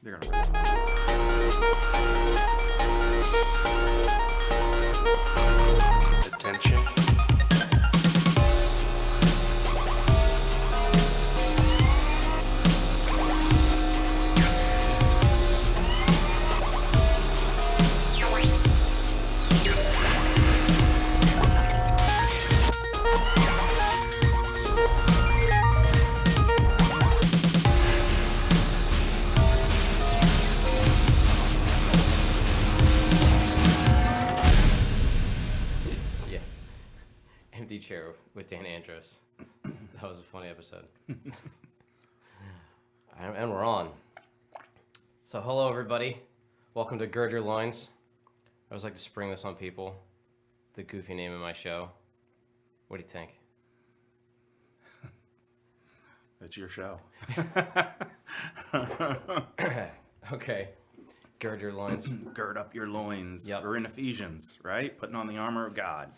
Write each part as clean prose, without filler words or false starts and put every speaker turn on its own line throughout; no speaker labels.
They're gonna.
Attention.
Yeah. Empty chair with Dan Andros. That was a funny episode. And we're on. So hello everybody. Welcome to Gird, Loins. I always like to spring this on people. The goofy name of my show. What do you think?
It's your show.
Okay. Gird your loins.
Gird up your loins.
Yep.
We're in Ephesians, right? Putting on the armor of God.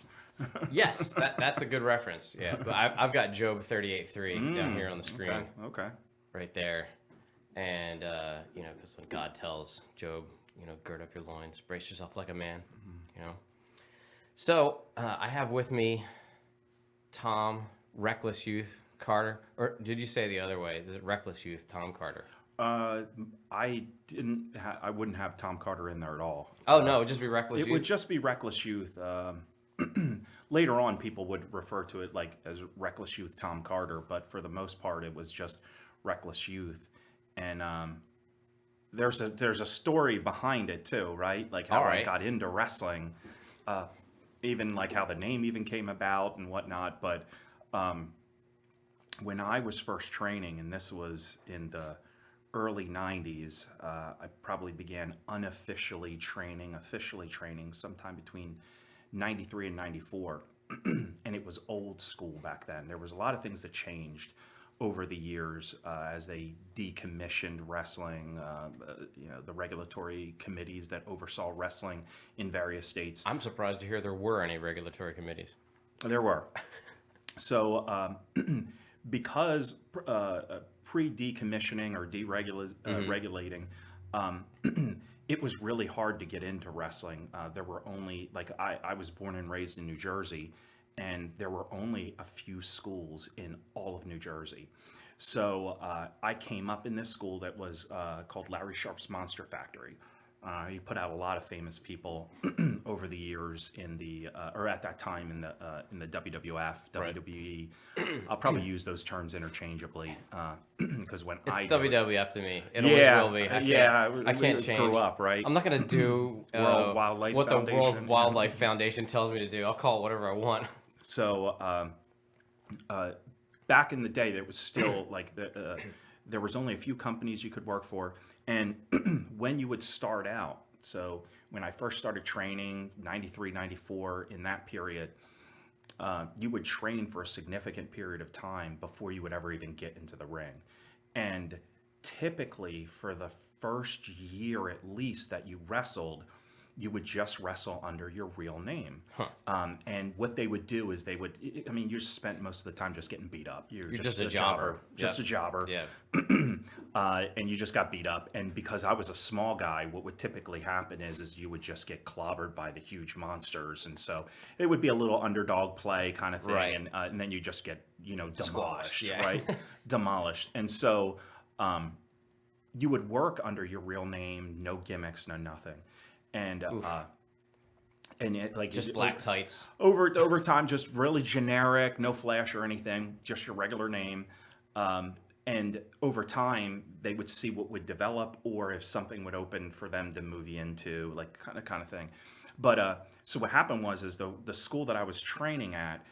Yes, that's a good reference. Yeah, but I've got Job 38:3 down here on the screen.
Okay.
Right there. And, because when God tells Job, gird up your loins, brace yourself like a man, So, I have with me Tom, Reckless Youth, Carter. Or did you say the other way? Is it Reckless Youth, Tom Carter?
I wouldn't have Tom Carter in there at all.
Oh, no, it would just be Reckless Youth?
It would just be Reckless Youth. Later on, people would refer to it as Reckless Youth Tom Carter, but for the most part, it was just Reckless Youth. And there's a story behind it too, right? Like how I got into wrestling, even like how the name even came about and whatnot. But when I was first training, and this was in the early 90s, I probably began officially training sometime between 93 and 94. And it was old school back then. There was a lot of things that changed over the years as they decommissioned wrestling, the regulatory committees that oversaw wrestling in various states.
I'm surprised to hear there were any regulatory committees.
There were. So because pre-decommissioning or deregulating, it was really hard to get into wrestling. There were only, I was born and raised in New Jersey, and there were only a few schools in all of New Jersey. So I came up in this school that was called Larry Sharp's Monster Factory. He put out a lot of famous people over the years in the, or at that time in the WWF, WWE. I'll probably use those terms interchangeably because when
it's WWF to me. It always will be. I can't change.
Grew up, right?
I'm not going to do
what
the World Wildlife Foundation tells me to do. I'll call it whatever I want.
So back in the day, there was still there was only a few companies you could work for. And when you would start out, so when I first started training, 93, 94, in that period, you would train for a significant period of time before you would ever even get into the ring. And typically for the first year at least that you wrestled, you would just wrestle under your real name. And what they would do is you spent most of the time just getting beat up. You're
just a jobber.
Just a jobber.
Yeah.
And you just got beat up. And because I was a small guy, what would typically happen is you would just get clobbered by the huge monsters. And so it would be a little underdog play kind of thing.
Right.
And then you just get, demolished,
Squashed,
right? Demolished. And so you would work under your real name, no gimmicks, no nothing. And
just black tights.
Over time, just really generic, no flash or anything, just your regular name. And over time, they would see what would develop, or if something would open for them to move you into, kind of thing. But so what happened was the school that I was training at,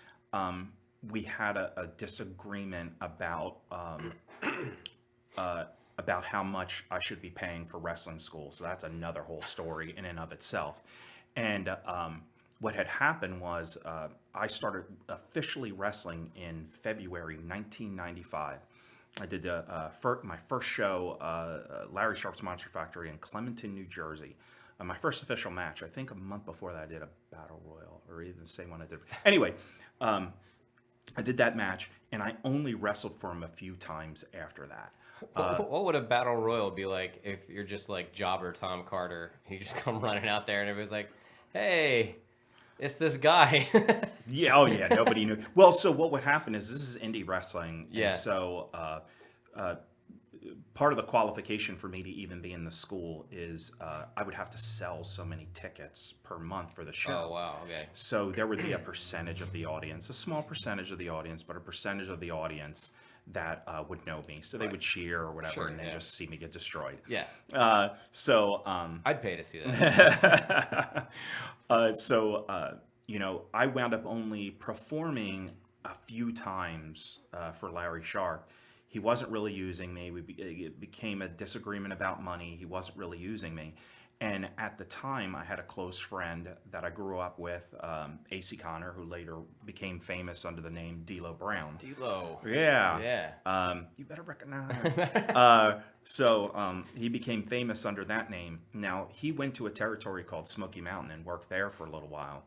we had a disagreement about how much I should be paying for wrestling school. So that's another whole story in and of itself. And what had happened was I started officially wrestling in February 1995. I did my first show, Larry Sharp's Monster Factory in Clementon, New Jersey. My first official match, I think a month before that I did a Battle Royal, or even the same one I did. Anyway, I did that match, and I only wrestled for him a few times after that.
What would a battle royal be like if you're just like Jobber Tom Carter? You just come running out there and everybody's like, "Hey, it's this guy."
Yeah, oh yeah, nobody knew. Well, so what would happen is this is indie wrestling,
Yeah.
and so part of the qualification for me to even be in the school is I would have to sell so many tickets per month for the show.
Oh wow, okay.
So there would be a percentage of the audience, a small percentage of the audience, but a percentage of the audience that would know me. So they would cheer or whatever,
Sure,
and then
yeah.
just see me get destroyed.
Yeah,
So
I'd pay to see that.
I wound up only performing a few times for Larry Sharp. He wasn't really using me. It became a disagreement about money. He wasn't really using me. And at the time, I had a close friend that I grew up with, AC Connor, who later became famous under the name D'Lo Brown.
D'Lo.
Yeah.
Yeah.
You better recognize. He became famous under that name. Now, he went to a territory called Smoky Mountain and worked there for a little while.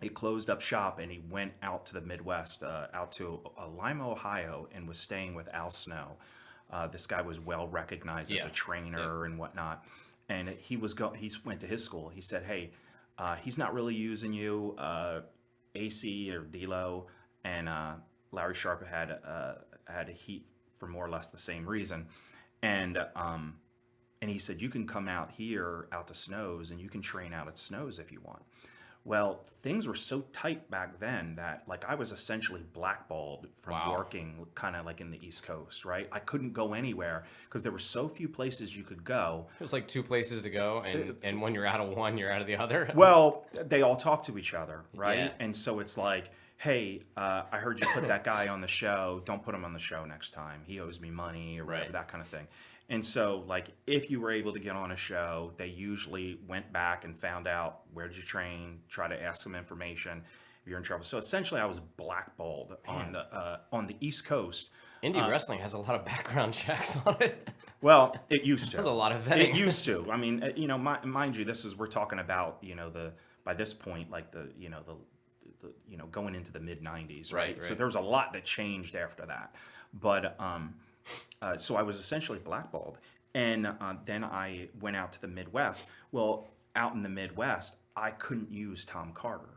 He closed up shop and he went out to the Midwest, out to Lima, Ohio, and was staying with Al Snow. This guy was well recognized as a trainer and whatnot. And he went to his school. He said, "Hey, he's not really using you, AC or D'Lo." And Larry Sharp had a heat for more or less the same reason. And he said, "You can come out here, out to Snow's, and you can train out at Snow's if you want." Well, things were so tight back then that like I was essentially blackballed from working kind of like in the East Coast, right? I couldn't go anywhere because there were so few places you could go.
It was like two places to go, and when you're out of one, you're out of the other.
Well, they all talk to each other, right?
Yeah.
And so it's like, hey, I heard you put that guy on the show. Don't put him on the show next time. He owes me money or whatever, that kind of thing. And so, like, if you were able to get on a show, they usually went back and found out where did you train, try to ask some information if you're in trouble. So essentially, I was blackballed on the East Coast.
Indie wrestling has a lot of background checks on it.
Well, it used to.
There's a lot of vetting.
It used to. I mean, mind you, we're talking about by this point like the going into the mid '90s, right? So there was a lot that changed after that, but. So I was essentially blackballed. And then I went out to the Midwest. Well, out in the Midwest, I couldn't use Tom Carter.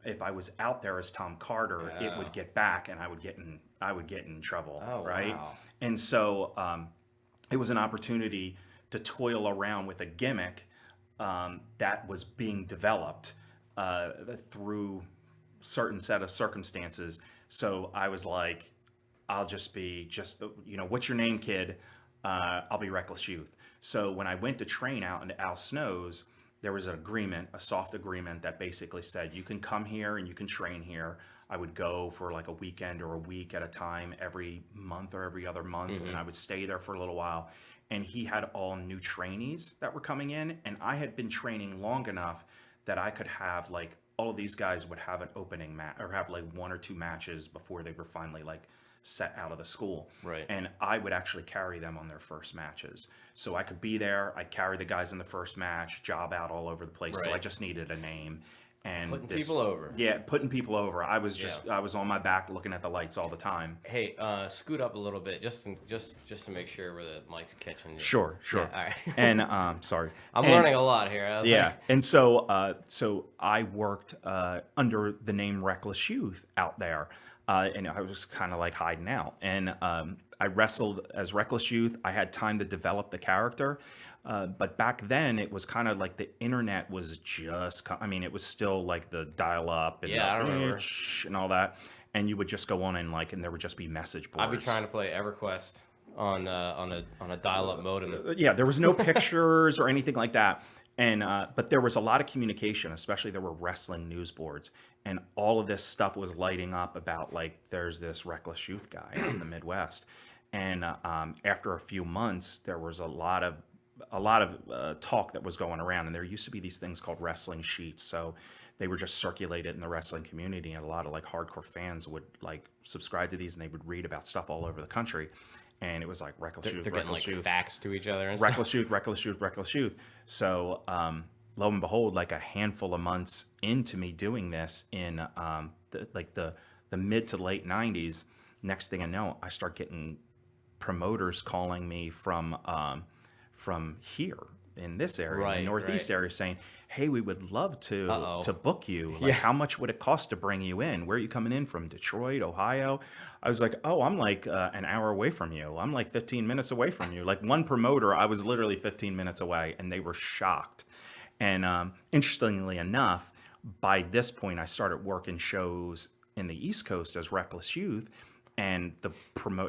If I was out there as Tom Carter, it would get back and I would get in trouble, right?
Wow.
And so it was an opportunity to toil around with a gimmick that was being developed through certain set of circumstances. So I was like, I'll just be what's your name, kid? I'll be Reckless Youth. So when I went to train out into Al Snow's, there was an agreement, a soft agreement that basically said, you can come here and you can train here. I would go for like a weekend or a week at a time every month or every other month. And I would stay there for a little while. And he had all new trainees that were coming in. And I had been training long enough that I could have like, all of these guys would have an opening match or have like one or two matches before they were finally like set out of the school.
Right.
And I would actually carry them on their first matches. So I could be there, I'd carry the guys in the first match, job out all over the place. So I just needed a name. And
putting people over.
Yeah, putting people over. I was I was on my back looking at the lights all the time.
Hey, scoot up a little bit just to make sure where the mic's catching you.
Sure.
Yeah, all right.
And sorry.
I'm learning a lot here.
And so I worked under the name Reckless Youth out there. And I was kind of like hiding out. And I wrestled as Reckless Youth. I had time to develop the character. But back then, it was kind of like the internet was just, it was still like the dial-up and,
I remember.
And all that. And you would just go on and there would just be message boards.
I'd be trying to play EverQuest on a dial-up modem.
Yeah, there was no pictures or anything like that. And but there was a lot of communication, especially there were wrestling news boards, and all of this stuff was lighting up about like there's this Reckless Youth guy out in the Midwest. And after a few months, there was a lot of talk that was going around, and there used to be these things called wrestling sheets. So they were just circulated in the wrestling community, and a lot of like hardcore fans would like subscribe to these, and they would read about stuff all over the country. And it was like Reckless Youth,
They're
Reckless
getting like
Youth,
facts to each other and
Reckless Youth, Reckless Youth, Reckless Youth. So lo and behold, like a handful of months into me doing this in the mid to late 90s, next thing I know, I start getting promoters calling me from here in this area, in
Right,
the Northeast
right.
area, saying, "Hey, we would love to
Uh-oh.
book you. Like,
Yeah.
how much would it cost to bring you in? Where are you coming in from? Detroit, Ohio?" I was like, "Oh, I'm like an hour away from you. I'm like 15 minutes away from you." Like one promoter, I was literally 15 minutes away, and they were shocked. And interestingly enough, by this point, I started working shows in the East Coast as Reckless Youth, and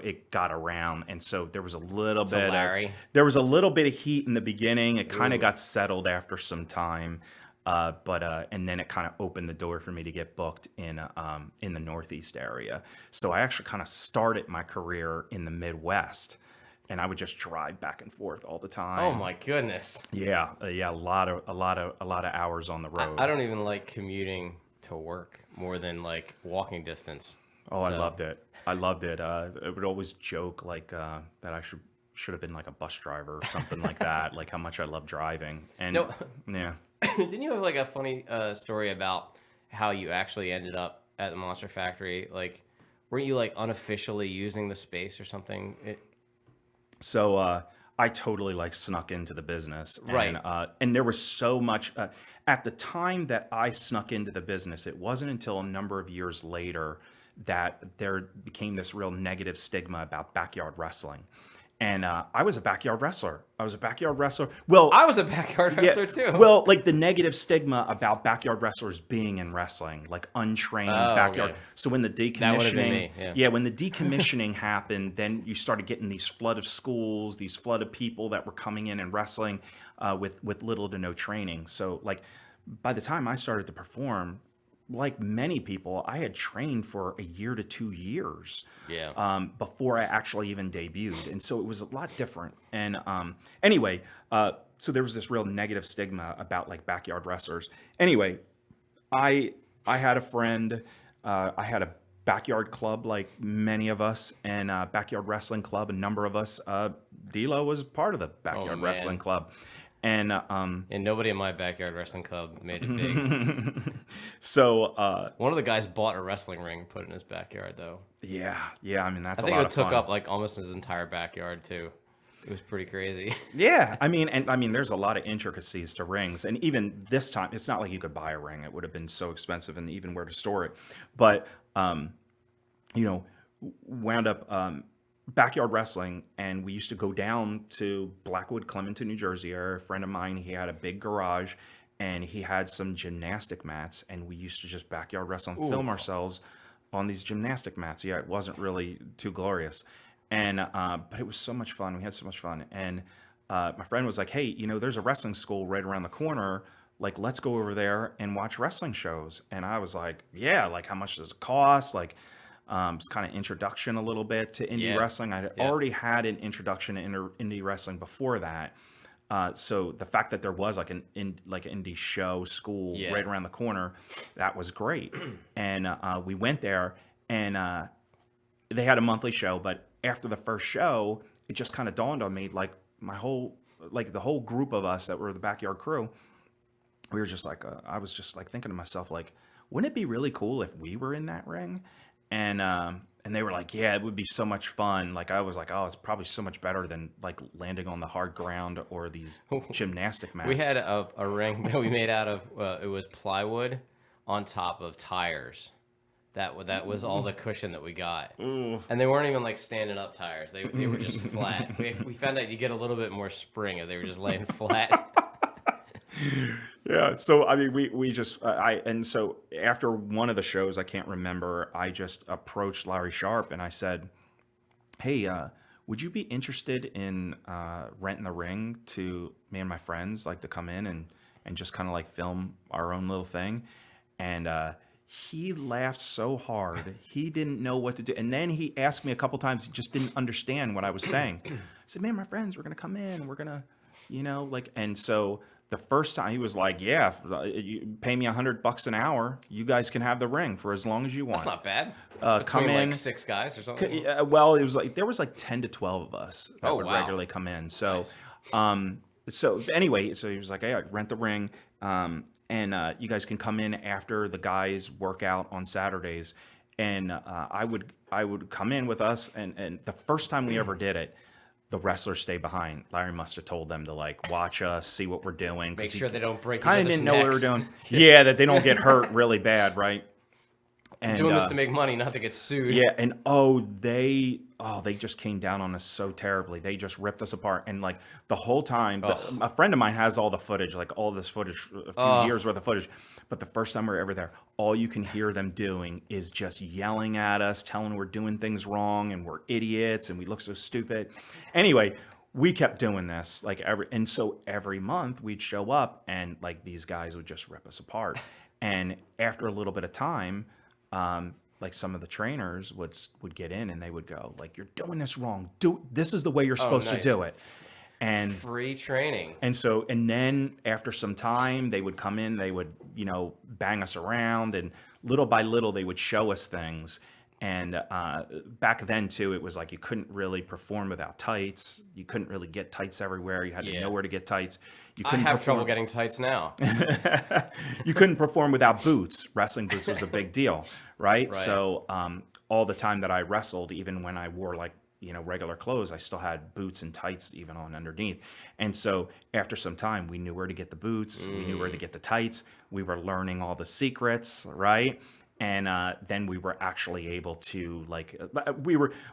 it got around, and so there was a little
So
bit of
Larry.
heat in the beginning. It kind of
Ooh.
got settled after some time, but and then it kind of opened the door for me to get booked in the Northeast area. So I actually kind of started my career in the Midwest, and I would just drive back and forth all the
Oh
time.
my goodness.
Yeah, yeah, a lot of hours on the
I
road.
don't even like commuting to work more than like walking distance.
Oh, I
So
loved it. I loved it. I would always joke like that I should have been like a bus driver or something like that. Like how much I love driving. And
no,
yeah.
didn't you have like a funny story about how you actually ended up at the Monster Factory? Like, weren't you like unofficially using the space or something?
So I totally like snuck into the business,
Right.
and there was so much at the time that I snuck into the business. It wasn't until a number of years later that there became this real negative stigma about backyard wrestling, and I was a backyard wrestler. I was a backyard wrestler. Well,
I was a backyard
yeah,
wrestler too.
well, like the negative stigma about backyard wrestlers being in wrestling, like untrained
Oh,
backyard.
okay.
So when the
That would have been
decommissioning,
me. Yeah.
yeah, when the decommissioning happened, then you started getting these flood of schools, these flood of people that were coming in and wrestling with little to no training. So like by the time I started to perform, like many people, I had trained for a year to 2 years
Yeah.
before I actually even debuted, and so it was a lot different. And anyway, so there was this real negative stigma about like backyard wrestlers. Anyway, I had a friend. I had a backyard club, like many of us, and backyard wrestling club. A number of us. D'Lo was part of the
Oh
backyard wrestling
man.
club, and
And nobody in my backyard wrestling club made it big.
so
One of the guys bought a wrestling ring, and put it in his backyard though.
yeah, yeah. I mean,
I
that's a
think
lot
it
of
took
fun.
up like almost his entire backyard too. It was pretty crazy.
Yeah, I mean, there's a lot of intricacies to rings, and even this time, it's not like you could buy a ring; it would have been so expensive, and even where to store it. But you know, wound up backyard wrestling, and we used to go down to Blackwood, Clementon, New Jersey. A friend of mine, he had a big garage, and he had some gymnastic mats, and we used to just backyard wrestle and
Ooh.
film ourselves on these gymnastic mats. Yeah, it wasn't really too glorious, and but it was so much fun. We had so much fun, and my friend was like, "Hey, there's a wrestling school right around the corner. Like, let's go over there and watch wrestling shows." And I was like, "Yeah, like how much does it cost?" Like, it's kind of introduction a little bit to indie
Yeah.
wrestling. I had
Yeah.
already had an introduction to indie wrestling before that. So the fact that there was like like an indie show school
Yeah.
right around the corner, that was great. And we went there, and they had a monthly show. But after the first show, it just kind of dawned on me, like the whole group of us that were the backyard crew, we were just like, I was just like thinking to myself, like, wouldn't it be really cool if we were in that ring? And they were like, yeah, it would be so much fun. Like I was like, oh, it's probably so much better than like landing on the hard ground or these gymnastic mats.
We had a ring that we made out of it was plywood on top of tires. That was all the cushion that we got.
Ooh.
And they weren't even like standing up tires. They were just flat. We found out you get a little bit more spring if they were just laying flat.
Yeah, so I mean, we just and so after one of the shows, I can't remember, I just approached Larry Sharp and I said, "Hey, would you be interested in renting the ring to me and my friends, like to come in and just kind of like film our own little thing?" And he laughed so hard, he didn't know what to do. And then he asked me a couple times, he just didn't understand what I was saying. I said, "Man, my friends, we're gonna come in, and we're gonna, like," and so. The first time he was like, "Yeah, you pay me $100 an hour. You guys can have the ring for as long as you want."
That's not bad.
Come
Between
in.
like 6 guys or something.
Well, it was like there was like 10 to 12 of us that
Oh,
would
wow.
regularly come in. So,
Nice.
so anyway, so he was like, "Hey, rent the ring, and you guys can come in after the guys work out on Saturdays, and I would come in with us, and the first time we ever did it, the wrestlers stay behind. Larry must have told them to like watch us, see what we're doing.
Make sure they don't break each
Kind of
other's
didn't know what we were
necks.
doing. Yeah, that they don't get hurt really bad, right? And
Doing this to make money, not to get sued.
yeah, and they just came down on us so terribly. They just ripped us apart, and like the whole time, a friend of mine has all the footage, like all this footage, a few years worth of footage. But the first time we were ever there, all you can hear them doing is just yelling at us, telling we're doing things wrong and we're idiots and we look so stupid. Anyway, we kept doing this so every month we'd show up and like these guys would just rip us apart. And after a little bit of time, like some of the trainers would get in and they would go like, "You're doing this wrong. This is the way you're supposed to do it." And
free training.
And then after some time, they would come in, they would, bang us around, and little by little, they would show us things. And back then, too, it was like you couldn't really perform without tights. You couldn't really get tights everywhere. You had to know where to get tights. You
I
couldn't
have trouble getting tights now.
You couldn't perform without boots. Wrestling boots was a big deal, right? So all the time that I wrestled, even when I wore like, regular clothes, I still had boots and tights even on underneath. And so after some time, we knew where to get the boots. We knew where to get the tights. We were learning all the secrets, right? And then we were actually able to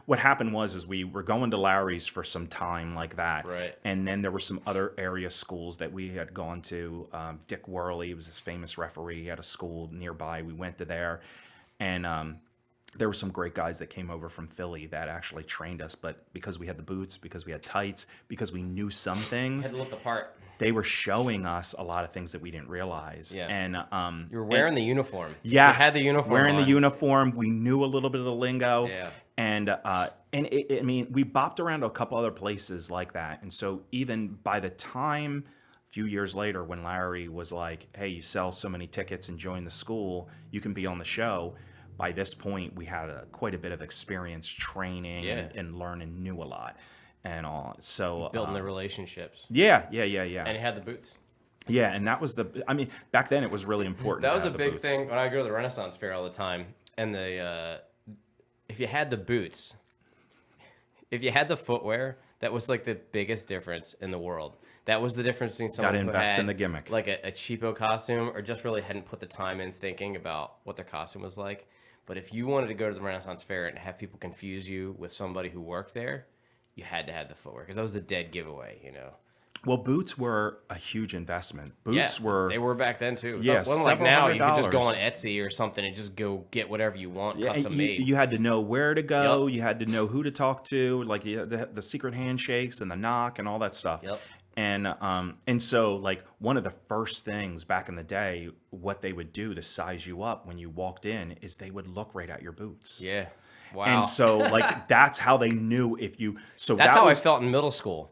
what happened was we were going to Larry's for some time like that.
Right.
And then there were some other area schools that we had gone to. Dick Worley was this famous referee. He had a school nearby. We went to there. And there were some great guys that came over from Philly that actually trained us. But because we had the boots, because we had tights, because we knew some things,
Had to look the part.
they were showing us a lot of things that we didn't realize.
Yeah.
And
You were wearing the uniform.
yes,
You had the uniform
wearing
on.
the uniform. We knew a little bit of the lingo.
Yeah.
And we bopped around to a couple other places like that. And so even by the time, a few years later, when Larry was like, "Hey, you sell so many tickets and join the school, you can be on the show." By this point, we had quite a bit of experience training and learning, knew a lot and all. So
Building the relationships.
Yeah.
And he had the boots.
Yeah, and that was back then it was really important.
That was
to
a
have the
big
boots.
thing when I go to the Renaissance Fair all the time. And if you had the boots, if you had the footwear, that was like the biggest difference in the world. That was the difference between someone
Gotta
who
invest
had
in the gimmick.
like a cheapo costume or just really hadn't put the time in thinking about what their costume was like. But if you wanted to go to the Renaissance Fair and have people confuse you with somebody who worked there, you had to have the footwear because that was the dead giveaway,
Well, boots were a huge investment. Boots
Yeah,
were
they were back then too.
Yeah,
It wasn't like
several
now you could just go
$100s.
on Etsy or something and just go get whatever you want
and
custom made.
you had to know where to go.
Yep.
You had to know who to talk to, like the secret handshakes and the knock and all that stuff.
Yep.
And so like one of the first things back in the day, what they would do to size you up when you walked in is they would look right at your boots.
Yeah. Wow.
And so like that's how they knew if you. So
That's
that
how
was,
I felt in middle school.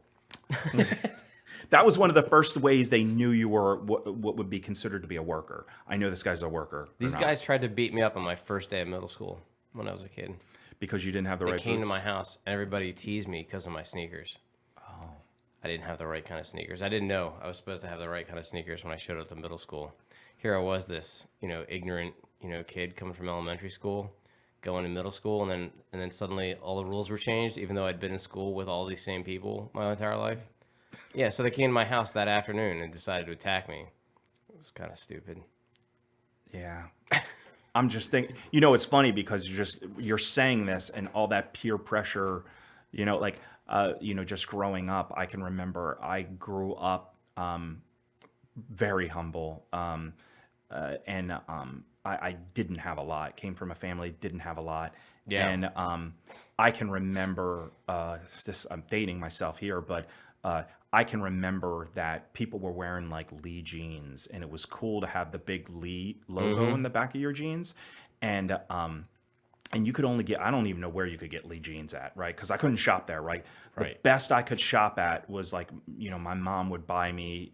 That was one of the first ways they knew you were what would be considered to be a worker. I know this guy's a worker. or
These
not,
guys tried to beat me up on my first day of middle school when I was a kid.
because you didn't have the
They
right
came
boots.
to my house and everybody teased me because of my sneakers. I didn't have the right kind of sneakers. I didn't know I was supposed to have the right kind of sneakers when I showed up to middle school. Here I was, this ignorant kid coming from elementary school, going to middle school, and then suddenly all the rules were changed, even though I'd been in school with all these same people my entire life. Yeah, so they came to my house that afternoon and decided to attack me. It was kind of stupid.
Yeah. I'm just thinking, it's funny because you're saying this and all that peer pressure, just growing up. I can remember I grew up very humble, and I didn't have a lot. Came from a family didn't have a lot.
Yeah.
And I can remember this. I'm dating myself here, but I can remember that people were wearing like Lee jeans, and it was cool to have the big Lee logo in the back of your jeans, and you could only get, I don't even know where you could get Lee jeans at, right? Because I couldn't shop there, right? The best I could shop at was like, my mom would buy me,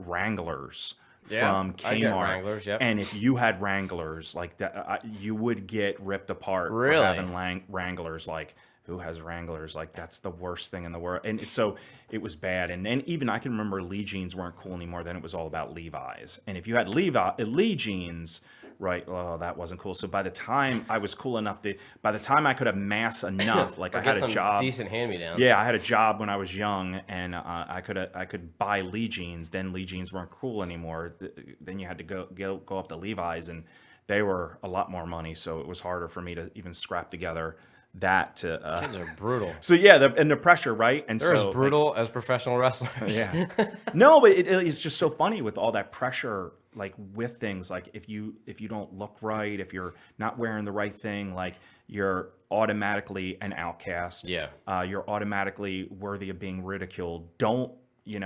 Wranglers from Kmart.
I get Wranglers, yep.
And if you had Wranglers like that, you would get ripped apart
Really?
for having Wranglers. Like, who has Wranglers? Like, that's the worst thing in the world. And so it was bad. And then even I can remember Lee jeans weren't cool anymore. Then it was all about Levi's. And if you had Lee jeans, Right. Oh, that wasn't cool. So by the time I was cool enough by the time I could amass enough, like
Or
I
get
had a
some
job.
decent hand-me-downs.
Yeah, I had a job when I was young, and I could buy Lee jeans. Then Lee jeans weren't cool anymore. Then you had to go up to Levi's, and they were a lot more money. So it was harder for me to even scrap together that to.
Kids are brutal.
So yeah, and the pressure, right? And
They're
so
as brutal as professional wrestlers.
yeah. No, but it's just so funny with all that pressure, like with things like if you don't look right, if you're not wearing the right thing, like you're automatically an outcast.
Yeah.
You're automatically worthy of being ridiculed. Don't, you're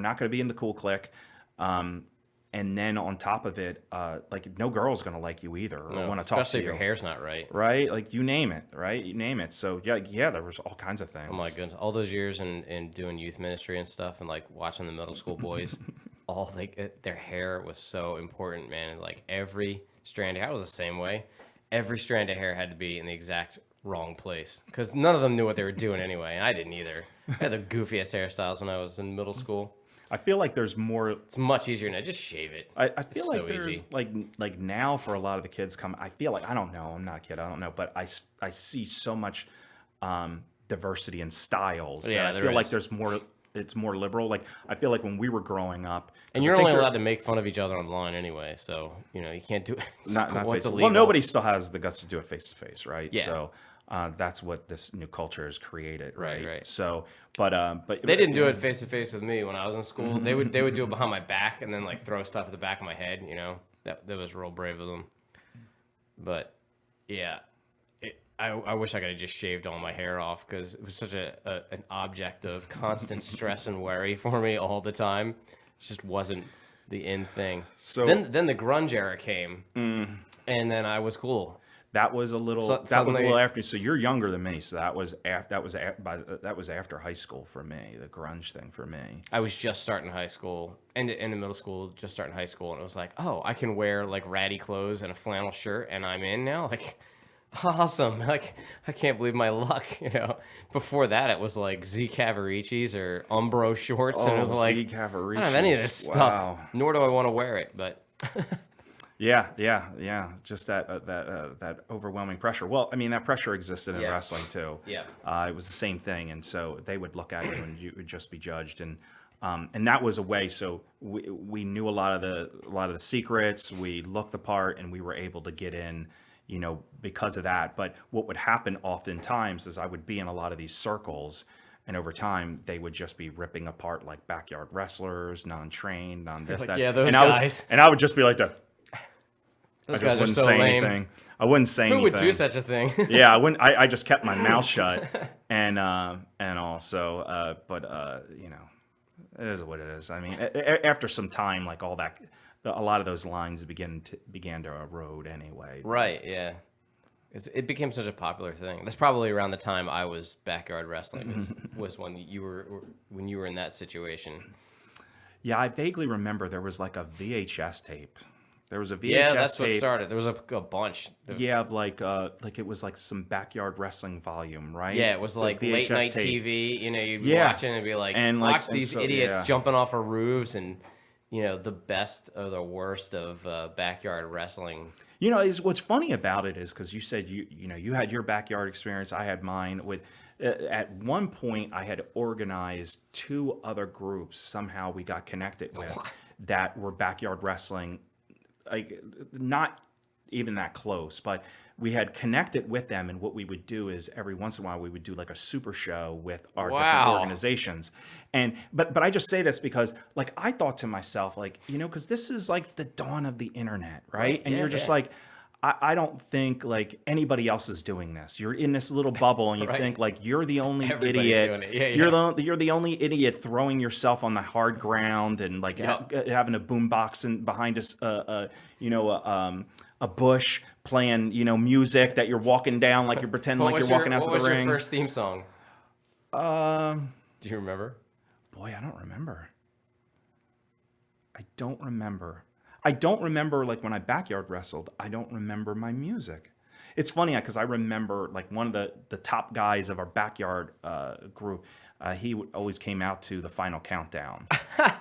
not going to be in the cool clique. And then on top of it, like no girl's going to like you either or
No,
want to talk to
especially if
you.
your hair's not right.
Right? Like you name it, right? You name it. So yeah, there was all kinds of things.
Oh my goodness. All those years in doing youth ministry and stuff and like watching the middle school boys, their hair was so important, man. And like every strand of hair, I was the same way. Every strand of hair had to be in the exact wrong place because none of them knew what they were doing anyway. And I didn't either. I had the goofiest hairstyles when I was in middle school.
I feel like there's more.
It's much easier now. Just shave it.
I feel
It's
like
so
there's
easy.
like now for a lot of the kids come. I feel like I don't know. I'm not a kid. I don't know, but I see so much diversity in styles.
Yeah,
that I
there
feel like
is.
there's more. It's more liberal. Like I feel like when we were growing up,
And
'cause
you're
I think
only allowed to make fun of each other online anyway, so you can't do it.
not
What's
face.
illegal?
Well, nobody still has the guts to do it face to face, right?
Yeah.
So that's what this new culture has created, right?
Right.
So, but
They didn't do it face to face with me when I was in school. They would do it behind my back and then like throw stuff at the back of my head. That was real brave of them. But yeah, I wish I could have just shaved all my hair off because it was such an object of constant stress and worry for me all the time. It just wasn't the in thing.
So-
then the grunge era came, and then I was cool.
That was a little.
So-
that was a
suddenly-
little after. So you're younger than me. So that was after high school for me. The grunge thing for me.
I was just starting high school, and in the middle school, just starting high school, and it was like, oh, I can wear like ratty clothes and a flannel shirt, and I'm in now. Like, awesome! Like, I can't believe my luck. Before that, it was like Z Cavaricis or Umbro shorts, and it was like,
Z Cavaricis.
I don't have any of this
Wow.
stuff, nor do I want to wear it. But
Yeah. Just that overwhelming pressure. Well, I mean, that pressure existed in
Yeah.
wrestling too.
Yeah.
It was the same thing, and so they would look at you, and you would just be judged, and that was a way. So we knew a lot of the secrets. We looked the part, and we were able to get in, because of that. But what would happen oftentimes is I would be in a lot of these circles. And over time, they would just be ripping apart like backyard wrestlers, non-trained, non-this,
Like,
that.
yeah, those
and
guys.
I would just be like that.
those
I just
guys are
wouldn't
so
say
lame.
anything. I wouldn't say
Who
anything.
would do such a thing?
Yeah, I wouldn't. I just kept my mouth shut, and also, but it is what it is. I mean, after some time, like all that, a lot of those lines began to erode anyway.
Right, yeah. It became such a popular thing. That's probably around the time I was backyard wrestling was when you were in that situation.
Yeah, I vaguely remember there was like a VHS tape. There was a VHS
Yeah, that's
tape.
what started. There was a bunch.
Yeah, of like it was like some backyard wrestling volume, right?
Yeah, it was
The
like late
VHS
night
tape.
TV. You'd be
Yeah.
watching and be like,
And
watch these
so,
idiots
yeah.
jumping off of roofs and the best or the worst of backyard wrestling.
What's funny about it is because you said you had your backyard experience, I had mine. With at one point, I had organized 2 other groups. Somehow we got connected with that were backyard wrestling, like not even that close, but we had connected with them. And what we would do is every once in a while we would do like a super show with our different
Wow.
organizations. And but I just say this because like I thought to myself, like, because this is like the dawn of the internet, right? And
Yeah,
you're just
yeah.
like, I don't think like anybody else is doing this. You're in this little bubble, and you
Right.
think like you're the only
Everybody's
idiot.
doing it. Yeah,
You're the only idiot throwing yourself on the hard ground and like having a boombox and behind us, a bush playing music that you're walking down like you're pretending like you're walking out to the
What was
ring.
your first theme song? Do you remember?
Boy, I don't remember. I don't remember like when I backyard wrestled. I don't remember my music. It's funny because I remember like one of the top guys of our backyard group. always came out to the Final Countdown,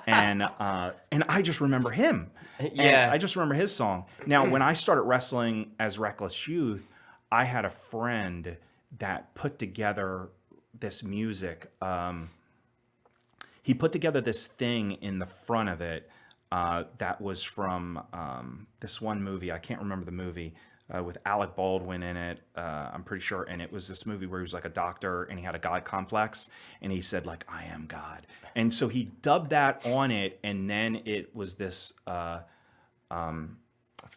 and I just remember him. And
Yeah.
I just remember his song. Now, when I started wrestling as Reckless Youth, I had a friend that put together this music. He put together this thing in the front of it that was from this one movie. I can't remember the movie with Alec Baldwin in it. I'm pretty sure. And it was this movie where he was like a doctor and he had a God complex. And he said like, I am God. And so he dubbed that on it. And then it was this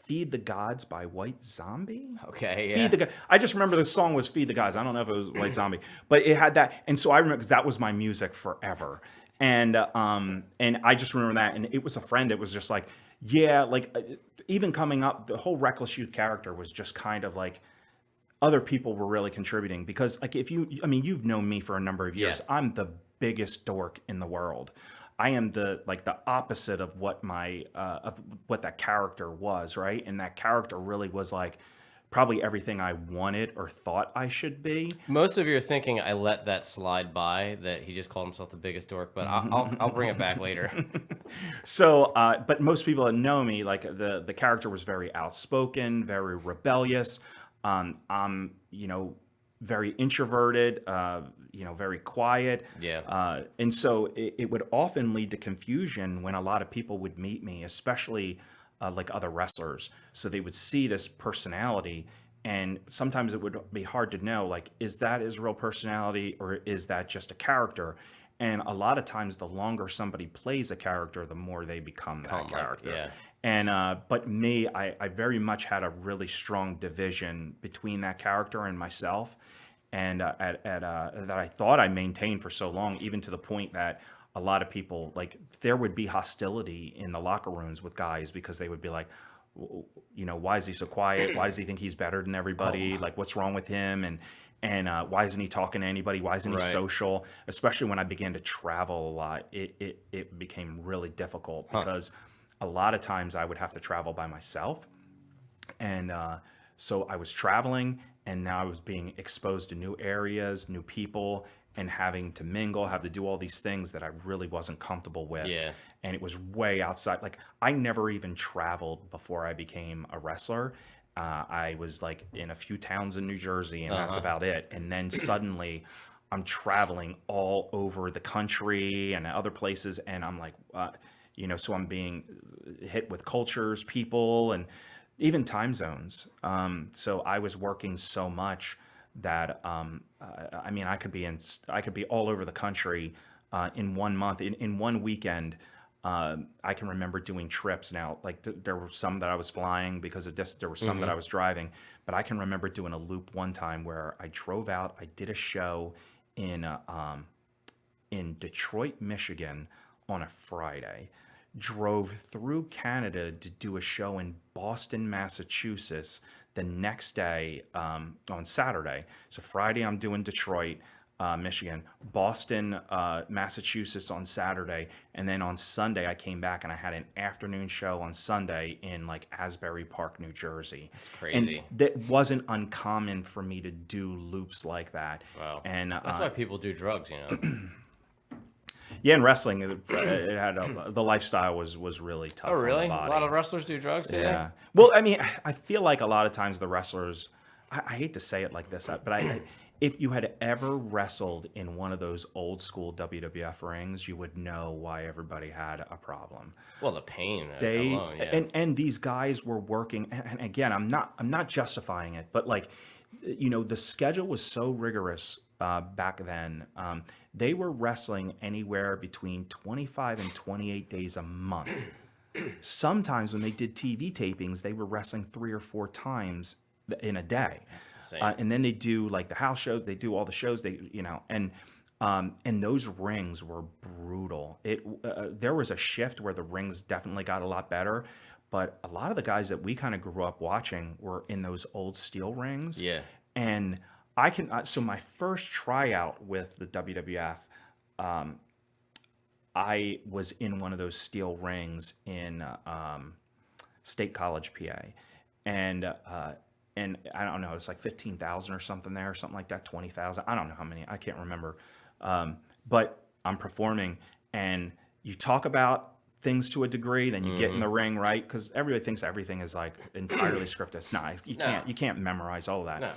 Feed the Gods by White Zombie.
Okay, yeah.
Feed the God. I just remember the song was Feed the Gods. I don't know if it was White Zombie, but it had that. And so I remember because that was my music forever. And I just remember that. And it was a friend. It was just like, yeah, like even coming up, the whole Reckless Youth character was just kind of like other people were really contributing because like you've known me for a number of years.
Yeah.
I'm the biggest dork in the world. I am the opposite of what what that character was, right? And that character really was like probably everything I wanted or thought I should be.
Most of your thinking, I let that slide by that he just called himself the biggest dork, but I'll bring it back later.
So, but most people that know me, like the character was very outspoken, very rebellious. I'm very introverted, very quiet.
Yeah.
And so it would often lead to confusion when a lot of people would meet me, especially like other wrestlers. So they would see this personality, and sometimes it would be hard to know, like, is that his real personality or is that just a character? And a lot of times, the longer somebody plays a character, the more they become that character.
Yeah.
And but me, I very much had a really strong division between that character and myself, and that I thought I maintained for so long, even to the point that a lot of people, like, there would be hostility in the locker rooms with guys because they would be like, why is he so quiet? Why does he think he's better than everybody? Like, what's wrong with him? And why isn't he talking to anybody? Why isn't he social? Especially when I began to travel a lot, it became really difficult because a lot of times I would have to travel by myself. And so I was traveling, and now I was being exposed to new areas, new people, and having to mingle, have to do all these things that I really wasn't comfortable with.
Yeah.
And it was way outside. Like, I never even traveled before I became a wrestler. I was like in a few towns in New Jersey, and that's about it. And then suddenly I'm traveling all over the country and other places. And I'm like, so I'm being hit with cultures, people, and even time zones. So I was working so much that I could be all over the country in 1 month, in one weekend. I can remember doing trips. Now, like there were some that I was flying because of this. There were some that I was driving, but I can remember doing a loop one time where I drove out. I did a show in Detroit, Michigan, on a Friday. Drove through Canada to do a show in Boston, Massachusetts the next day on Saturday. So Friday I'm doing Detroit, Michigan, Boston, Massachusetts on Saturday, and then on Sunday I came back and I had an afternoon show on Sunday in like Asbury Park, New Jersey.
That's crazy.
And that wasn't uncommon for me to do loops like that.
Wow.
And
that's why people do drugs,
Yeah, in wrestling, it had the lifestyle was really tough.
Oh, really?
On the body.
A lot of wrestlers do drugs today?
Yeah. Well, I mean, I feel like a lot of times the wrestlers, I hate to say it like this, but if you had ever wrestled in one of those old school WWF rings, you would know why everybody had a problem.
Well, the pain alone, yeah.
And these guys were working, and again, I'm not justifying it, but like, the schedule was so rigorous back then. They were wrestling anywhere between 25 and 28 days a month. Sometimes when they did TV tapings, they were wrestling 3 or 4 times in a day.
That's insane.
And then they do like the house shows, they do all the shows, and those rings were brutal. There was a shift where the rings definitely got a lot better, but a lot of the guys that we kind of grew up watching were in those old steel rings.
Yeah.
And so my first tryout with the WWF, I was in one of those steel rings in State College, PA, and I don't know, it's like 15,000 or something there, something like that, 20,000. I don't know how many, I can't remember. but I'm performing, and you talk about things to a degree, then you get in the ring, right? Because everybody thinks everything is like entirely scripted. It's not. You can't memorize all of that.
No.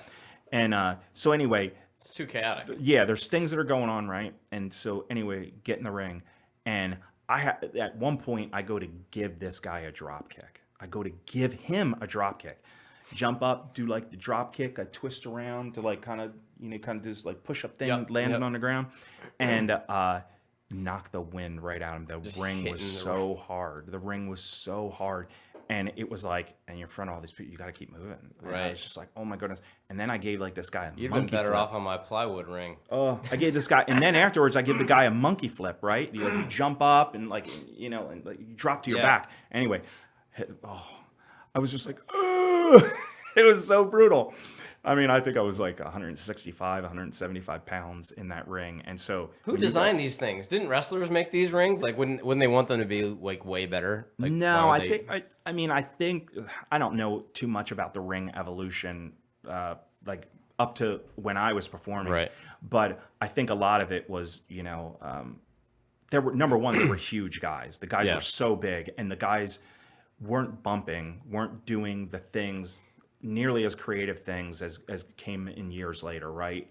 And so anyway,
It's too chaotic.
yeah, there's things that are going on, right? And so anyway, get in the ring, and at one point I go to give this guy a drop kick. I go to give him a drop kick. Jump up, do like the drop kick, I twist around to like kind of do this like push up thing, landing on the ground, and knock the wind right out of him. The ring was so hard. The ring was so hard. And it was like, and you're in front of all these people, you got to keep moving. And I was just like, oh my goodness. And then I gave like this guy a
You'd
monkey
been better
flip.
off on my plywood ring.
Oh, I gave this guy, and then afterwards I give the guy a monkey flip, right? You jump up and like, and like you drop to your back. Anyway, I was just like, it was so brutal. I mean, I think I was like 165, 175 pounds in that ring. And so
who designed these things? Didn't wrestlers make these rings? Like, wouldn't they want them to be like way better? Like,
no, I think I don't know too much about the ring evolution, like up to when I was performing.
Right.
But I think a lot of it was, there were, number one, they were huge guys. The guys were so big, and the guys weren't bumping, weren't doing the things, nearly as creative things as came in years later, right?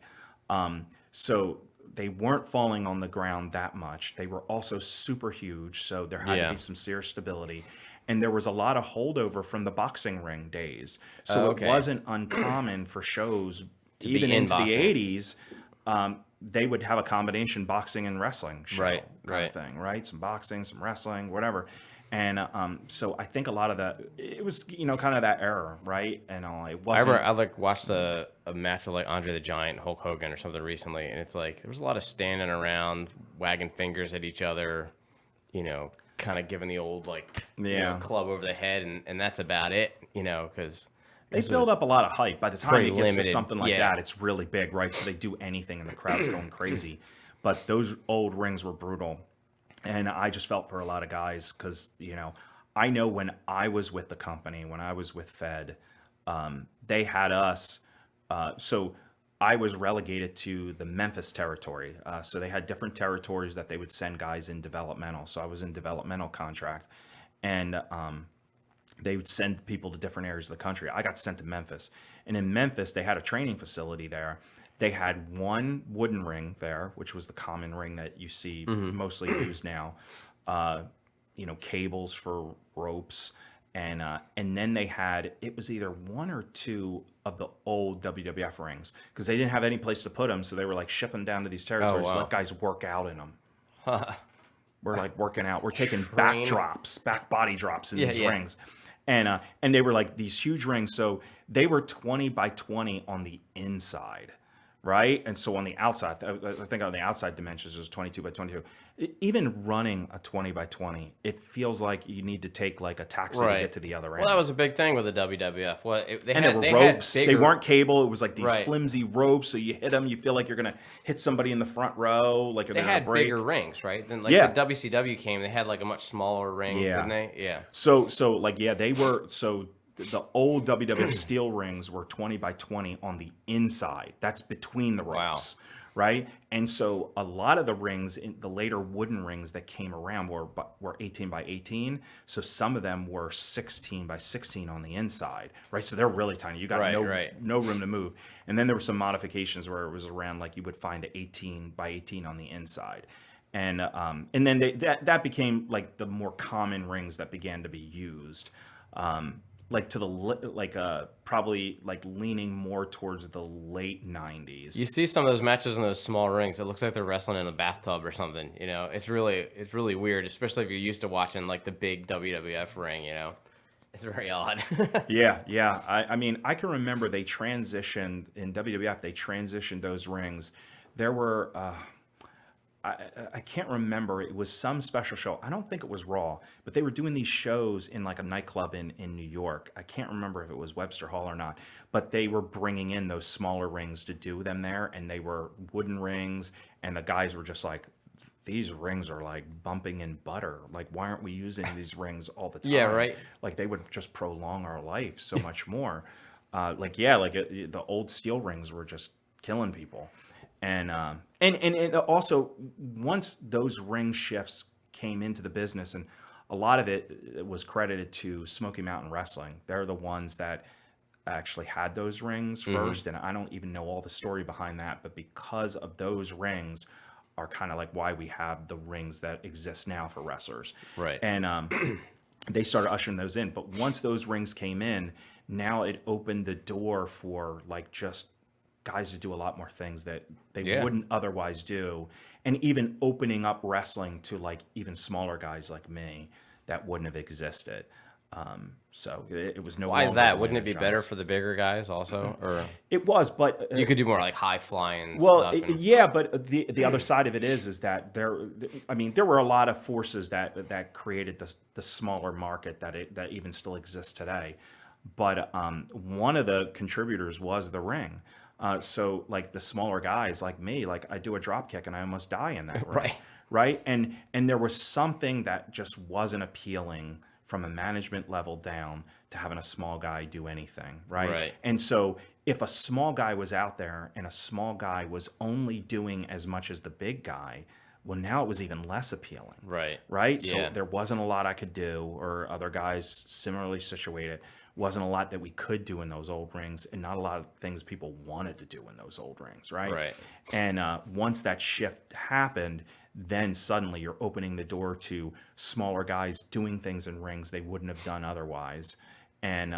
So they weren't falling on the ground that much. They were also super huge, so there had to be some serious stability. And there was a lot of holdover from the boxing ring days. So it wasn't uncommon for shows, even into the 80s, they would have a combination boxing and wrestling show kind of thing, right? Some boxing, some wrestling, whatever. And so I think a lot of that, it was, kind of that era, right? And it wasn't.
I like watched a match with like Andre the Giant, Hulk Hogan or something recently, and it's like there was a lot of standing around, wagging fingers at each other, kind of giving the old like club over the head, and that's about it, because
they build up a lot of hype. By the time it gets to
limited.
something like that, it's really big, right? So they do anything, and the crowd's going crazy. But those old rings were brutal. And I just felt for a lot of guys because, I know when I was with the company, when I was with Fed, they had us. So I was relegated to the Memphis territory. So they had different territories that they would send guys in developmental. So I was in developmental contract. And they would send people to different areas of the country. I got sent to Memphis. And in Memphis, they had a training facility there. They had one wooden ring there, which was the common ring that you see mostly used now. Cables for ropes, and then they had, it was either one or two of the old WWF rings because they didn't have any place to put them, so they were like shipping down to these territories to let guys work out in them. We're like working out. We're taking back body drops in these rings. And they were like these huge rings. So they were 20 by 20 on the inside. Right. And so on the outside, I think on the outside dimensions is 22 by 22. Even running a 20 by 20, it feels like you need to take like a taxi to get to the other end.
Well, that was a big thing with the WWF.
There were ropes. They weren't cable. It was like these flimsy ropes. So you hit them, you feel like you're going to hit somebody in the front row. Like
they had bigger rings, right? Then like the WCW came, they had like a much smaller ring, didn't they? Yeah.
So they were, the old WWF steel rings were 20 by 20 on the inside. That's between the ropes, right? And so a lot of the rings, the later wooden rings that came around were 18 by 18. So some of them were 16 by 16 on the inside, right? So they're really tiny. You got no room to move. And then there were some modifications where it was around like you would find the 18 by 18 on the inside. And then that became like the more common rings that began to be used. Like to the probably like leaning more towards the late 90s.
You see some of those matches in those small rings. It looks like they're wrestling in a bathtub or something. It's really weird, especially if you're used to watching like the big WWF ring. It's very odd.
Yeah. I mean, I can remember they transitioned in WWF. They transitioned those rings. There were. I can't remember. It was some special show. I don't think it was Raw, but they were doing these shows in like a nightclub in New York. I can't remember if it was Webster Hall or not, but they were bringing in those smaller rings to do them there, and they were wooden rings, and the guys were just like, these rings are like bumping in butter. Like, why aren't we using these rings all the time?
Yeah, right.
Like, they would just prolong our life so much more. The old steel rings were just killing people. And it also, once those ring shifts came into the business, and a lot of it was credited to Smoky Mountain Wrestling. They're the ones that actually had those rings first, and I don't even know all the story behind that, but because of those rings are kind of like why we have the rings that exist now for wrestlers.
Right.
And they started ushering those in. But once those rings came in, now it opened the door for like just guys to do a lot more things that they wouldn't otherwise do. And even opening up wrestling to like even smaller guys like me that wouldn't have existed. So it was no
Why is
longer
that?
the
Wouldn't
way
it be
to
better
shines.
for the bigger guys also? Or
It was, but
you could do more like high flying
well,
stuff.
yeah, but the other side of it is that there were a lot of forces that created the smaller market that even still exists today. But one of the contributors was the ring. So like the smaller guys like me, like I do a drop kick and I almost die in that ring,
Right.
right? And there was something that just wasn't appealing from a management level down to having a small guy do anything, right?
Right.
And so if a small guy was out there and a small guy was only doing as much as the big guy, well, now it was even less appealing.
Right.
Right.
Yeah.
So there wasn't a lot I could do, or other guys similarly situated. Wasn't a lot that we could do in those old rings, and not a lot of things people wanted to do in those old rings. Right.
Right.
And once that shift happened, then suddenly you're opening the door to smaller guys doing things in rings they wouldn't have done otherwise. And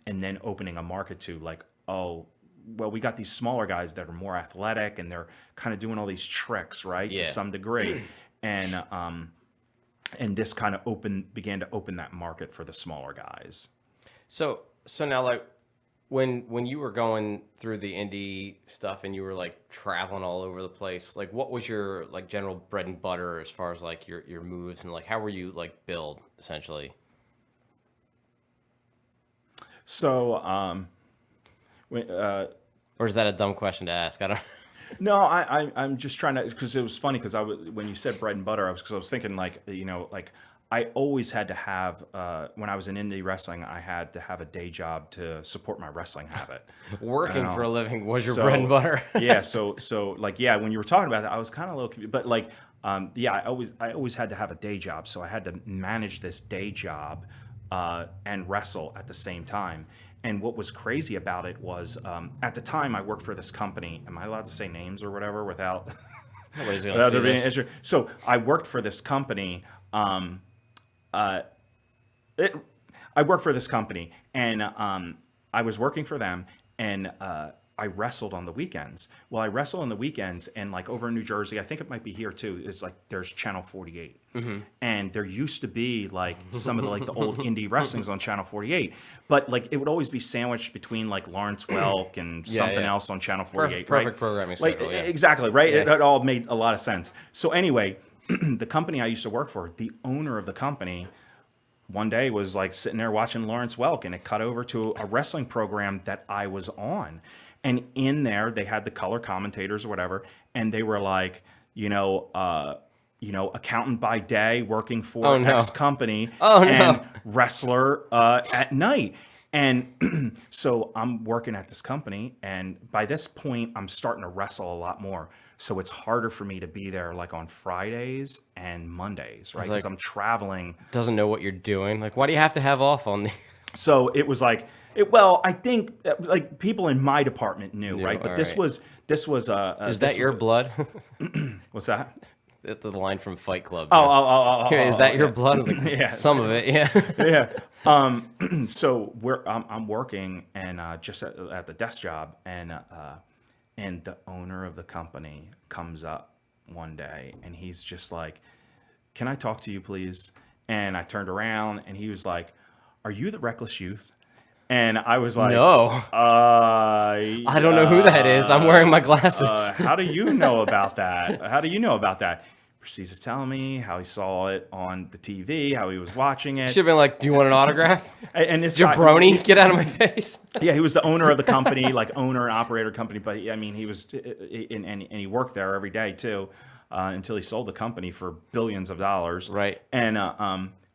then opening a market to like, oh, well, we got these smaller guys that are more athletic and they're kind of doing all these tricks, right,
Yeah.
to some degree, and this kind of began to open that market for the smaller guys.
So now like when you were going through the indie stuff and you were like traveling all over the place, like what was your like general bread and butter as far as like your moves and like how were you like build essentially?
So,
Or is that a dumb question to ask? I don't.
no, I'm just trying to, because it was funny because when you said bread and butter, I was thinking like, like I always had to have when I was in indie wrestling, I had to have a day job to support my wrestling habit.
Working for a living was your
So,
bread and butter.
yeah, so like when you were talking about that, I was kind of a little confused, but like I always had to have a day job, so I had to manage this day job and wrestle at the same time. And what was crazy about it was at the time I worked for this company. Am I allowed to say names or whatever without?
Nobody's gonna
without
see
there being an
this.
issue? So I worked for this company. I worked for this company, and I was working for them, and I wrestled on the weekends. Well, I wrestle on the weekends, and like over in New Jersey, I think it might be here too. It's like there's Channel 48, and there used to be like some of the old indie wrestlings on Channel 48, but like it would always be sandwiched between like Lawrence Welk and something
yeah.
else on Channel 48.
Perfect
right?
programming
Like
schedule, yeah.
exactly right.
Yeah.
It all made a lot of sense. So anyway, the company I used to work for, the owner of the company, one day was like sitting there watching Lawrence Welk, and it cut over to a wrestling program that I was on. And in there, they had the color commentators or whatever, and they were like, accountant by day, working for
Oh, no.
X company,
Oh, no.
and wrestler at night. And so I'm working at this company, and by this point, I'm starting to wrestle a lot more. So it's harder for me to be there like on Fridays and Mondays, right? Because
like-
I'm traveling.
Doesn't know what you're doing. Like why do you have to have off on the?
So it was like, well, I think like people in my department knew, right? But
all
this
right.
was
Is that your blood?
what's that?
The line from Fight Club.
Oh,
Is that your
yeah.
blood? I'm like,
Yeah.
Some of it, yeah.
Yeah. So I'm working and just at the desk job, and the owner of the company comes up one day, and he's just like, "Can I talk to you, please?" And I turned around, and he was like, "Are you the Reckless Youth?" And I was like,
No. I don't know who that is. I'm wearing my glasses.
How do you know about that? How do you know about that? Proceeds to tell me how he saw it on the TV, how he was watching it.
Should have been like, do you want an autograph?
And this guy,
Jabroni, get out of my face.
yeah, he was the owner of the company, like owner and operator company. But I mean, he was, and he worked there every day too, until he sold the company for billions of dollars.
Right.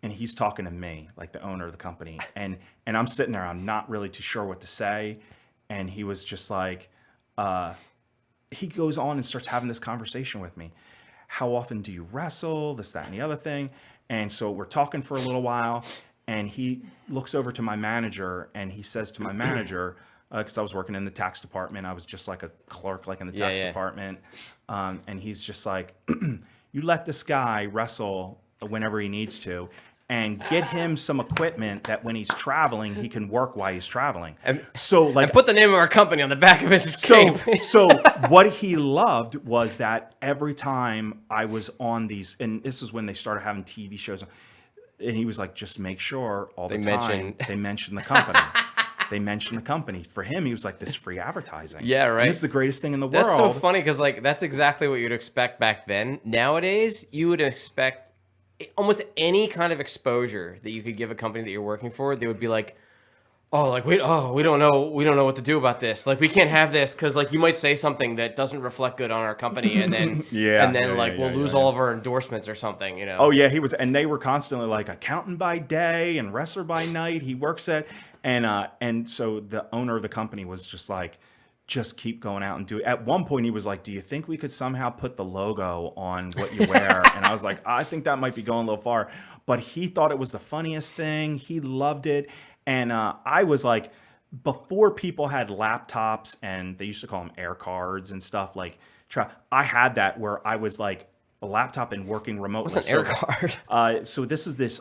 And he's talking to me, like the owner of the company, and I'm sitting there, I'm not really too sure what to say, and he was just like, he goes on and starts having this conversation with me. How often do you wrestle? This, that, and the other thing. And so we're talking for a little while, and he looks over to my manager, and he says to my manager, because I was working in the tax department, I was just like a clerk, like in the tax department, and he's just like, you let this guy wrestle whenever he needs to, and get him some equipment that when he's traveling, he can work while he's traveling. So like,
And put the name of our company on the back of his
so,
cape.
so what he loved was that every time I was on these, and this is when they started having TV shows, and he was like, just make sure all the time they mention the company. They mention the company. For him, he was like, this free advertising.
Yeah, right.
And this is the greatest thing in the world.
That's so funny because like that's exactly what you'd expect back then. Nowadays, you would expect almost any kind of exposure that you could give a company that you're working for. They would be like, oh, like we don't know what to do about this. Like we can't have this because like you might say something that doesn't reflect good on our company, and then we'll lose all of our endorsements or something. You know?
Oh yeah, he was, and they were constantly like accountant by day and wrestler by night. He works at, and so the owner of the company was just like, just keep going out and do it. At one point, he was like, do you think we could somehow put the logo on what you wear? And I was like, I think that might be going a little far. But he thought it was the funniest thing. He loved it. And I was like, before people had laptops and they used to call them air cards and stuff, like, I had that where I was like a laptop and working remotely.
What's an air card?
So this is this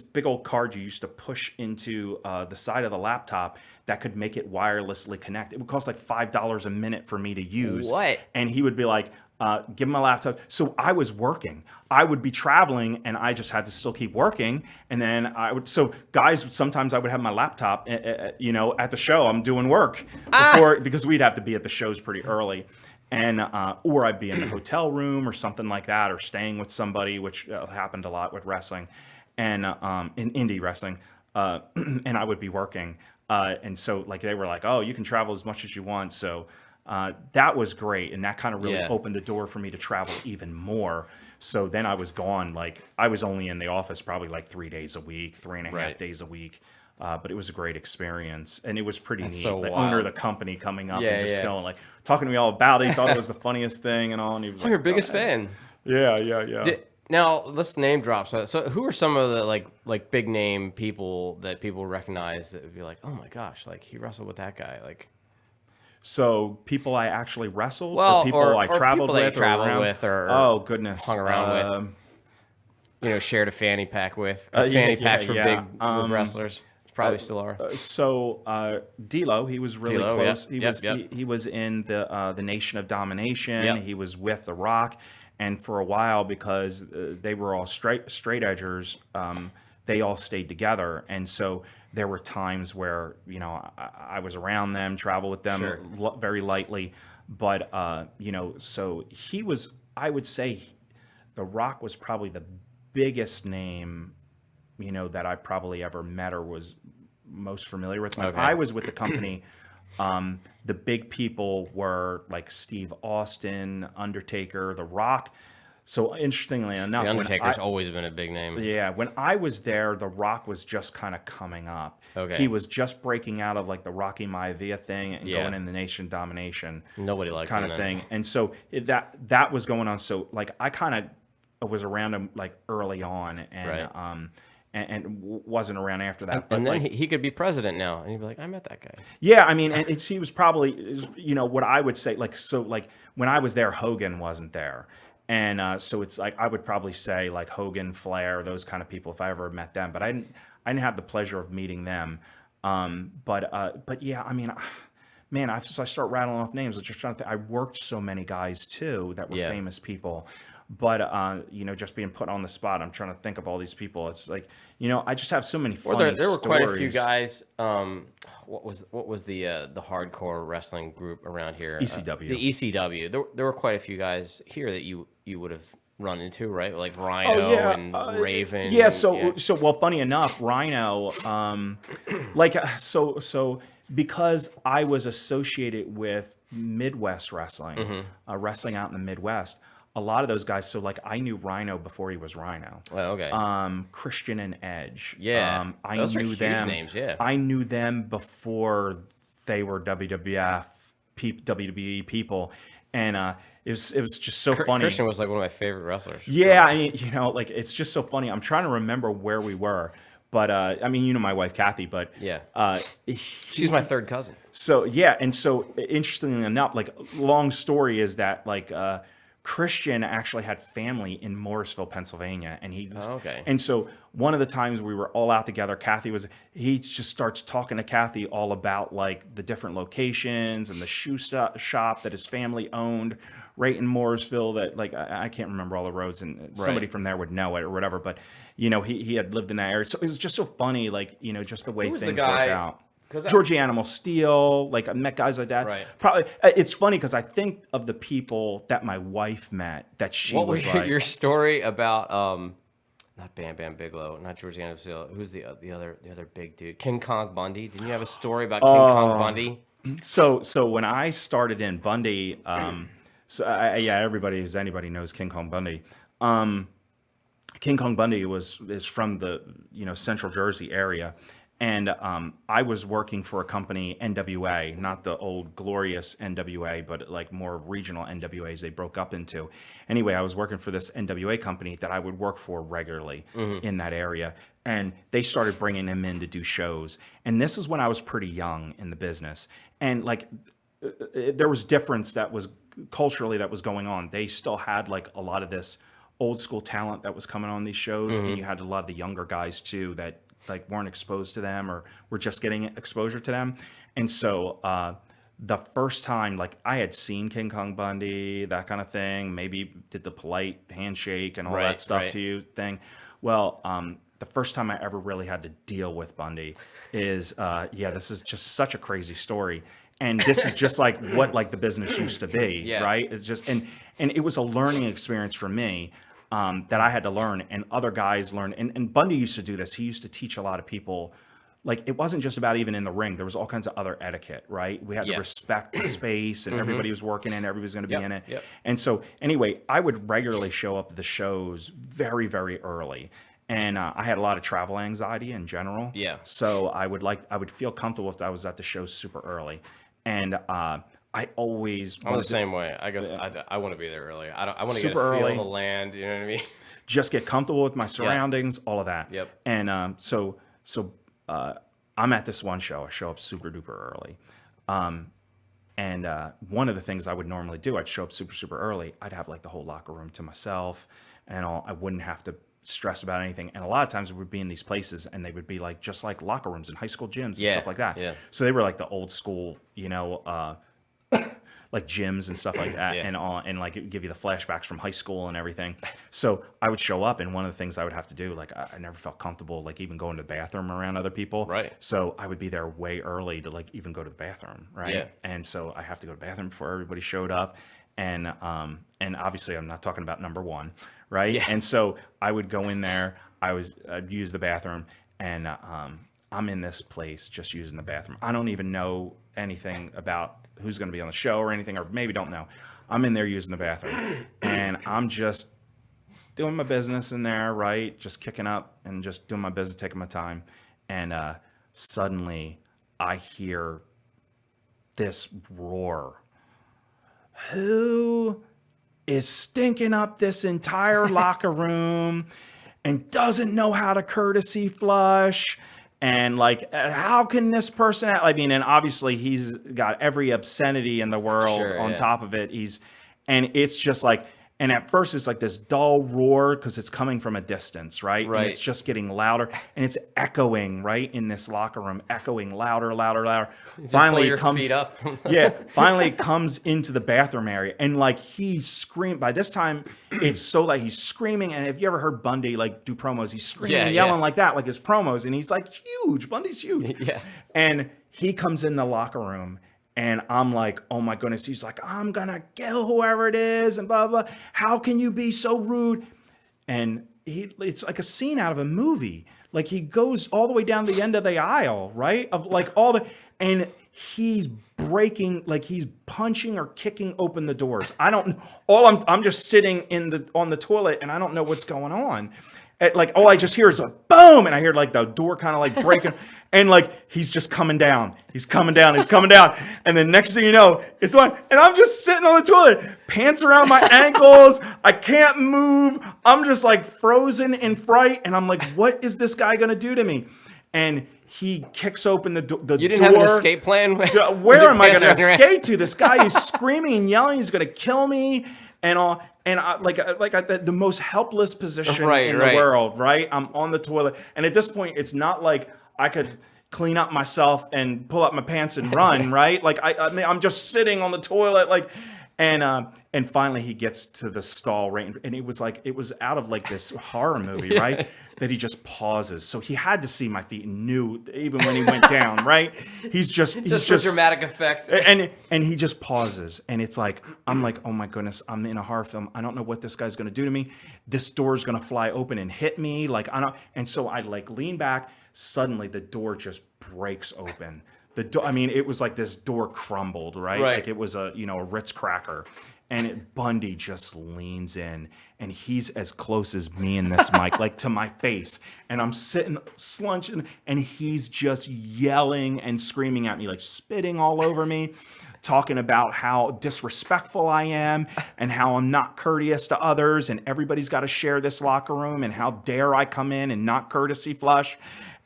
big old card you used to push into the side of the laptop that could make it wirelessly connect. It would cost like $5 a minute for me to use.
What?
And he would be like, give him my laptop. So I was working. I would be traveling, and I just had to still keep working. And then sometimes I would have my laptop, at the show. I'm doing work because we'd have to be at the shows pretty early. And or I'd be in the hotel room or something like that, or staying with somebody, which happened a lot with wrestling, and in indie wrestling, and I would be working. And so like they were like, oh, you can travel as much as you want. So that was great. And that kind of really opened the door for me to travel even more. So then I was gone. Like I was only in the office probably like 3 days a week, 3.5 days a week. But it was a great experience, and it was pretty neat.
So
the
wild.
owner of the company coming up and just going like talking to me all about it. He thought it was the funniest thing and all. And he was
I'm your biggest fan.
Yeah.
Now let's name drop. So who are some of the like big name people that people recognize that would be like, oh my gosh, like he wrestled with that guy, like.
So people I actually wrestled,
Well,
or people I traveled with,
or
oh goodness,
hung around with, shared a fanny pack with. 'Cause fanny packs were big with wrestlers. Probably still are.
So D'Lo, he was really
D'Lo,
close.
yep.
He was in the Nation of Domination.
Yep.
He was with The Rock, and for a while because they were all straight edgers, they all stayed together, and so there were times where I was around them, travel with them very lightly, but so he was. I would say The Rock was probably the biggest name that I probably ever met or was most familiar with. When I was with the company, the big people were like Steve Austin, Undertaker, The Rock. So interestingly enough,
The Undertaker's always been a big name.
Yeah, when I was there, The Rock was just kind of coming up.
Okay.
He was just breaking out of like the Rocky Maivia thing and going in the Nation Domination.
Nobody liked
kind
him
of
then.
thing. And so that was going on. So like I kind of was around him like early on, and and wasn't around after that.
And then he could be president now, and he'd be like, I met that guy.
Yeah, I mean, and he was probably, what I would say, like when I was there, Hogan wasn't there. And so it's like I would probably say like Hogan, Flair, those kind of people if I ever met them. But I didn't have the pleasure of meeting them. But yeah, I mean, man, I start rattling off names. I'm just trying to think. I worked so many guys too that were famous people. But just being put on the spot, I'm trying to think of all these people. It's like I just have so many funny stories.
There were quite a few guys. What was the hardcore wrestling group around here?
ECW.
The ECW. There were quite a few guys here that you would have run into, right? Like Rhino and Raven.
Yeah. So well, funny enough, Rhino. So because I was associated with Midwest wrestling, wrestling out in the Midwest. A lot of those guys, so like I knew Rhino before he was Rhino.
Oh, okay.
Christian and Edge.
Yeah.
I
those
knew
are huge
them.
names, yeah.
I knew them before they were WWF WWE people, and it was just so funny.
Christian was like one of my favorite wrestlers.
Yeah, I mean, like it's just so funny. I'm trying to remember where we were, but I mean, my wife Kathy, but
Yeah.
he-
She's my third cousin.
so yeah, and so interestingly enough, like long story is that like Christian actually had family in Morrisville, Pennsylvania, and he was,
Oh, okay.
and so one of the times we were all out together, he just starts talking to Kathy all about like the different locations and the shop that his family owned right in Morrisville. That like I can't remember all the roads, and somebody from there would know it or whatever, but he had lived in that area, so it was just so funny, like just the way
Who was the
things
guy-
work out.
'cause I-
Georgie Animal Steel, like I met guys like that.
Right.
Probably it's funny because I think of the people that my wife met that she
What
was
was
like.
your story about? Not Bam Bam Bigelow, not Georgiana Seal. Who's the other big dude? King Kong Bundy. Didn't you have a story about King Kong Bundy?
So when I started in Bundy, anybody knows King Kong Bundy. King Kong Bundy is from the Central Jersey area, and I was working for a company, NWA, not the old glorious NWA, but like more regional NWAs they broke up into. Anyway, I was working for this NWA company that I would work for regularly in that area, and they started bringing him in to do shows. And this is when I was pretty young in the business, and like there was difference that was culturally that was going on. They still had like a lot of this old school talent that was coming on these shows, and you had a lot of the younger guys too that like weren't exposed to them or were just getting exposure to them. And so the first time, like I had seen King Kong Bundy, that kind of thing, maybe did the polite handshake and all
Right,
that stuff
right.
to you thing. Well, the first time I ever really had to deal with Bundy is, this is just such a crazy story. And this is just like what like the business used to be,
Yeah.
right? It's just, and it was a learning experience for me. That I had to learn, and other guys learned. And Bundy used to do this. He used to teach a lot of people. Like it wasn't just about even in the ring. There was all kinds of other etiquette, right? We had to
Yeah.
respect the space, and everybody was working in. Everybody's going to be
Yep,
in it.
yep.
And so anyway, I would regularly show up at the shows very, very early. And I had a lot of travel anxiety in general.
Yeah.
So I would feel comfortable if I was at the show super early. And I always
I'm the
wanted to
same way. I guess I want to be there early. I want to get a
Super
feel
early.
of the land. You know what I mean?
just get comfortable with my surroundings, all of that.
Yep.
And so I'm at this one show. I show up super duper early. And one of the things I would normally do, I'd show up super, super early. I'd have like the whole locker room to myself and all. I wouldn't have to stress about anything. And a lot of times we would be in these places and they would be like, just like locker rooms in high school gyms and stuff like that.
Yeah.
So they were like the old school, like gyms and stuff like that,
Yeah.
and all, and like it would give you the flashbacks from high school and everything. So I would show up, and one of the things I would have to do, like I never felt comfortable like even going to the bathroom around other people.
Right.
So I would be there way early to like even go to the bathroom, right?
Yeah.
And so I have to go to the bathroom before everybody showed up, and obviously I'm not talking about number one, right?
Yeah.
And so I would go in there, I'd use the bathroom, and I'm in this place just using the bathroom. I don't even know anything about who's going to be on the show or anything, or maybe don't know. I'm in there using the bathroom, and I'm just doing my business in there, right? Just kicking up and just doing my business, taking my time. And suddenly I hear this roar. Who is stinking up this entire locker room and doesn't know how to courtesy flush? And like, how can this person? I mean, and obviously he's got every obscenity in the world
Sure,
on
yeah.
top of it. And it's just like, and at first it's like this dull roar because it's coming from a distance, right?
Right.
And it's just getting louder, and it's echoing right in this locker room, echoing louder, louder, louder. Finally,
your
it comes.
feet up.
Yeah, finally it comes into the bathroom area, and like he screamed. By this time, it's so like he's screaming. And if you ever heard Bundy like do promos, he's screaming
Yeah,
and yelling
yeah.
like that, like his promos, and he's like huge. Bundy's huge.
Yeah.
And he comes in the locker room, and I'm like, oh my goodness. He's like, I'm gonna kill whoever it is, and blah blah. How can you be so rude? And it's like a scene out of a movie. Like he goes all the way down the end of the aisle, right? Of like all the, and he's breaking, like he's punching or kicking open the doors. I don't. I'm just sitting on the toilet, and I don't know what's going on. Like all I just hear is a boom, and I hear like the door kind of like breaking, and like he's just coming down. He's coming down. He's coming down, and then next thing you know, it's on, and I'm just sitting on the toilet, pants around my ankles. I can't move. I'm just like frozen in fright, and I'm like, what is this guy gonna do to me? And he kicks open the door.
You didn't have an escape plan?
Where am I going to escape to? This guy is screaming and yelling. He's going to kill me and all. And I, the most helpless position in the world, right? I'm on the toilet. And at this point, it's not like I could clean up myself and pull up my pants and run, right? Like, I'm just sitting on the toilet, like... And finally he gets to the stall, right? And it was out of like this horror movie, right? That he just pauses. So he had to see my feet and knew even when he went down, right? He's just
for dramatic effect.
And he just pauses, and it's like, I'm like, oh my goodness, I'm in a horror film. I don't know what this guy's gonna do to me. This door's gonna fly open and hit me. Like I don't. And so I like lean back. Suddenly the door just breaks open. It was like this door crumbled, right? Like it was a Ritz cracker. And Bundy just leans in, and he's as close as me in this mic, like to my face. And I'm sitting, slunching, and he's just yelling and screaming at me, like spitting all over me, talking about how disrespectful I am and how I'm not courteous to others, and everybody's got to share this locker room, and how dare I come in and not courtesy flush.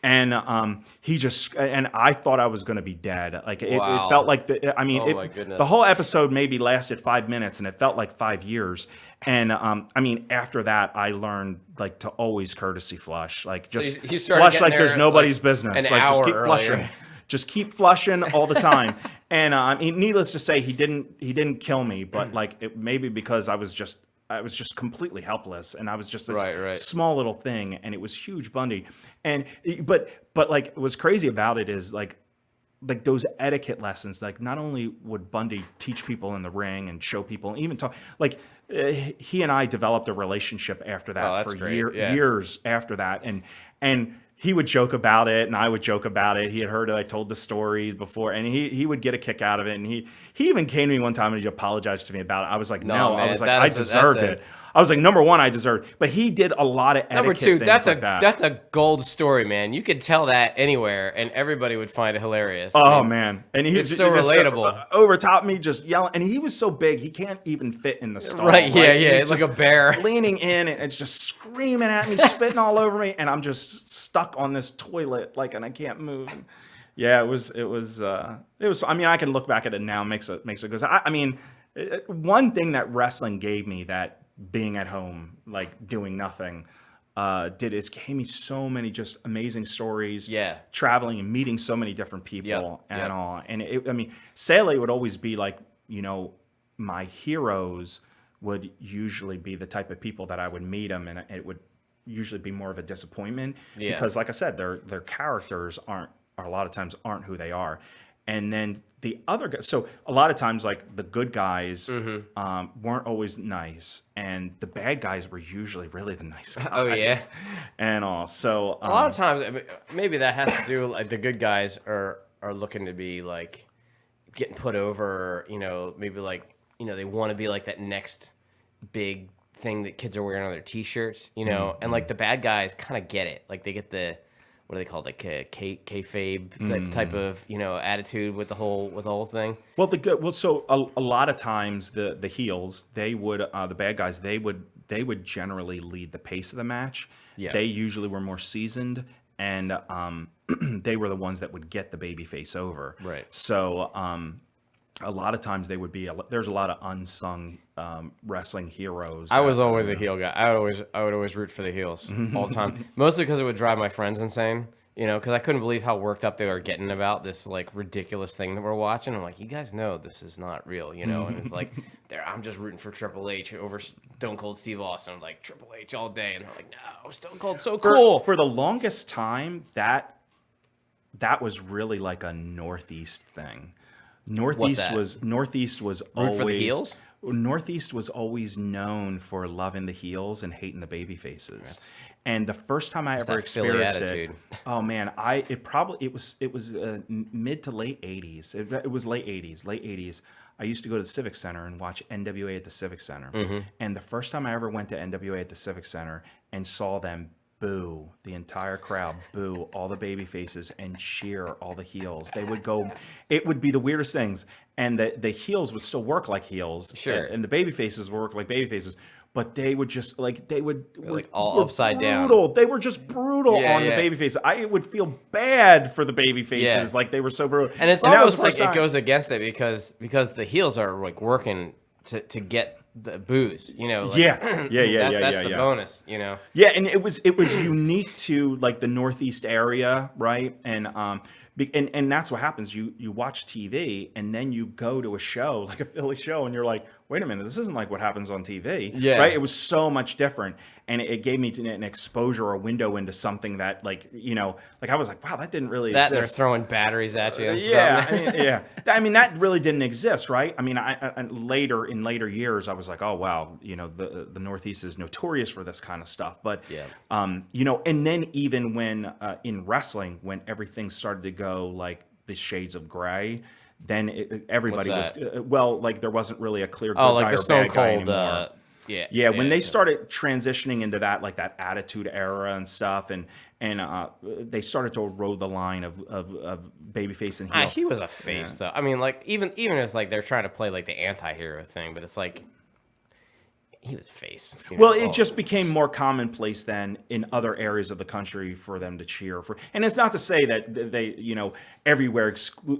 And and I thought I was going to be dead. Like it felt like the whole episode maybe lasted 5 minutes, and it felt like 5 years. And after that, I learned like to always courtesy flush, like just flush like there's nobody's business. Like just keep flushing, just keep flushing all the time. And needless to say, he didn't kill me, but like it maybe because I was just completely helpless, and I was just this small little thing, and it was huge Bundy. And but like what's crazy about it is like those etiquette lessons. Like not only would Bundy teach people in the ring and show people, and even talk, like he and I developed a relationship after that for years after that, and he would joke about it, and I would joke about it. He had heard I told the story before, and he would get a kick out of it. And he even came to me one time and he apologized to me about it. I was like, no, I was like, I deserved it. I was like, number one, I deserved it. But he did a lot of etiquette
number two,
things
that's a gold story, man. You could tell that anywhere, and everybody would find it hilarious.
Oh, man. And
it's so relatable.
Over top me, just yelling. And he was so big, he can't even fit in the stall.
Right, yeah. It's like a bear.
Leaning in, and it's just screaming at me, spitting all over me, and I'm just stuck on this toilet, like, and I can't move. And yeah, it was. I mean, I can look back at it now, makes it good. One thing that wrestling gave me, that being at home, like doing nothing, gave me so many just amazing stories.
Yeah,
traveling and meeting so many different people and all. And Sele would always be like, my heroes would usually be the type of people that I would meet them, and it would usually be more of a disappointment because, like I said, their characters aren't who they are. And then the other guys, so a lot of times, like the good guys weren't always nice, and the bad guys were usually really the nice guys.
Oh yeah,
and all. So
a lot of times, maybe that has to do like the good guys are looking to be like getting put over. Maybe like they want to be like that next big thing that kids are wearing on their t-shirts. And like the bad guys kind of get it. Like they get the, what do they call it, like kayfabe type of attitude with the whole thing.
So a lot of times the heels, they would the bad guys, they would generally lead the pace of the match. Yeah. They usually were more seasoned, and they were the ones that would get the babyface over. Right. So a lot of times there's a lot of unsung wrestling heroes.
I was always a heel guy. I would always root for the heels all the time. Mostly because it would drive my friends insane. Because I couldn't believe how worked up they were getting about this like ridiculous thing that we're watching. I'm like, you guys know this is not real, And it's like, I'm just rooting for Triple H over Stone Cold Steve Austin. I'm like, Triple H all day, and they're like, no, Stone Cold's so cool.
For the longest time, that was really like a Northeast thing. Northeast was
Root
always
for the heels?
Northeast was always known for loving the heels and hating the baby faces. And the first time I ever
that Philly
experienced it,
attitude.
oh man, it was mid to late 80s. It was late 80s. I used to go to the Civic Center and watch NWA at the Civic Center. And the first time I ever went to NWA at the Civic Center and saw them boo the entire crowd, boo all the baby faces and cheer all the heels. They would go, it would be the weirdest things. And the heels would still work like heels.
Sure.
And the baby faces would work like baby faces. But they would just
Like all upside down.
brutal. They were just brutal
Yeah,
on the
yeah.
baby faces. I would feel bad for the baby faces,
Yeah.
like they were so brutal.
And it's
that was
almost
the
like
first
it
time.
goes against it because the heels are like working to get the booze, you know. Like,
Yeah.
That's the bonus, you know.
Yeah, and it was unique to like the Northeast area, right? And that's what happens. You watch TV and then you go to a show like a Philly show, and you're like, wait a minute, this isn't like what happens on TV,
Yeah.
right? It was so much different, and it gave me an exposure or a window into something that, like, you know, like I was like, wow, that didn't really
That they're
exist.
throwing batteries at you and
Yeah,
stuff.
I mean, that really didn't exist, right? I mean, I later in later years, I was like, oh wow, you know, the Northeast is notorious for this kind of stuff. But
Yeah.
you know, and then even when in wrestling, when everything started to go like the shades of gray, then everybody was
What's
well, like there wasn't really a clear good
Oh,
guy
like the
or
Stone
bad guy
Cold.
anymore.
Yeah.
When they started transitioning into that, like that attitude era and stuff, and they started to erode the line of babyface and heel.
He was a face though. I mean, like even as like they're trying to play like the anti-hero thing, but it's like he was face. You
Well,
know?
it just became more commonplace then in other areas of the country for them to cheer for. And it's not to say that they, you know, everywhere,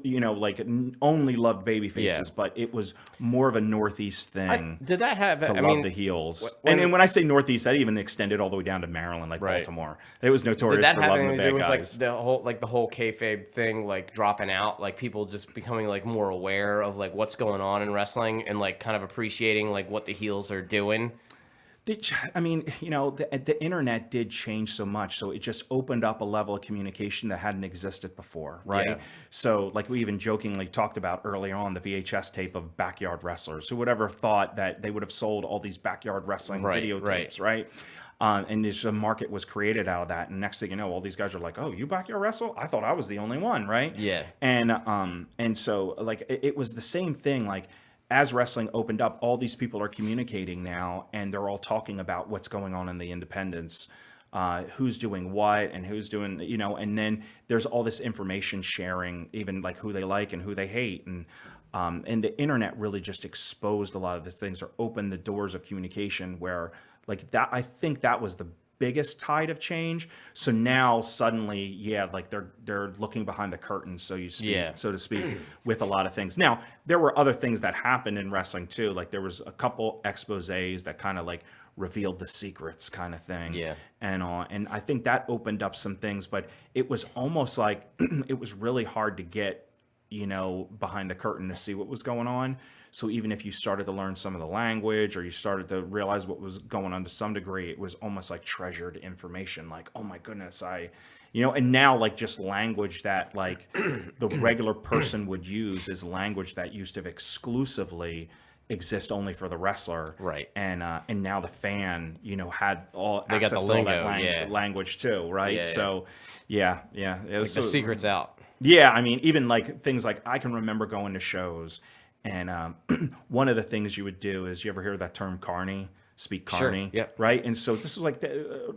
you know, like only loved baby faces, but it was more of a Northeast thing.
Did that have?
To
I
love
mean,
the heels,
when-
and when I say Northeast, that even extended all the way down to Maryland, like
Right.
Baltimore. It was
did
notorious
that
for
have
loving the
anything to do
bad
with
guys.
like the whole kayfabe thing, like dropping out, like people just becoming like more aware of like what's going on in wrestling and like kind of appreciating like what the heels are doing?
I mean, you know, the internet did change so much, so it just opened up a level of communication that hadn't existed before, right?
Yeah.
So, like we even jokingly talked about earlier on, the VHS tape of backyard wrestlers. Who would ever thought that they would have sold all these backyard wrestling videotapes, right? And this market was created out of that. And next thing you know, all these guys are like, "Oh, you backyard wrestle? I thought I was the only one, right?"
Yeah.
And so like it was the same thing, like. As wrestling opened up, all these people are communicating now, and they're all talking about what's going on in the independents, who's doing what, and who's doing, you know, and then there's all this information sharing, even like who they like and who they hate, and the internet really just exposed a lot of these things, or opened the doors of communication where, like that, I think that was the biggest tide of change. So now suddenly, like they're looking behind the curtain, so to speak, with a lot of things. Now there were other things that happened in wrestling too. Like there was a couple exposés that kind of like revealed the secrets, kind of thing. And I think that opened up some things, but it was almost like it was really hard to get, you know, behind the curtain to see what was going on. So even if you started to learn some of the language, or you started to realize what was going on to some degree, it was almost like treasured information. Like, oh my goodness, you know, and now like just language that like the regular person would use is language that used to exclusively exist only for the wrestler.
Right.
And now the fan, you know, had all
They got
access
the
to all
lingo,
that language too, right?
Yeah,
So yeah. It was
The secret's out.
Yeah, I mean, even like things like I can remember going to shows, and one of the things you would do is, you ever hear that term carny? Speak carny, right? And so this is like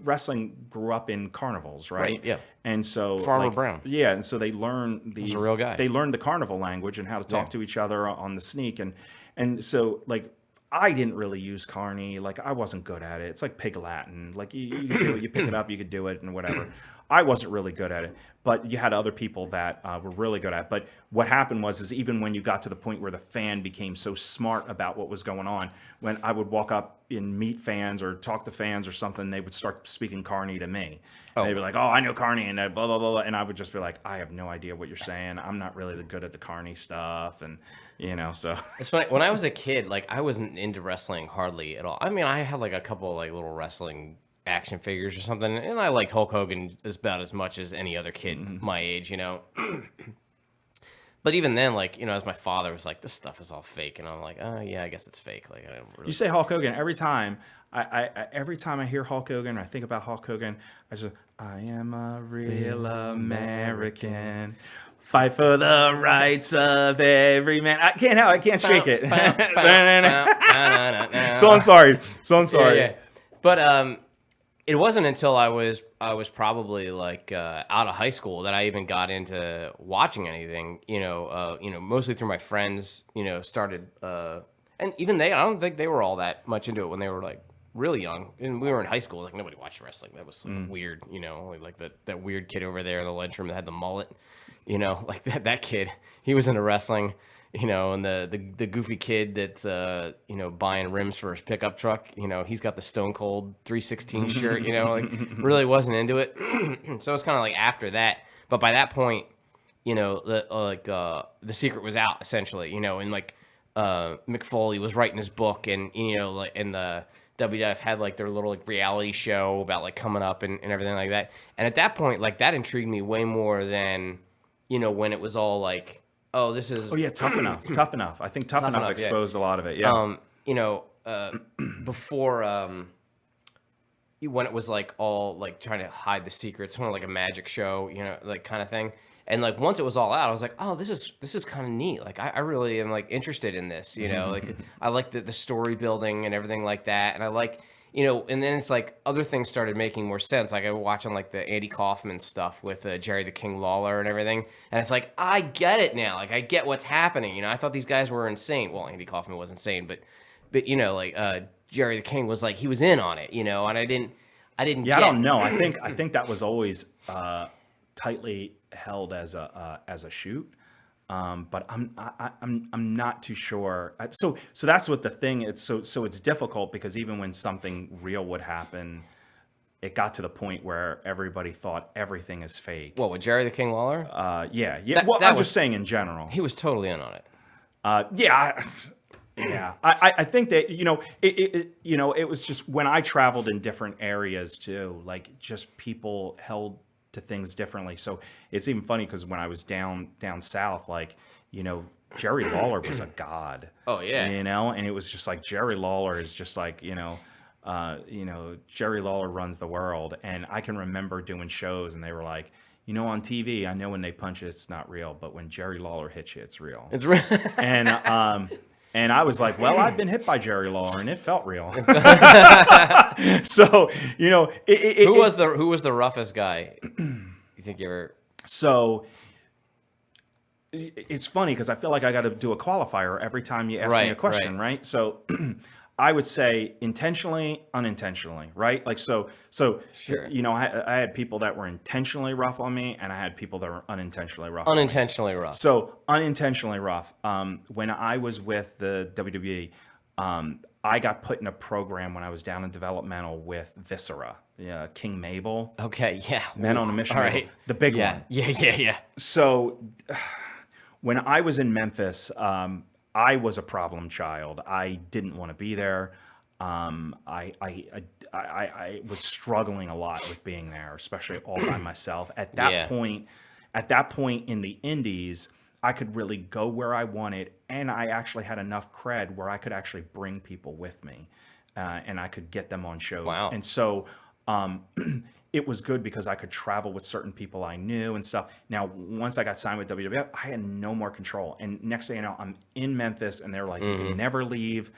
wrestling grew up in carnivals, right?
Yeah.
And so
Farmer Brown.
Yeah, and so they learn these.
He's a real guy.
They learned the carnival language and how to talk to each other on the sneak, and so like. I didn't really use carny. Like, I wasn't good at it. It's like pig Latin. Like, you could do it. You pick it up, you could do it, and whatever. I wasn't really good at it. But you had other people that were really good at it. But what happened is even when you got to the point where the fan became so smart about what was going on, when I would walk up and meet fans or talk to fans or something, they would start speaking carny to me. They'd be like, "Oh, I know carny," and blah, blah, blah, blah. And I would just be like, "I have no idea what you're saying. I'm not really good at the carny stuff." And, you know, so.
It's funny. When I was a kid, like I wasn't into wrestling hardly at all. I mean, I had like a couple like little wrestling action figures or something, and I liked Hulk Hogan about as much as any other kid my age, you know. But even then, like, as my father was like, this stuff is all fake. And I'm like, oh, yeah, I guess it's fake. Like, I don't really.
You say Hulk Hogan every time. Every time I hear Hulk Hogan, I think about Hulk Hogan. I just, I am a real American. Fight for the rights of every man. I can't shake it. So I'm sorry.
Yeah. But it wasn't until I was probably like out of high school that I even got into watching anything. Mostly through my friends. Started and even I don't think they were all that much into it when they were like really young. And we were in high school. Like nobody watched wrestling. That was like, weird. Like that weird kid over there in the lunchroom that had the mullet. Like that kid. He was into wrestling. And the goofy kid that's buying rims for his pickup truck, he's got the Stone Cold 316 shirt, like really wasn't into it. So it's kind of like after that. But by that point, the secret was out essentially, and like Mick Foley was writing his book, and like and the WWF had like their little like reality show about like coming up and everything like that. And at that point, like that intrigued me way more than when it was all like, oh, this is.
Oh yeah, Tough Enough. Tough Enough. I think Tough Enough exposed a lot of it. Yeah.
Before when it was like all like trying to hide the secrets, kind of like a magic show, like kind of thing. And like once it was all out, I was like, oh, this is kind of neat. Like I really am like interested in this. Like I like the story building and everything like that, and I like. And then it's like other things started making more sense. Like I was watching like the Andy Kaufman stuff with Jerry the King Lawler and everything. And it's like, I get it now. Like I get what's happening. I thought these guys were insane. Well, Andy Kaufman was insane, but Jerry the King was like, he was in on it, and I didn't
Yeah, I don't know. I think that was always tightly held as a shoot. But I'm not too sure. So that's what the thing is. So it's difficult because even when something real would happen, it got to the point where everybody thought everything is fake.
What, with Jerry the King Lawler?
Yeah.
That
I'm just saying in general.
He was totally in on it.
Yeah. I think that it was just when I traveled in different areas too. Like just people held to things differently. So it's even funny because when I was down south, like Jerry Lawler was a god.
Oh yeah.
And it was just like Jerry Lawler is just like Jerry Lawler runs the world. And I can remember doing shows and they were like, on TV, I know when they punch you, it's not real, but when Jerry Lawler hits you, it's real.
It's real.
And I was like, well, I've been hit by Jerry Lawler, and it felt real. So,
who was the roughest guy? You think you ever?
So it's funny because I feel like I got to do a qualifier every time you ask me a question, right? So I would say intentionally, unintentionally, right? Like so.
Sure.
I had people that were intentionally rough on me, and I had people that were unintentionally rough.
Unintentionally rough.
So unintentionally rough. When I was with the WWE, I got put in a program when I was down in developmental with Viscera, King Mabel.
Okay, yeah.
Men on a Mission.
All right.
The big one.
Yeah.
So when I was in Memphis, I was a problem child. I didn't want to be there. I was struggling a lot with being there, especially all by myself. At that point in the Indies, I could really go where I wanted, and I actually had enough cred where I could actually bring people with me, and I could get them on shows.
Wow.
And so it was good because I could travel with certain people I knew and stuff. Now, once I got signed with WWF, I had no more control. And next thing you know, I'm in Memphis, and they're like, you can never leave.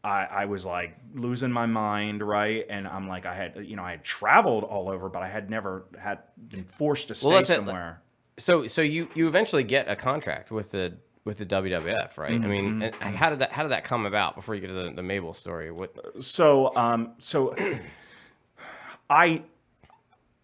I was like losing my mind, right? And I'm like, I had traveled all over, but I had never been forced to stay somewhere.
So you eventually get a contract with the WWF, right? I mean, and how did that come about? Before you get to the Mabel story, what?
So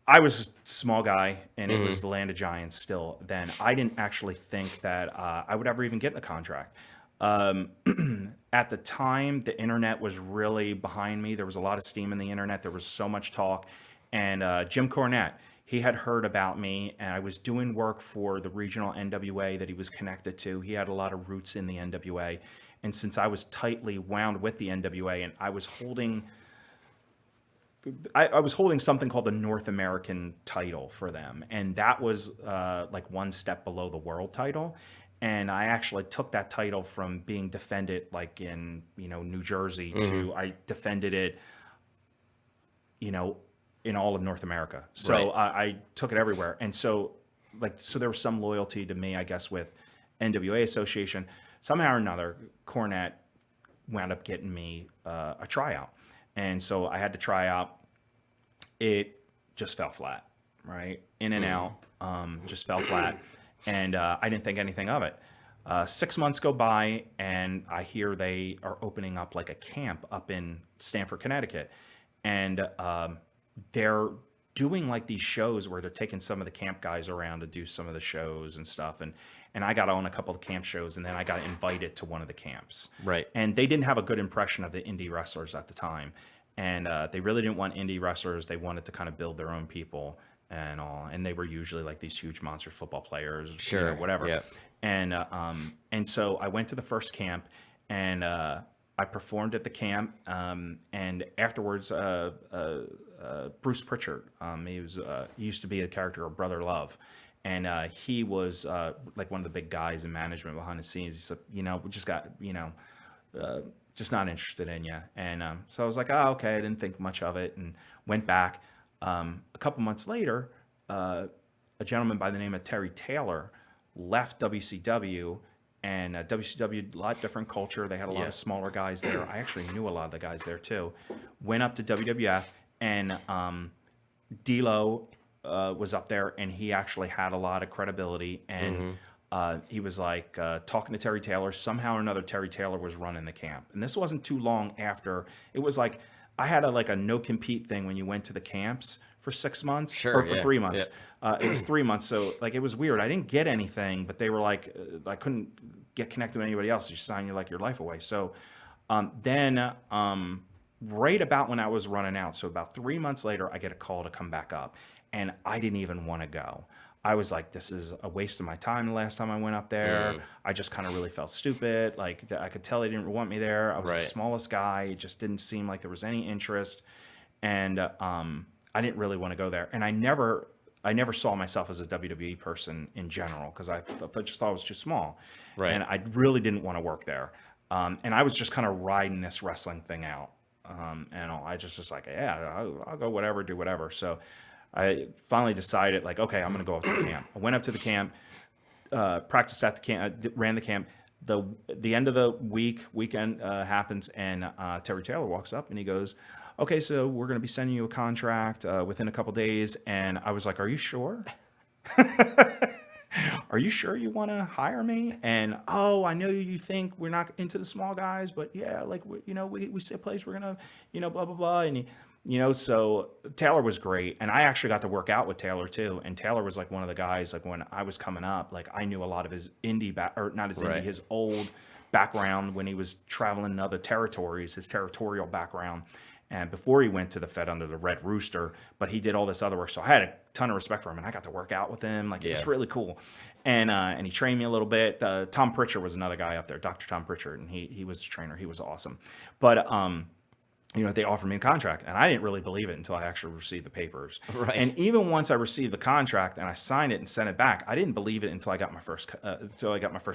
I was a small guy, and it was the land of giants still then. I didn't actually think that I would ever even get a contract. At the time, the internet was really behind me. There was a lot of steam in the internet. There was so much talk. And Jim Cornette, he had heard about me, and I was doing work for the regional NWA that he was connected to. He had a lot of roots in the NWA. And since I was tightly wound with the NWA, and I was holding something called the North American title for them. And that was like one step below the world title. And I actually took that title from being defended like in, New Jersey to I defended it, in all of North America. So
Right.
I took it everywhere. And so there was some loyalty to me, I guess, with NWA Association. Somehow or another, Cornette wound up getting me a tryout. And so I had to try out. It just fell flat, right? In and out, just fell flat. And I didn't think anything of it. 6 months go by, and I hear they are opening up like a camp up in Stamford, Connecticut. And they're doing like these shows where they're taking some of the camp guys around to do some of the shows and stuff. And I got on a couple of camp shows, and then I got invited to one of the camps.
Right.
And they didn't have a good impression of the indie wrestlers at the time. And they really didn't want indie wrestlers. They wanted to kind of build their own people and all. And they were usually like these huge monster football players,
Sure.
whatever.
Yep.
And so I went to the first camp, and I performed at the camp. And afterwards, Bruce Pritchard, he used to be a character of Brother Love. And he was like one of the big guys in management behind the scenes. He said, we just got, just not interested in you. And so I was like, oh, okay. I didn't think much of it and went back. A couple months later, a gentleman by the name of Terry Taylor left WCW. And WCW, a lot different culture. They had a lot of smaller guys there. I actually knew a lot of the guys there too. Went up to WWF, and D'Lo was up there, and he actually had a lot of credibility. And he was like talking to Terry Taylor. Somehow or another, Terry Taylor was running the camp. And this wasn't too long after. It was like I had a no compete thing when you went to the camps for 6 months or for 3 months. Yeah. It was 3 months, so like it was weird. I didn't get anything, but they were like I couldn't get connected with anybody else. You sign your life away. So then right about when I was running out, so about 3 months later, I get a call to come back up, and I didn't even want to go. I was like, this is a waste of my time the last time I went up there. I just kind of really felt stupid. Like I could tell they didn't want me there. I was the smallest guy. It just didn't seem like there was any interest. And I didn't really want to go there. And I never saw myself as a WWE person in general because I just thought it was too small. Right. And I really didn't want to work there. And I was just kind of riding this wrestling thing out. And I just was like, yeah, I'll go whatever, do whatever. So I finally decided, like, okay, I'm going to go up to the camp. I went up to the camp, practiced at the camp, ran the camp. The end of the weekend happens, and Terry Taylor walks up and he goes, okay, so we're going to be sending you a contract within a couple days. And I was like, are you sure? Are you sure you want to hire me? And, oh, I know you think we're not into the small guys, but yeah, like, we see a place we're going to, blah, blah, blah. And so Taylor was great. And I actually got to work out with Taylor too. And Taylor was like one of the guys, like when I was coming up, like I knew a lot of his his old background when he was traveling in other territories, his territorial background. And before he went to the Fed under the Red Rooster, but he did all this other work. So I had a ton of respect for him, and I got to work out with him. Like, it was really cool. And he trained me a little bit. Tom Pritchard was another guy up there, Dr. Tom Pritchard, and he was a trainer. He was awesome. But they offered me a contract, and I didn't really believe it until I actually received the papers. Right. And even once I received the contract and I signed it and sent it back, I didn't believe it until I got my first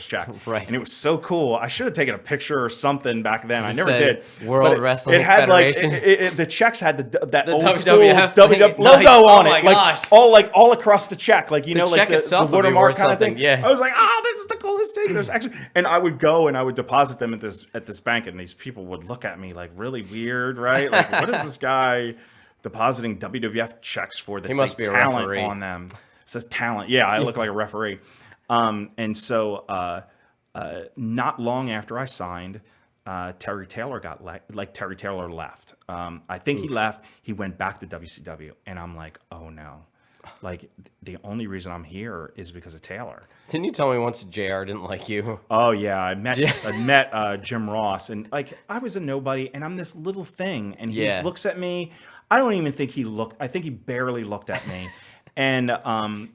check. Right. And it was so cool. I should have taken a picture or something back then. I never did.
World Wrestling
it had
Federation.
The checks had the old
WWF
school WWF logo
nice.
on it,
Gosh.
all across the check, like the
check itself
the watermark kind of thing.
Yeah.
I was like, oh, this is the coolest thing. There's actually, and I would go and I would deposit them at this bank, and these people would look at me like really weird, right? Like, what is this guy depositing WWF checks for that say talent on them? It says talent. Yeah, I look like a referee. And so not long after I signed, Terry Taylor Terry Taylor left. I think he left. He went back to WCW, and I'm like, oh no. Like, the only reason I'm here is because of Taylor.
Didn't you tell me once JR didn't like you?
Oh yeah, I met Jim Ross, and like I was a nobody, and I'm this little thing, and he just looks at me. I don't even think he looked. I think he barely looked at me, and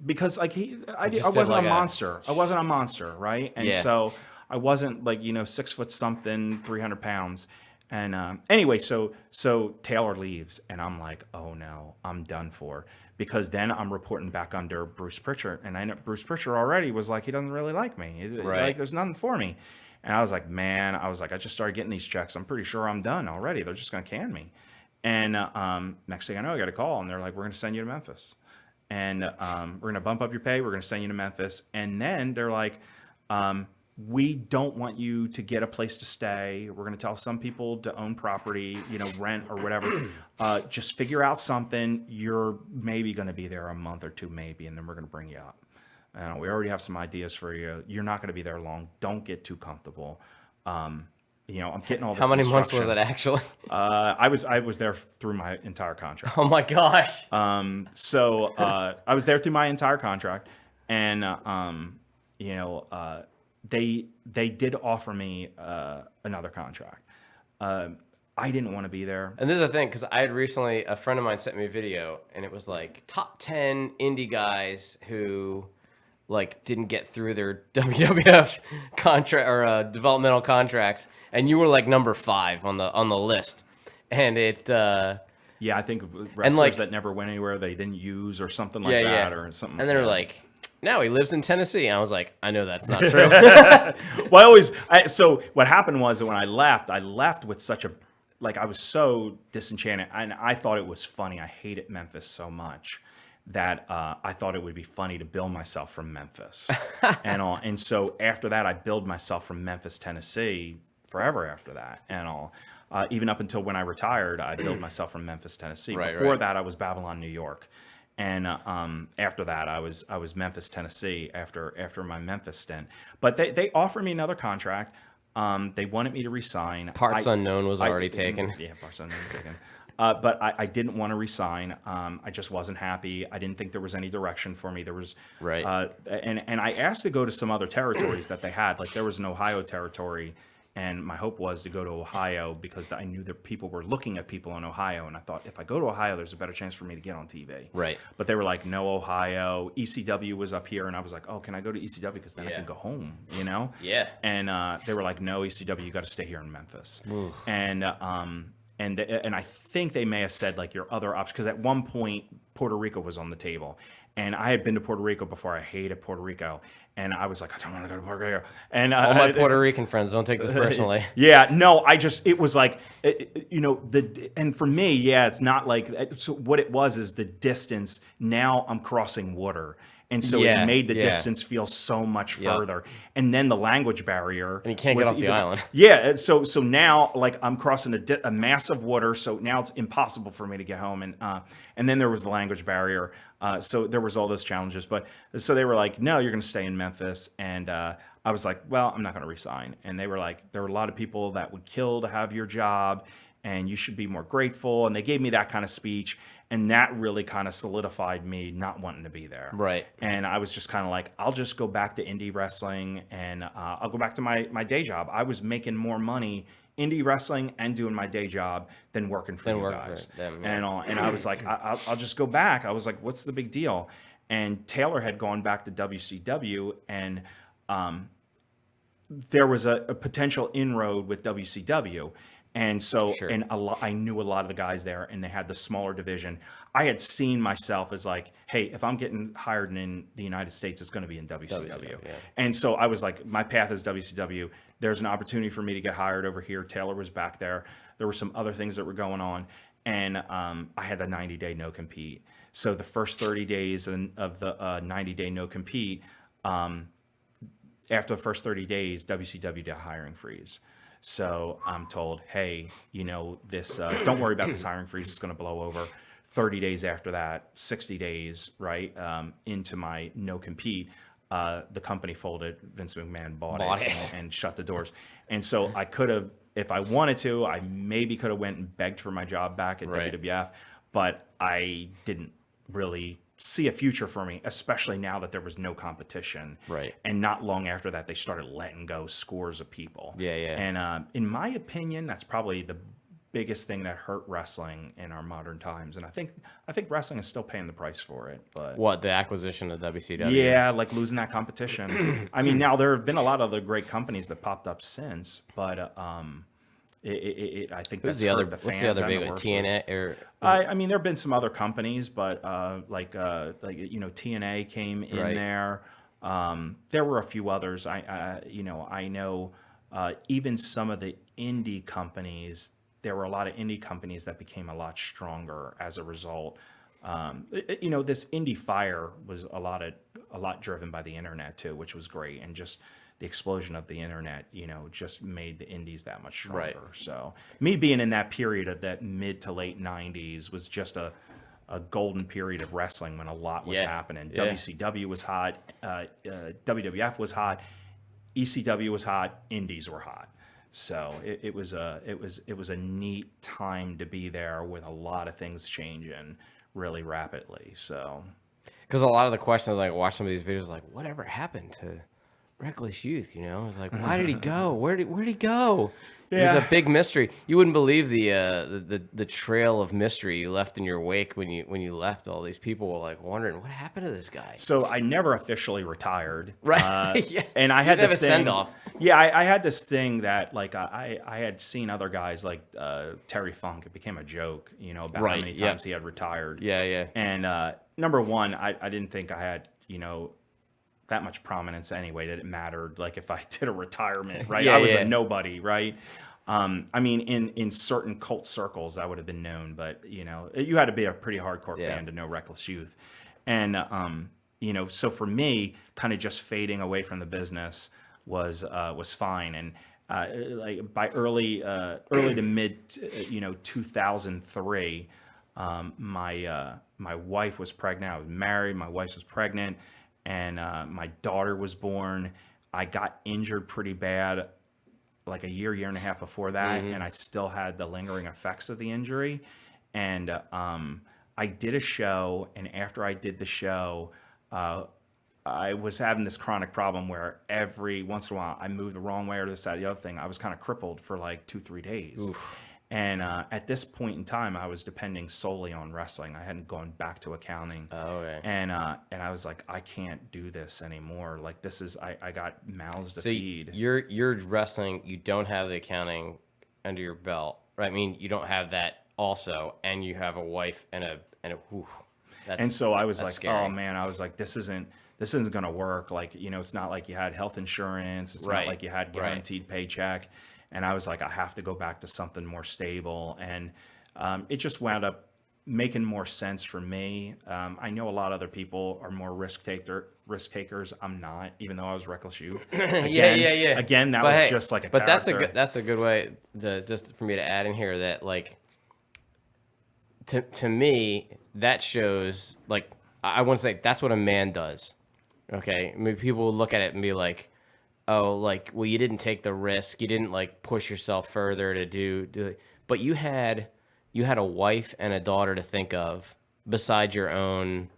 because like I wasn't a monster. I wasn't a monster, right? And so I wasn't like 6 foot something, 300 pounds. And anyway, so Taylor leaves, and I'm like, oh no, I'm done for. because then I'm reporting back under Bruce Pritchard, and I know Bruce Pritchard already was like, he doesn't really like me.
Right.
Like, there's nothing for me. And I was like, man, I just started getting these checks. I'm pretty sure I'm done already. They're just going to can me. And next thing I know, I got a call, and they're like, we're going to send you to Memphis. And we're going to bump up your pay. We're going to send you to Memphis. And then they're like, we don't want you to get a place to stay. We're going to tell some people to own property, rent or whatever. Just figure out something. You're maybe going to be there a month or two, maybe, and then we're going to bring you up. We already have some ideas for you. You're not going to be there long. Don't get too comfortable. I'm getting all this.
How many months was
instruction.
it actually?
I was there through my entire contract.
Oh my gosh.
So I was there through my entire contract, and they did offer me another contract. I didn't want to be there.
And this is the thing, because I had recently, a friend of mine sent me a video, and it was like top 10 indie guys who like didn't get through their WWF contract or developmental contracts, and you were like number 5 on the list, and it.
Yeah, I think wrestlers that never went anywhere, they didn't use or something like that or something.
And they're like, now he lives in Tennessee. And I was like, I know that's not true.
Well, so what happened was that when I left with such a, like, I was so disenchanted, and I thought it was funny. I hated Memphis so much that I thought it would be funny to bill myself from Memphis. And so after that, I billed myself from Memphis, Tennessee, forever after that, and all. Even up until when I retired, I billed myself from Memphis, Tennessee. Before that, I was Babylon, New York. And after that, I was Memphis, Tennessee. After my Memphis stint, but they offered me another contract. They wanted me to resign.
Parts Unknown was already taken.
Yeah, Parts Unknown was taken. But I didn't want to resign. I just wasn't happy. I didn't think there was any direction for me. There was and I asked to go to some other territories that they had. Like there was an Ohio territory. And my hope was to go to Ohio because I knew that people were looking at people in Ohio. And I thought, if I go to Ohio, there's a better chance for me to get on TV.
Right.
But they were like, no, Ohio. ECW was up here. And I was like, oh, can I go to ECW? Because then I can go home,
Yeah.
And they were like, no, ECW, you got to stay here in Memphis. Ooh. And I think they may have said, like, your other options. Because at one point, Puerto Rico was on the table. And I had been to Puerto Rico before. I hated Puerto Rico. And I was like, I don't want to go to Puerto Rico. And
all my Puerto Rican friends, don't take this personally.
Yeah, no, it was like, and for me, yeah, it's not like, so what it was is the distance. Now I'm crossing water. And so it made the distance feel so much further. And then the language barrier.
And you can't get off the island.
Yeah, so now, like, I'm crossing a massive water, so now it's impossible for me to get home. And then there was the language barrier. So there was all those challenges. But so they were like, no, you're going to stay in Memphis. And I was like, well, I'm not going to resign. And they were like, there were a lot of people that would kill to have your job, and you should be more grateful. And they gave me that kind of speech. And that really kind of solidified me not wanting to be there.
Right.
And I was just kind of like, I'll just go back to indie wrestling, and I'll go back to my day job. I was making more money indie wrestling and doing my day job than working for you guys. And I was like, I'll just go back. I was like, what's the big deal? And Taylor had gone back to WCW, and there was a potential inroad with WCW. And so, and I knew a lot of the guys there, and they had the smaller division. I had seen myself as like, hey, if I'm getting hired in the United States, it's going to be in WCW. And so I was like, my path is WCW. There's an opportunity for me to get hired over here. Taylor was back there. There were some other things that were going on. And I had the 90-day no-compete. So the first 30 days of the 90-day no-compete, after the first 30 days, WCW did a hiring freeze. So I'm told, hey, this, don't worry about this hiring freeze. It's going to blow over. 30 days after that, 60 days, right, into my no-compete, the company folded. Vince McMahon bought it and shut the doors. And so I could have, if I wanted to, I maybe could have went and begged for my job back at WWF, but I didn't really see a future for me, especially now that there was no competition.
Right.
And not long after that, they started letting go scores of people.
Yeah.
And in my opinion, that's probably the biggest thing that hurt wrestling in our modern times. And I think wrestling is still paying the price for it. But
what, the acquisition of WCW?
Yeah, like losing that competition. I mean, now there have been a lot of other great companies that popped up since, but I think
Who's
that's
the other?
hurt the
What's
fans
the other
and
big
the
one?
wrestlers.
TNA or
I mean, there have been some other companies, but TNA came in
right?
there. There were a few others. I know even some of the indie companies. There were a lot of indie companies that became a lot stronger as a result. This indie fire was a lot driven by the internet too, which was great, and just the explosion of the internet, just made the indies that much
Right.
stronger. So me being in that period of that mid to late '90s was just a golden period of wrestling when a lot was
Yeah.
happening.
Yeah.
WCW was hot, WWF was hot, ECW was hot, indies were hot. So it was a neat time to be there with a lot of things changing really rapidly. So
Because a lot of the questions, like watch some of these videos, like whatever happened to Reckless Youth? It's like, why did he go? Where'd he go? It was a
yeah.
big mystery. You wouldn't believe the trail of mystery you left in your wake when you left. All these people were like wondering what happened to this guy.
So I never officially retired,
Right? Yeah.
and I
You
had
didn't have
this
a send
thing.
off.
Yeah, I had this thing that like I had seen other guys like Terry Funk. It became a joke, about how
Right,
many
yep.
times he had retired.
Yeah, yeah.
And number one, I didn't think I had that much prominence anyway that it mattered. Like if I did a retirement, right?
Yeah,
I was
yeah.
a nobody, right? I mean, in certain cult circles, I would have been known, but you had to be a pretty hardcore
Yeah.
fan to know Reckless Youth, and so for me, kind of just fading away from the business was fine, and like by early to mid 2003, my wife was pregnant. I was married. My wife was pregnant, and my daughter was born. I got injured pretty bad like a year and a half before that, and I still had the lingering effects of the injury. And I did a show, and after I did the show, I was having this chronic problem where every once in a while I moved the wrong way or this, that, the other thing. I was kind of crippled for like 2-3 days.
Oof.
And at this point in time, I was depending solely on wrestling. I hadn't gone back to accounting.
Oh, okay.
And I was like, I can't do this anymore. Like this is, I got mouths to
So
feed.
you're wrestling. You don't have the accounting under your belt, right? I mean, you don't have that also, and you have a wife and a. Whew,
And so I was
that's
like,
scary.
oh man, I was like, this isn't going to work. Like, it's not like you had health insurance. It's
Right,
not like you had
right.
guaranteed paycheck. And I was like, I have to go back to something more stable. And it just wound up making more sense for me. I know a lot of other people are more risk takers. I'm not, even though I was Reckless Youth. Again,
yeah.
Again, that
But
was
hey,
just like a
But
character.
that's a good way to just for me to add in here that like to me that shows like I want to say that's what a man does. Okay, I mean people will look at it and be like, oh, like well you didn't take the risk, you didn't like push yourself further to do it. But you had a wife and a daughter to think of besides your own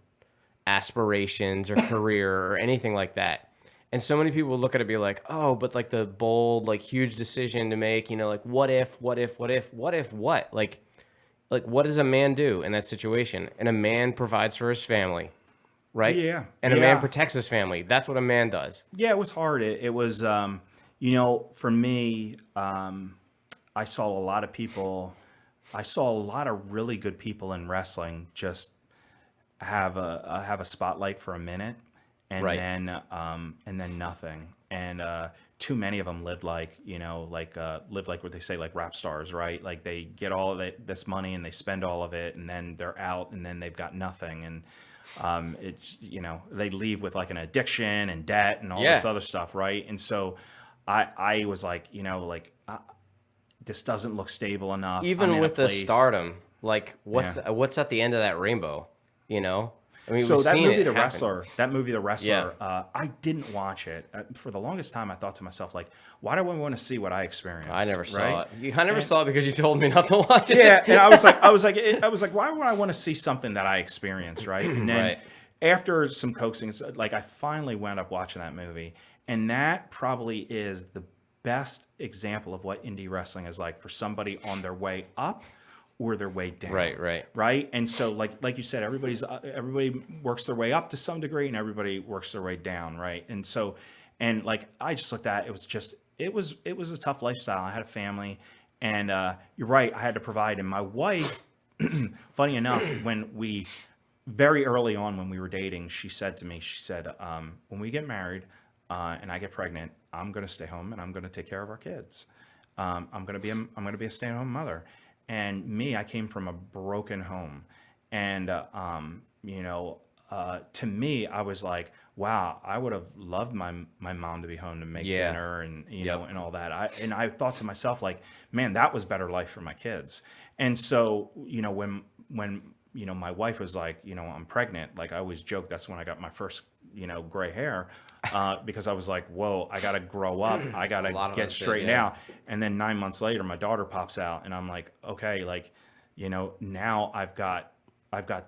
aspirations or career or anything like that. And so many people look at it and be like, oh, but like the bold, like huge decision to make, like what if? Like what does a man do in that situation? And a man provides for his family, right?
Yeah,
And a man
yeah.
protects his family. That's what a man does.
Yeah, it was hard. It was, for me, I saw a lot of people. I saw a lot of really good people in wrestling just have a spotlight for a minute, and
Right.
then nothing. And too many of them lived like live like what they say like rap stars, right? Like they get all of this money and they spend all of it, and then they're out, and then they've got nothing. And it's they leave with like an addiction and debt and all
Yeah.
this other stuff, right? And so I was like, this doesn't look stable enough. I'm
Even
in a
with the
place-
stardom, like what's at the end of that rainbow, I mean,
So
we've
that
seen
movie,
it
The
happen.
Wrestler,
Yeah.
I didn't watch it. For the longest time, I thought to myself, like, why do I want to see what I experienced?
I never saw
right?
it. I never saw it because you told me not to watch it.
Yeah, and I was like, why would I want to see something that I experienced, right? And then
Right.
after some coaxing, like I finally wound up watching that movie, and that probably is the best example of what indie wrestling is like for somebody on their way up or their way down. Right. And so like you said, everybody works their way up to some degree, and everybody works their way down, right? And so, and like I just looked at it, it was a tough lifestyle. I had a family, And you're right, I had to provide. And my wife, funny enough, very early on when we were dating, she said to me, she said, when we get married and I get pregnant, I'm going to stay home and I'm going to take care of our kids. I'm going to be a stay-at-home mother. And me, I came from a broken home. And, to me, I was like, wow, I would have loved my mom to be home to make
Yeah.
dinner and,
Yep.
and all that. I thought to myself, like, man, that was better life for my kids. And so, when my wife was like, I'm pregnant, like I always joke, that's when I got my first, gray hair, because I was like, whoa, I got to grow up. I got
A lot
to
of
get
us did,
straightened
yeah.
out. And then 9 months later, my daughter pops out and I'm like, okay, like, now I've got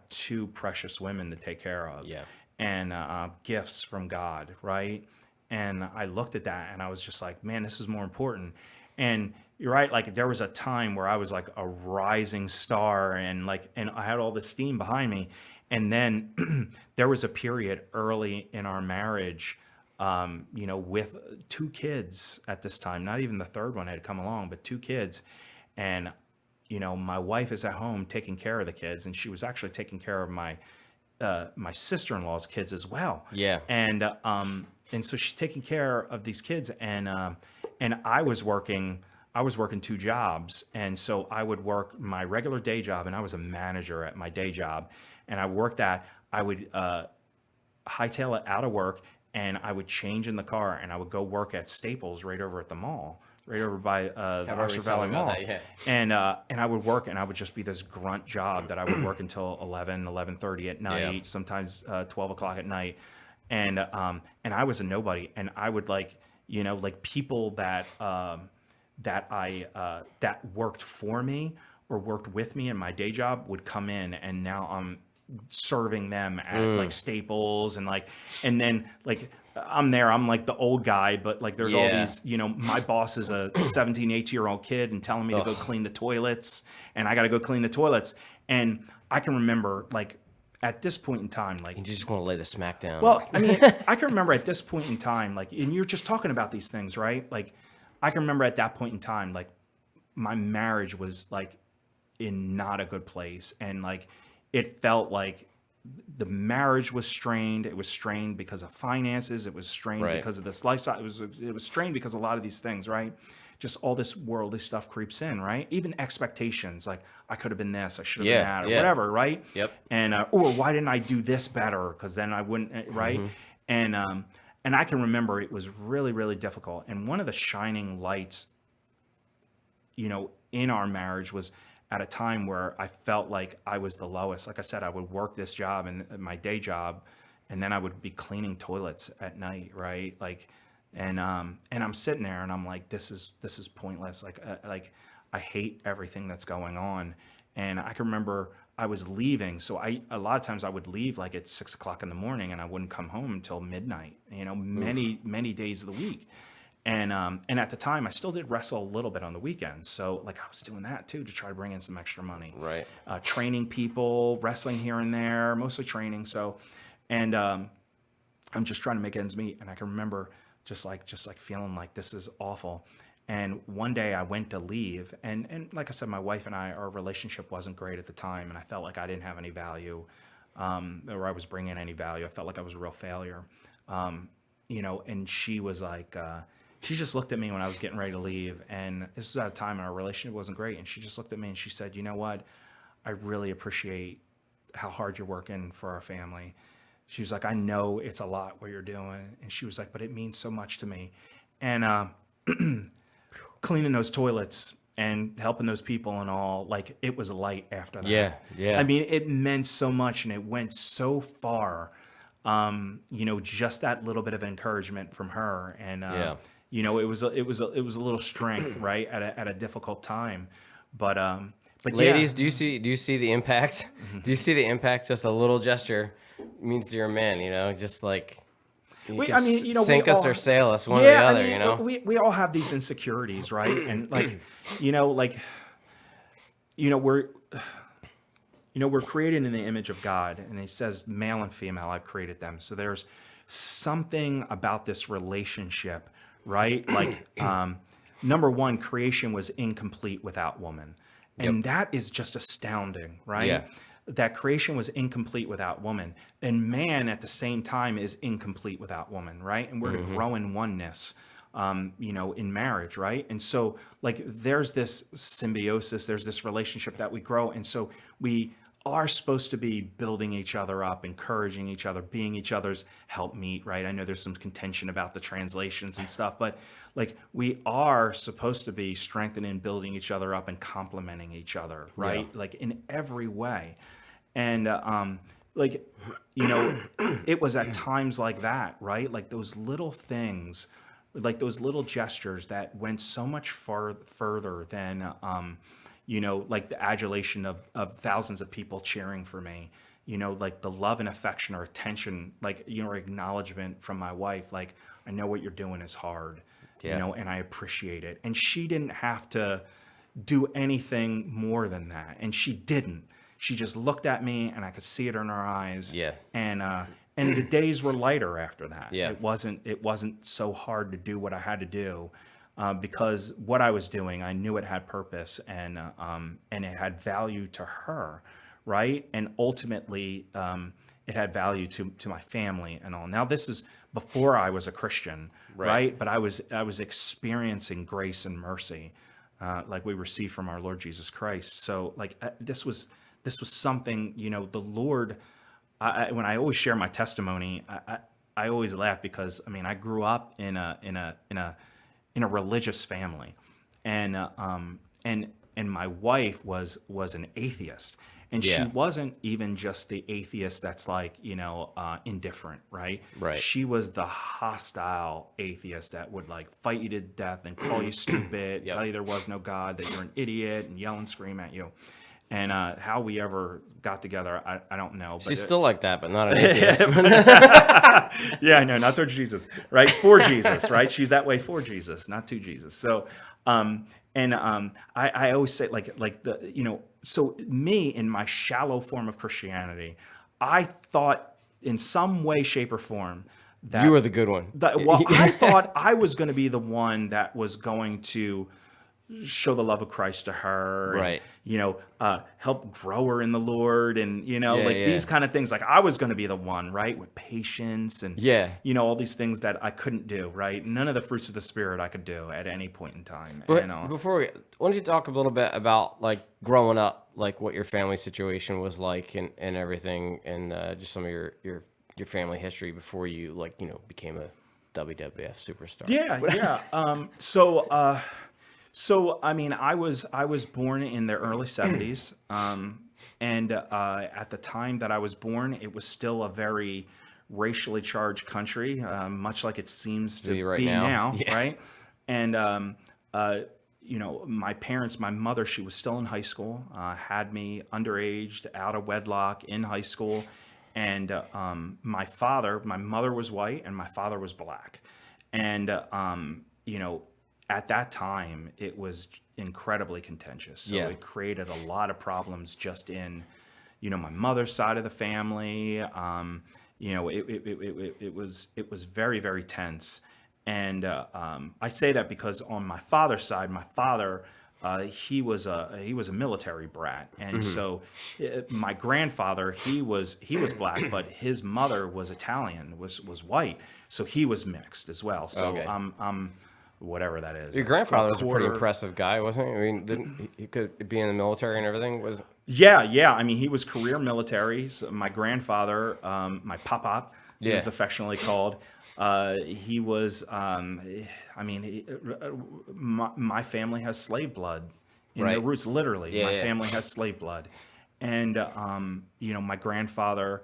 two precious women to take care of,
Yeah.
and gifts from God, right? And I looked at that and I was just like, man, this is more important. And you're right, like there was a time where I was like a rising star, and I had all this steam behind me. And then there was a period early in our marriage, with two kids at this time. Not even the third one had come along, but two kids. And my wife is at home taking care of the kids, and she was actually taking care of my sister-in-law's kids as well.
Yeah.
And so she's taking care of these kids, and I was working. I was working two jobs, and so I would work my regular day job, and I was a manager at my day job, and I worked that. I would hightail it out of work, and I would change in the car, and I would go work at Staples right over at the mall, right over by the
remember
Oxford
you telling
Valley
me about
Mall.
that, yeah.
And I would work, and I would just be this grunt job that I would work until 11:30 at night,
Yeah.
sometimes 12 o'clock at night. And I was a nobody, and I would like people that worked for me or worked with me in my day job would come in, and now I'm serving them at like Staples, and then like I'm like the old guy, but like there's all
Yeah.
these, my boss is a 17, 18-year-old kid and telling me to go
Ugh.
clean the toilets, and I got to go clean the toilets. And I can remember like at this point in time, like,
You just want to lay the smack down.
well, I mean, I can remember at this point in time, like, and you're just talking about these things, right? Like, I can remember at that point in time, like, my marriage was like in not a good place, and like, it felt like the marriage was strained. It was strained because of finances. It was strained
Right.
because of this lifestyle. It was strained because of a lot of these things, right? Just all this worldly stuff creeps in, right? Even expectations, like I could have been this, I should have been
Yeah,
that, or
yeah.
whatever, right?
Yep.
And or why didn't I do this better? Because then I wouldn't, right? And I can remember it was really, really difficult. And one of the shining lights, in our marriage was at a time where I felt like I was the lowest. Like I said, I would work this job and my day job, and then I would be cleaning toilets at night, right? Like, and I'm sitting there and I'm like, this is pointless. Like I hate everything that's going on. And I can remember I was leaving, so a lot of times I would leave like at 6 o'clock in the morning, and I wouldn't come home until midnight. Many days of the week. And at the time, I still did wrestle a little bit on the weekends. So like I was doing that too to try to bring in some extra money.
Right.
Training people, wrestling here and there, mostly training. So, and I'm just trying to make ends meet. And I can remember just like feeling like this is awful. And one day I went to leave, and like I said, my wife and our relationship wasn't great at the time, and I felt like I didn't have any value, or I was bringing any value. I felt like I was a real failure, and she was like, she just looked at me when I was getting ready to leave, and this was at a time when our relationship wasn't great, and she just looked at me and she said, you know what, I really appreciate how hard you're working for our family. She was like, I know it's a lot what you're doing, and she was like, but it means so much to me. And cleaning those toilets and helping those people and all, like, it was light after that.
Yeah, yeah.
I mean, it meant so much, and it went so far. Just that little bit of encouragement from her, and
Yeah.
it was a little strength, right, at a difficult time. But
Ladies,
yeah.
do you see the impact? Do you see the impact? Just a little gesture means to your man, just like you can sink us or sail us, one or the other,
we all have these insecurities, right? And we're created in the image of God, and he says male and female I've created them. So there's something about this relationship, right? number one, creation was incomplete without woman. And that is just astounding, right?
Yeah.
That creation was incomplete without woman. And man at the same time is incomplete without woman, right? And we're to grow in oneness, in marriage, right? And so like there's this symbiosis, there's this relationship that we grow. And so we are supposed to be building each other up, encouraging each other, being each other's helpmeet, right? I know there's some contention about the translations and stuff, but like we are supposed to be strengthening, building each other up and complementing each other, right? Like in every way. And it was at times like that, right? Like those little things, like those little gestures that went so much further than like the adulation of thousands of people cheering for me, like the love and affection or attention, like, or acknowledgement from my wife. Like, I know what you're doing is hard, and I appreciate it. And she didn't have to do anything more than that. And she didn't. She just looked at me and I could see it in her eyes. Yeah. And the days were lighter after that. Yeah. It wasn't so hard to do what I had to do. Because what I was doing, I knew it had purpose and it had value to her, right? And ultimately, it had value to my family and all. Now, this is before I was a Christian, right? But I was experiencing grace and mercy, like we received from our Lord Jesus Christ. So, like this was something, the Lord. When I always share my testimony, I always laugh because I grew up in a religious family, and my wife was an atheist, and she wasn't even just the atheist that's like indifferent, right? She was the hostile atheist that would like fight you to death and call you stupid, tell you there was no God, that you're an idiot, and yell and scream at you. And how we ever got together, I don't know. But
she's still like that, but not an atheist.
Yeah, I know, not towards Jesus, right? For Jesus, right? She's that way for Jesus, not to Jesus. So, I always say so me in my shallow form of Christianity, I thought in some way, shape, or form that
you were the good one.
I thought I was going to be the one that was going to show the love of Christ to her,
right?
And, help grow her in the Lord, and these kind of things. Like I was going to be the one, right, with patience and all these things that I couldn't do, right? None of the fruits of the Spirit I could do at any point in time.
But before why don't you talk a little bit about like growing up, like what your family situation was like and everything, and just some of your family history before you became a WWF superstar. So, I was born in the early 70s, and at the time that I was born, it was still a very racially charged country, much like it seems to be now, right? And, my parents, my mother, she was still in high school, had me underage, out of wedlock in high school, and my mother was white, and my father was black, and, at that time, it was incredibly contentious. So it created a lot of problems just in, my mother's side of the family. It was very, very tense. And I say that because on my father's side, my father, he was a military brat, and so my grandfather, he was black, but his mother was Italian, was white, so he was mixed as well. So I'm whatever that is. Your grandfather was a pretty impressive guy, wasn't he? Didn't he could be in the military and everything? Was
Yeah. He was career military. So my grandfather, my pop-up, he was affectionately called. He was. My family has slave blood in their roots. Literally, my family has slave blood, and my grandfather.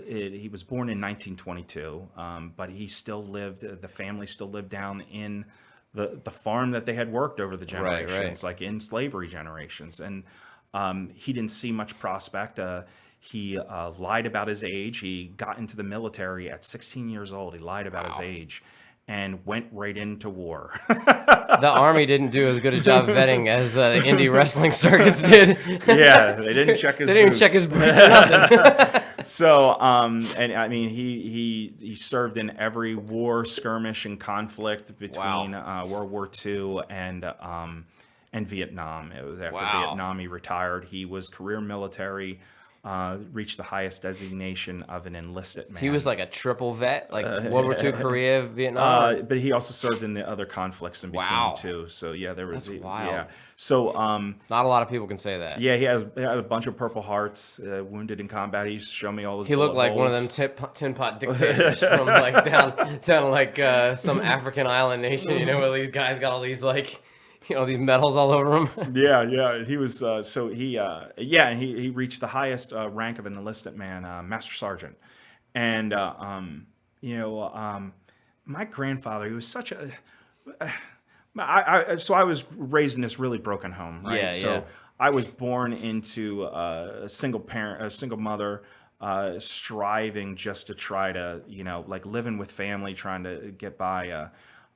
He was born in 1922, but he still lived. The family still lived down in the farm that they had worked over the generations, like in slavery generations. And he didn't see much prospect. He lied about his age. He got into the military at 16 years old. He lied about his age and went right into war.
The Army didn't do as good a job vetting as the Indy wrestling circuits did.
Yeah, they didn't check his boots.
They didn't even check his boots or nothing.
So, and I mean, he served in every war, skirmish, and conflict between
Wow.
World War II and Vietnam. It was after
Wow.
Vietnam he retired. He was career military, reached the highest designation of an enlisted
He was
man.
like a triple vet, like World War II, Korea, Vietnam, or
But he also served in the other conflicts in between
wow.
too. So yeah, there was
That's
yeah.
wild.
So
Not a lot of people can say that.
yeah, he had a bunch of Purple Hearts, wounded in combat. He used to show me all his
He looked
bullet
like one of them
holes.
tin pot dictators from like down like some African island nation, where these guys got all these like, these medals all over them.
Yeah, yeah. He was so he yeah, and he reached the highest rank of an enlisted man, Master Sergeant, and you know my grandfather. He was such a so I was raised in this really broken home, right?
Yeah, yeah.
So I was born into a single parent, a single mother, striving just to try to, like living with family, trying to get by.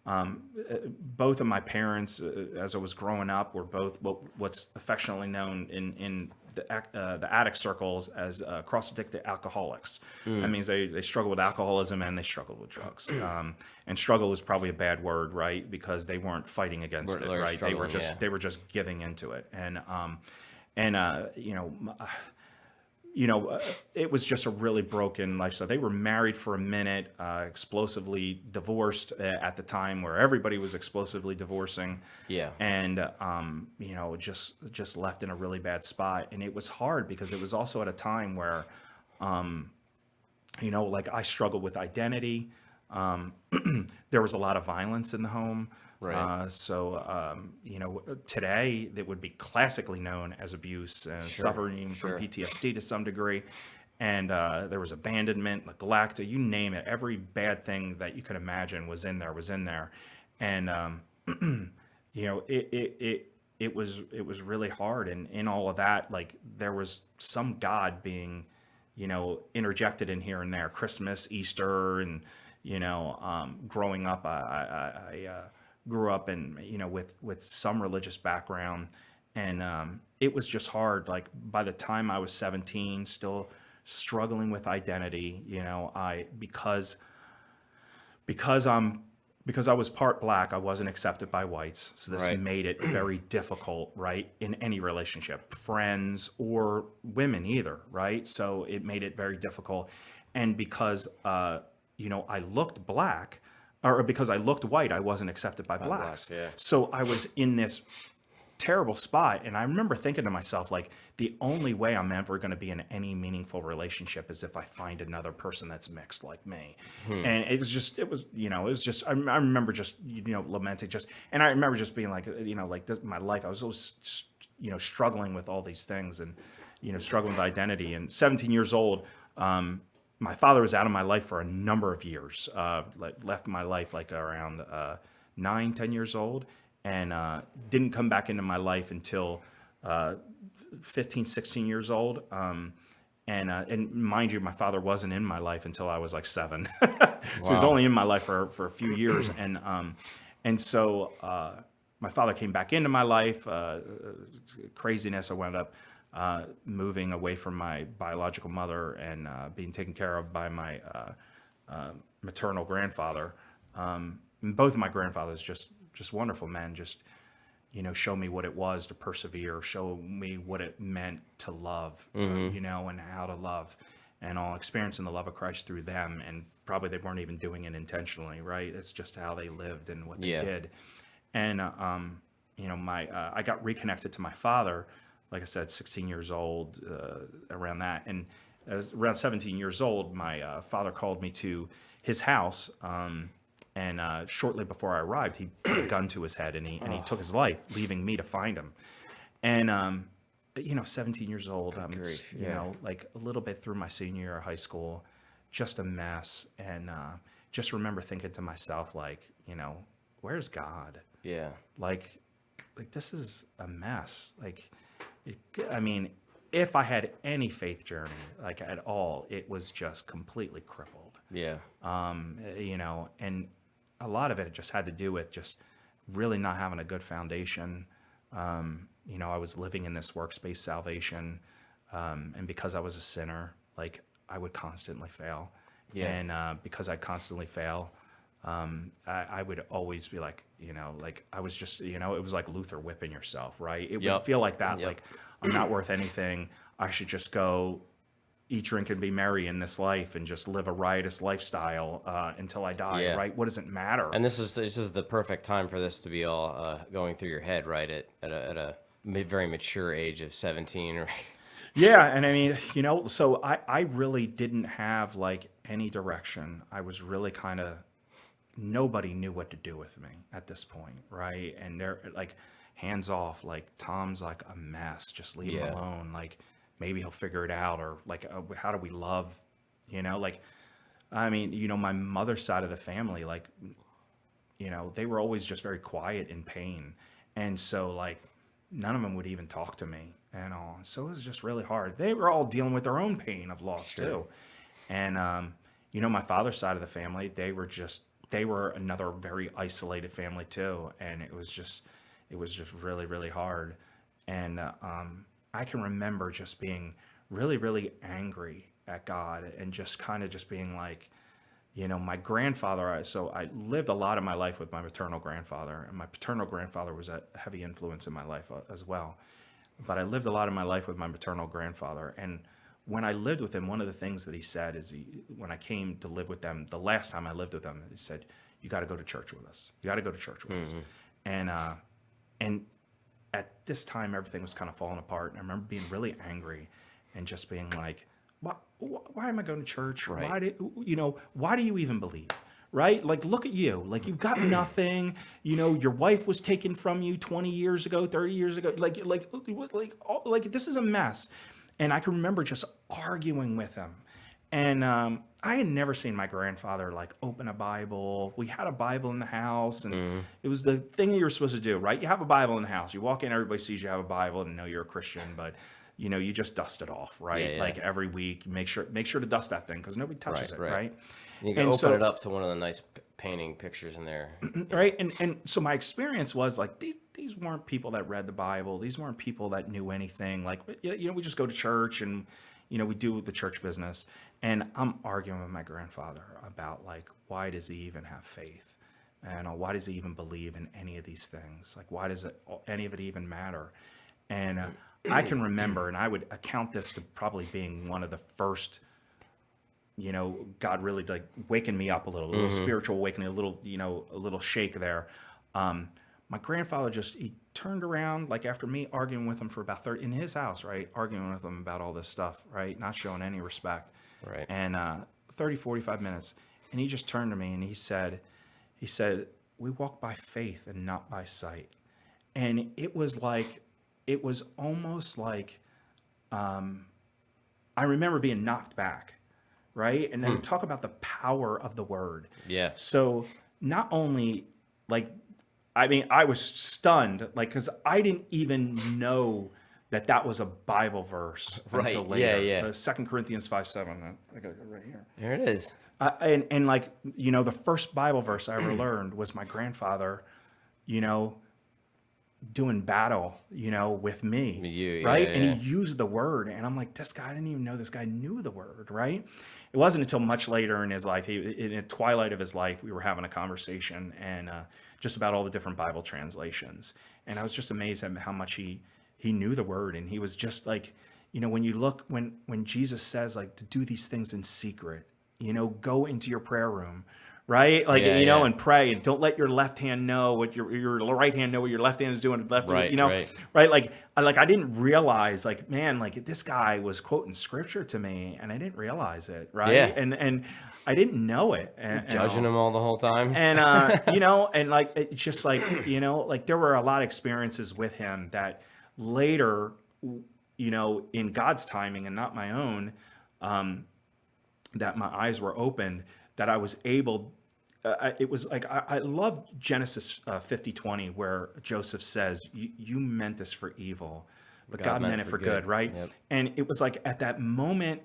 Both of my parents, as I was growing up, were both what's affectionately known in the addict circles as cross-addicted alcoholics. That means they struggle with alcoholism and they struggle with drugs. And struggle is probably a bad word, right? Because they weren't fighting against it,
They're
right?
struggling, yeah.
They were just giving into it, and it was just a really broken lifestyle. They were married for a minute, explosively divorced at the time, where everybody was explosively divorcing,
Yeah.
and just left in a really bad spot. And it was hard because it was also at a time where, like I struggled with identity. There was a lot of violence in the home.
Right.
Today that would be classically known as abuse, suffering from
Sure.
PTSD to some degree. And there was abandonment, neglect, you name it. Every bad thing that you could imagine was in there. And, it was really hard. And in all of that, like there was some God being, interjected in here and there, Christmas, Easter, and, growing up, I grew up in with some religious background, and it was just hard. Like by the time I was 17, still struggling with identity. I because I'm because I was part black, I wasn't accepted by whites. So this
Right.
made it very difficult, right, in any relationship, friends or women either, right? So it made it very difficult. And because, I looked black, or because I looked white, I wasn't accepted by blacks.
yeah.
So I was in this terrible spot. And I remember thinking to myself, like, the only way I'm ever going to be in any meaningful relationship is if I find another person that's mixed like me. And it was just, I remember just, lamenting just, and I remember just being like, my life, I was always, struggling with all these things and, struggling with identity. And 17 years old, my father was out of my life for a number of years, left my life like around 9, 10 years old, and didn't come back into my life until 15, 16 years old. And mind you, my father wasn't in my life until I was like 7. So he was
Wow.
only in my life for a few years. And so my father came back into my life, craziness. I wound up moving away from my biological mother and being taken care of by my maternal grandfather. And both of my grandfathers just wonderful men, just show me what it was to persevere, show me what it meant to love, and how to love, and all experiencing the love of Christ through them. And probably they weren't even doing it intentionally, right? It's just how they lived and what they
Yeah.
did. And I got reconnected to my father, like I said, 16 years old, around that. And around 17 years old, my father called me to his house. And shortly before I arrived, he put a gun to his head and he took his life, leaving me to find him. And 17 years old, I'm
grief, yeah.
like a little bit through my senior year of high school, just a mess. And just remember thinking to myself, like, where's God?
Yeah.
Like this is a mess. Like, I mean, if I had any faith journey, like at all, it was just completely crippled.
Yeah.
And a lot of it just had to do with just really not having a good foundation. I was living in this works-based salvation, and because I was a sinner, like I would constantly fail.
Yeah.
And because I constantly fail, I would always be like, like I was just, it was like Luther whipping yourself, right? It would
Yep.
feel like that,
Yep.
like I'm not worth anything. I should just go eat, drink, and be merry in this life and just live a riotous lifestyle until I die,
Yeah.
right? What does it matter?
And this is the perfect time for this to be all going through your head, right? At a very mature age of 17, right?
Yeah, and I mean, so I really didn't have like any direction. I was really kind of, nobody knew what to do with me at this point, right? And they're like, hands off, like Tom's like a mess, just leave him
Yeah.
alone. Like maybe he'll figure it out, or like, how do we love, like, I mean, my mother's side of the family, like, they were always just very quiet in pain. And so like none of them would even talk to me and all. So it was just really hard. They were all dealing with their own pain of loss too. And, my father's side of the family, they were another very isolated family too. And it was just really, really hard. And, I can remember just being really, really angry at God and just kind of just being like, my grandfather, so I lived a lot of my life with my maternal grandfather, and my paternal grandfather was a heavy influence in my life as well. But I lived a lot of my life with my maternal grandfather. And when I lived with him, one of the things that he said is when I came to live with them, the last time I lived with them, he said, you got to go to church with us. You got to go to church with us. And at this time, everything was kind of falling apart. And I remember being really angry and just being like, why am I going to church?
Right.
Why do you even believe? Right? Like, look at you. Like, you've got nothing. Your wife was taken from you 20 years ago, 30 years ago. Like, this is a mess. And I can remember just arguing with him. And I had never seen my grandfather like open a Bible. We had a Bible in the house, and it was the thing that you were supposed to do, right? You have a Bible in the house. You walk in, everybody sees you have a Bible and know you're a Christian, but you just dust it off, right?
Yeah.
Like every week, make sure to dust that thing because nobody touches it, right?
You can open it up to one of the nice painting pictures in there,
right? And so my experience was like these weren't people that read the Bible. These weren't people that knew anything. Like we just go to church and we do the church business. And I'm arguing with my grandfather about like, why does he even have faith? And why does he even believe in any of these things? Like, why does any of it even matter? And I can remember, and I would account this to probably being one of the first, God really like waking me up a little spiritual awakening, a little shake there. My grandfather he turned around, like after me arguing with him for about 30 in his house, right? Arguing with him about all this stuff, right? Not showing any respect.
right?
And 30, 45 minutes. And he just turned to me and he said, we walk by faith and not by sight. And it was almost like, I remember being knocked back, right? And then talk about the power of the word.
Yeah.
So not only like, I mean, I was stunned, like, because I didn't even know that was a Bible verse until
Right.
later.
Yeah.
2 Corinthians 5:7. I got it right here.
There it is.
And like, the first Bible verse I ever learned was my grandfather, doing battle, with me,
You,
right?
yeah,
And
yeah.
he used the word, and I'm like, this guy, I didn't even know this guy knew the word, right? It wasn't until much later in his life, in the twilight of his life, we were having a conversation and just about all the different Bible translations, and I was just amazed at how much he knew the word, and he was just like, when you look, when Jesus says like to do these things in secret, go into your prayer room. Right? Like,
Yeah.
and pray, and don't let your left hand know what your right hand know what your left hand is doing.
Right,
Right? Like I didn't realize, like, man, like this guy was quoting scripture to me, and I didn't realize it. Right?
Yeah.
And I didn't know it.
Judging him all the whole time.
And, and like, it's just like, like there were a lot of experiences with him that later, in God's timing and not my own, that my eyes were opened, that I was able, it was like, I love Genesis 50:20, where Joseph says, you meant this for evil, but God meant it for good, right?
Yep.
And it was like at that moment,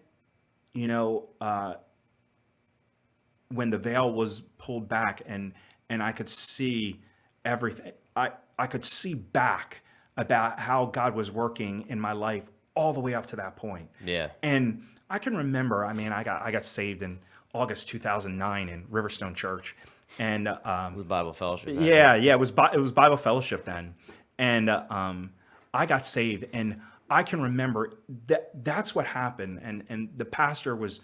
when the veil was pulled back and I could see everything, I could see back about how God was working in my life all the way up to that point.
Yeah.
And I can remember. I mean, I got saved in August 2009 in Riverstone Church, and
It was Bible fellowship.
yeah, it was Bible fellowship then, and I got saved, and I can remember that's what happened, and the pastor was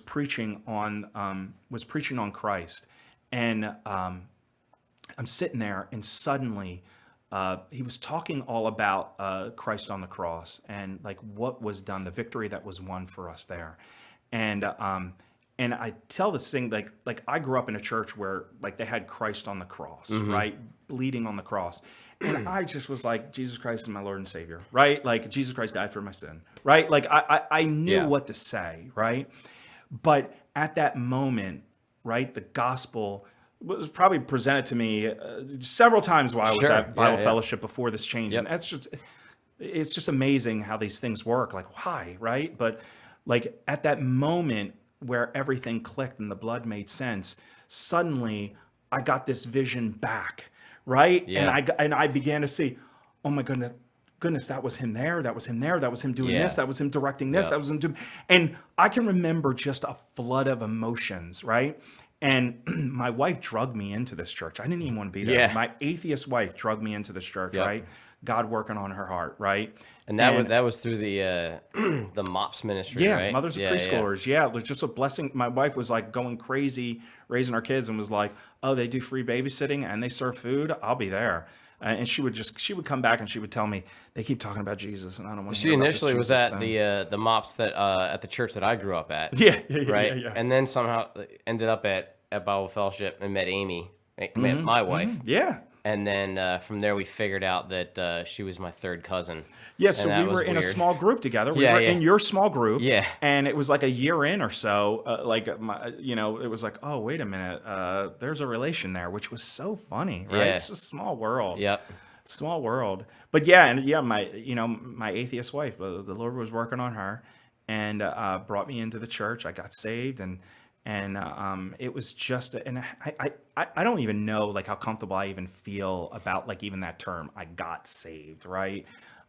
preaching on Christ, and I'm sitting there, and suddenly he was talking all about Christ on the cross and like what was done, the victory that was won for us there, and I tell this thing like I grew up in a church where like they had Christ on the cross, right, bleeding on the cross, and I just was like, Jesus Christ is my Lord and Savior, right? Like Jesus Christ died for my sin, right? Like I knew
Yeah.
what to say, right? But at that moment, right, the gospel was probably presented to me several times while I was
Sure.
at Bible
Yeah.
fellowship before this change,
Yep.
and it's just amazing how these things work. Like why, right? But like at that moment where everything clicked and the blood made sense, suddenly I got this vision back, right?
Yeah.
And I began to see, oh my goodness, that was him there, that was him there, that was him doing
Yeah.
this, that was him directing this,
Yep.
that was him doing, and I can remember just a flood of emotions, right? And my wife drugged me into this church. I didn't even want to be there.
Yeah.
My atheist wife drugged me into this church,
Yep.
right? God working on her heart, right?
And that was through the the MOPS ministry,
Yeah,
right?
mothers of preschoolers. Yeah, it was just a blessing. My wife was like going crazy raising our kids and was like, "Oh, they do free babysitting and they serve food. I'll be there." And she would come back and she would tell me they keep talking about Jesus and I don't want to.
She initially was at the MOPS that at the church that I grew up at.
Yeah,
Right.
yeah.
And then somehow ended up at Bible fellowship and met Amy, met my wife.
Yeah.
And then from there, we figured out that she was my third cousin.
Yeah, so
And that
we were
was
in a
weird.
small group together. We
Yeah,
were
yeah.
in your small group.
Yeah.
And it was like a year in or so, it was like, oh, wait a minute, there's a relation there, which was so funny, right?
Yeah.
It's just a small world.
Yep.
Small world. But yeah, and yeah, my atheist wife, the Lord was working on her and brought me into the church. I got saved and it was just, and I don't even know like how comfortable I even feel about like even that term. I got saved, right?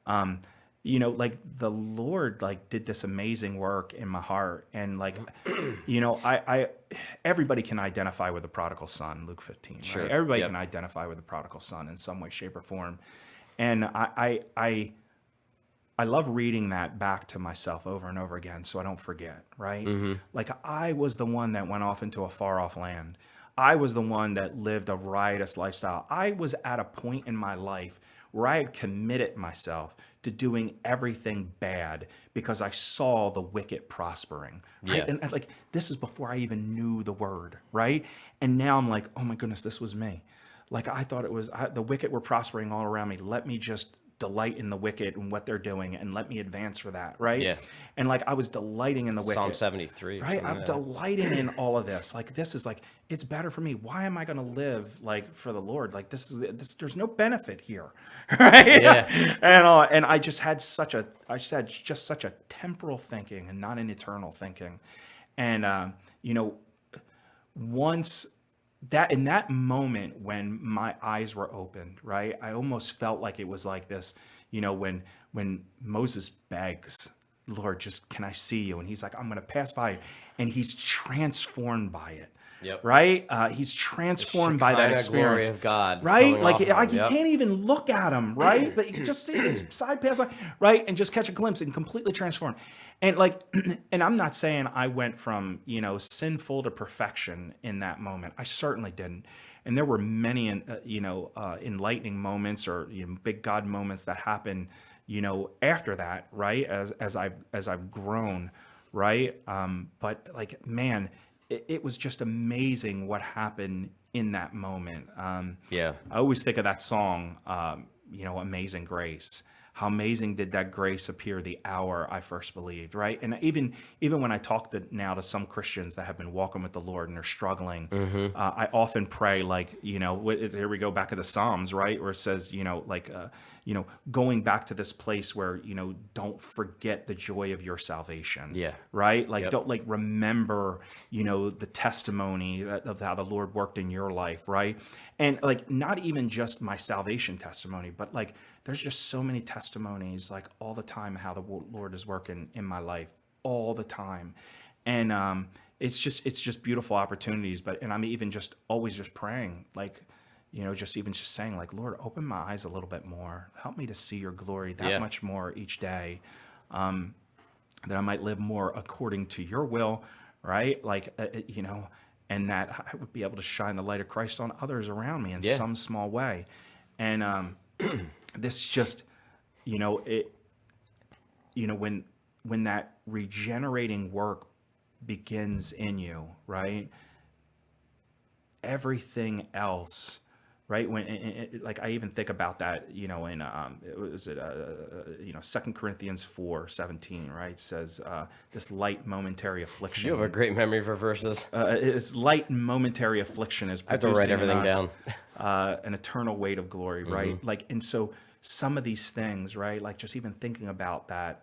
Like the Lord like did this amazing work in my heart, and like, I everybody can identify with the prodigal son, Luke 15.
Sure.
Right? Everybody
Yep.
can identify with the prodigal son in some way, shape, or form, and I love reading that back to myself over and over again so I don't forget, right? Like I was the one that went off into a far off land. I was the one that lived a riotous lifestyle. I was at a point in my life where I had committed myself to doing everything bad because I saw the wicked prospering, right?
Yeah.
And like this is before I even knew the word, right? And now I'm like, oh my goodness, this was me. Like I thought the wicked were prospering all around me. Let me just delight in the wicked and what they're doing and let me advance for that, right?
Yeah.
And like I was delighting in the wicked.
Psalm 73.
Right?
something
I'm
like that.
delighting in all of this. Like this is like it's better for me. Why am I going to live like for the Lord? Like this. There's no benefit here, right?
Yeah.
And I just had such a temporal thinking and not an eternal thinking, and once that in that moment when my eyes were opened, right, I almost felt like it was like this, when Moses begs, Lord, just can I see you? And he's like, I'm going to pass by you. And he's transformed by it.
Yep.
Right? He's transformed by that
Shekinah
experience.
glory of God
Right?
coming
Like,
off of him.
you
Yep.
can't even look at him, right? But you can just see this side pass by, right? And just catch a glimpse and completely transformed. And like, and I'm not saying I went from, sinful to perfection in that moment. I certainly didn't. And there were many, enlightening moments or big God moments that happened, after that, right? As I've grown, right? But like, man, it was just amazing what happened in that moment.
Yeah.
I always think of that song, Amazing Grace. How amazing did that grace appear the hour I first believed, right? And even when I talk now to some Christians that have been walking with the Lord and they're struggling, I often pray like, here we go back to the Psalms, right? Where it says, going back to this place where, don't forget the joy of your salvation.
Yeah.
Right? Like,
Yep.
don't like remember, the testimony of how the Lord worked in your life, right? And like, not even just my salvation testimony, but like, there's just so many testimonies like all the time how the Lord is working in my life all the time. And it's just beautiful opportunities. And I'm even just always just praying, like, just saying, like, Lord, open my eyes a little bit more. Help me to see your glory that much more each day, that I might live more according to your will, right? Like, and that I would be able to shine the light of Christ on others around me in some small way. And this just, it, when that regenerating work begins in you, right? Everything else, right? Like I even think about that, in was it 2 Corinthians 4:17, right? It says this light momentary affliction.
You have a great memory for verses.
It's light and momentary affliction is
I have to write
producing in
everything
us
down.
an eternal weight of glory, right? Like, and so some of these things, right? Like just even thinking about that,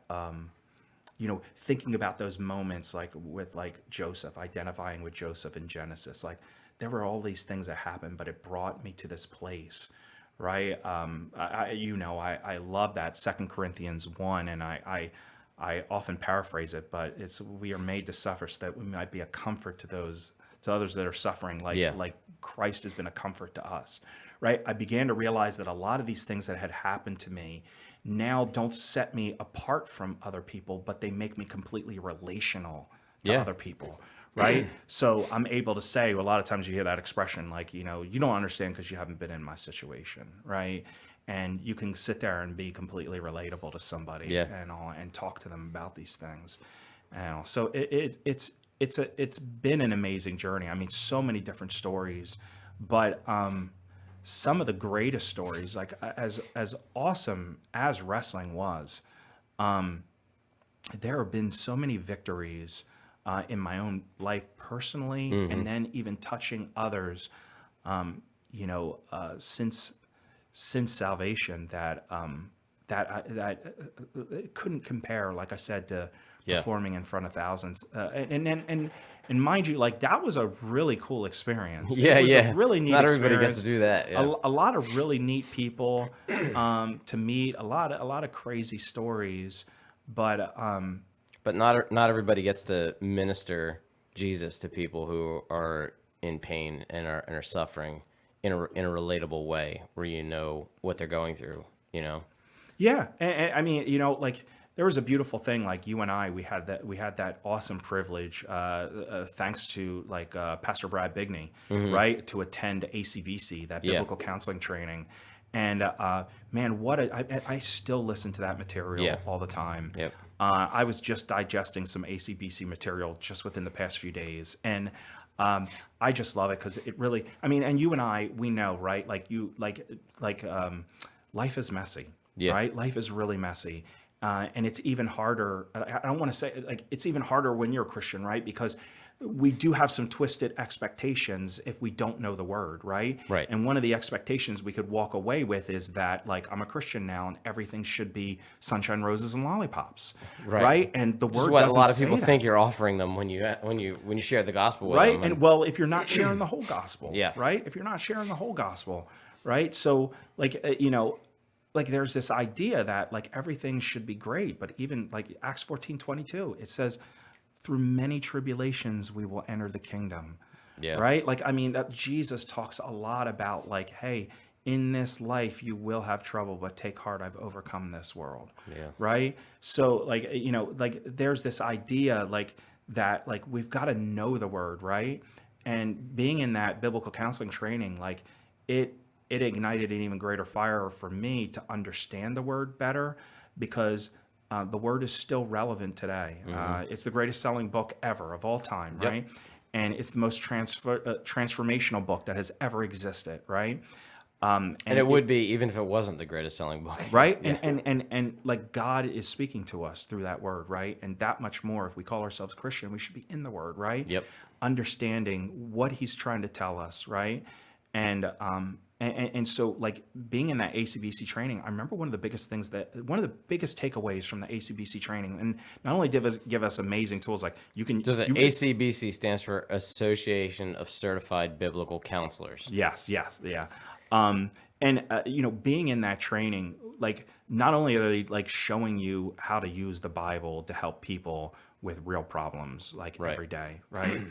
thinking about those moments, like with like Joseph, identifying with Joseph in Genesis, like there were all these things that happened, but it brought me to this place, right? I love that 2 Corinthians 1, and I often paraphrase it, but it's, we are made to suffer so that we might be a comfort to others that are suffering, like Christ has been a comfort to us, right? I began to realize that a lot of these things that had happened to me now don't set me apart from other people, but they make me completely relational to other people, right? So I'm able to say, a lot of times you hear that expression, like, you don't understand because you haven't been in my situation, right? And you can sit there and be completely relatable to somebody and talk to them about these things. And so it's been an amazing journey. I mean, so many different stories, but some of the greatest stories, like as awesome as wrestling was, there have been so many victories in my own life personally, and then even touching others, since salvation that it couldn't compare, like I said, to performing in front of thousands. And mind you, like that was a really cool experience. It was a really neat
Not
experience.
everybody gets to do that. Yeah.
A lot of really neat people to meet. A lot of crazy stories, but
not everybody gets to minister Jesus to people who are in pain and are suffering in a relatable way, where you know what they're going through.
Yeah, and I mean, like there was a beautiful thing, like you and I, we had that awesome privilege, thanks to like Pastor Brad Bigney, right, to attend ACBC, that biblical counseling training, and man, I still listen to that material all the time.
Yep.
I was just digesting some ACBC material just within the past few days, and I just love it because it really, I mean, and you and I, we know, right? Like life is messy, right? Life is really messy. And it's even harder. I don't want to say like it's even harder when you're a Christian, right? Because we do have some twisted expectations if we don't know the word, right?
Right.
And one of the expectations we could walk away with is that, like, I'm a Christian now, and everything should be sunshine, roses, and lollipops, right? And the word
what
doesn't
a lot of
say
people
that.
think you're offering them when you share the gospel with
Right.
them.
And well, if you're not sharing the whole gospel,
Yeah.
right? If you're not sharing the whole gospel, right? So, like, like there's this idea that like everything should be great, but even like Acts 14:22, it says, through many tribulations we will enter the kingdom.
Yeah.
Right? Like, I mean, Jesus talks a lot about like, hey, in this life you will have trouble, but take heart, I've overcome this world.
Yeah.
Right? So like, like there's this idea like that, like we've got to know the word, right? And being in that biblical counseling training, like it ignited an even greater fire for me to understand the word better, because the word is still relevant today. It's the greatest selling book ever of all time, right? And it's the most transformational book that has ever existed, right?
And it would be even if it wasn't the greatest selling book,
right? And like God is speaking to us through that word, right? And that much more, if we call ourselves Christian, we should be in the word, right?
Yep.
Understanding what He's trying to tell us, right? And so like being in that ACBC training, I remember one of the biggest takeaways from the ACBC training, and not only did it give us amazing tools, like
ACBC stands for Association of Certified Biblical Counselors.
Yes, yeah. Being in that training, like not only are they like showing you how to use the Bible to help people with real problems like
Right.
every day, right?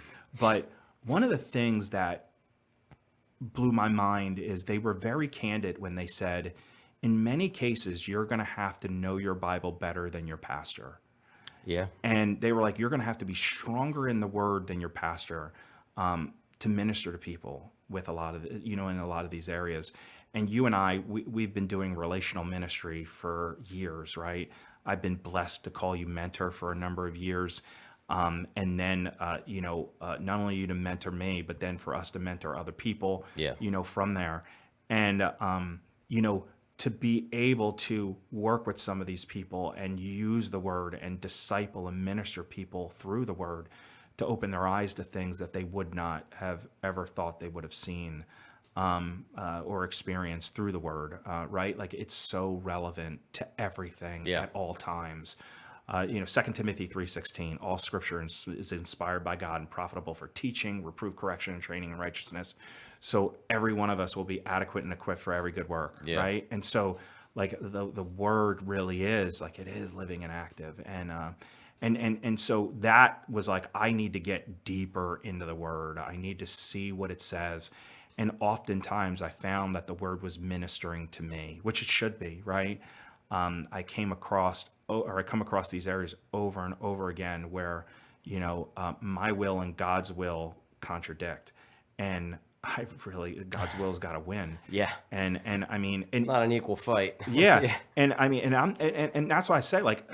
But one of the things that blew my mind is they were very candid when they said, in many cases, you're going to have to know your Bible better than your pastor.
Yeah.
And they were like, you're going to have to be stronger in the word than your pastor to minister to people with a lot of, in a lot of these areas. And you and I, we've been doing relational ministry for years, right? I've been blessed to call you mentor for a number of years. And then, not only you to mentor me, but then for us to mentor other people,
Yeah.
From there. And, to be able to work with some of these people and use the word and disciple and minister people through the word to open their eyes to things that they would not have ever thought they would have seen or experienced through the word, right? Like it's so relevant to everything
Yeah.
at all times. 2 Timothy 3:16, all scripture is inspired by God and profitable for teaching, reproof, correction, and training in righteousness. So every one of us will be adequate and equipped for every good work,
Yeah.
right? And so like the word really is like it is living and active. And so that was like, I need to get deeper into the word. I need to see what it says. And oftentimes I found that the word was ministering to me, which it should be, right? I come across these areas over and over again where, my will and God's will contradict. And God's will's got to win.
Yeah.
And I mean,
It's not an equal fight.
yeah. And I mean, and that's why I say like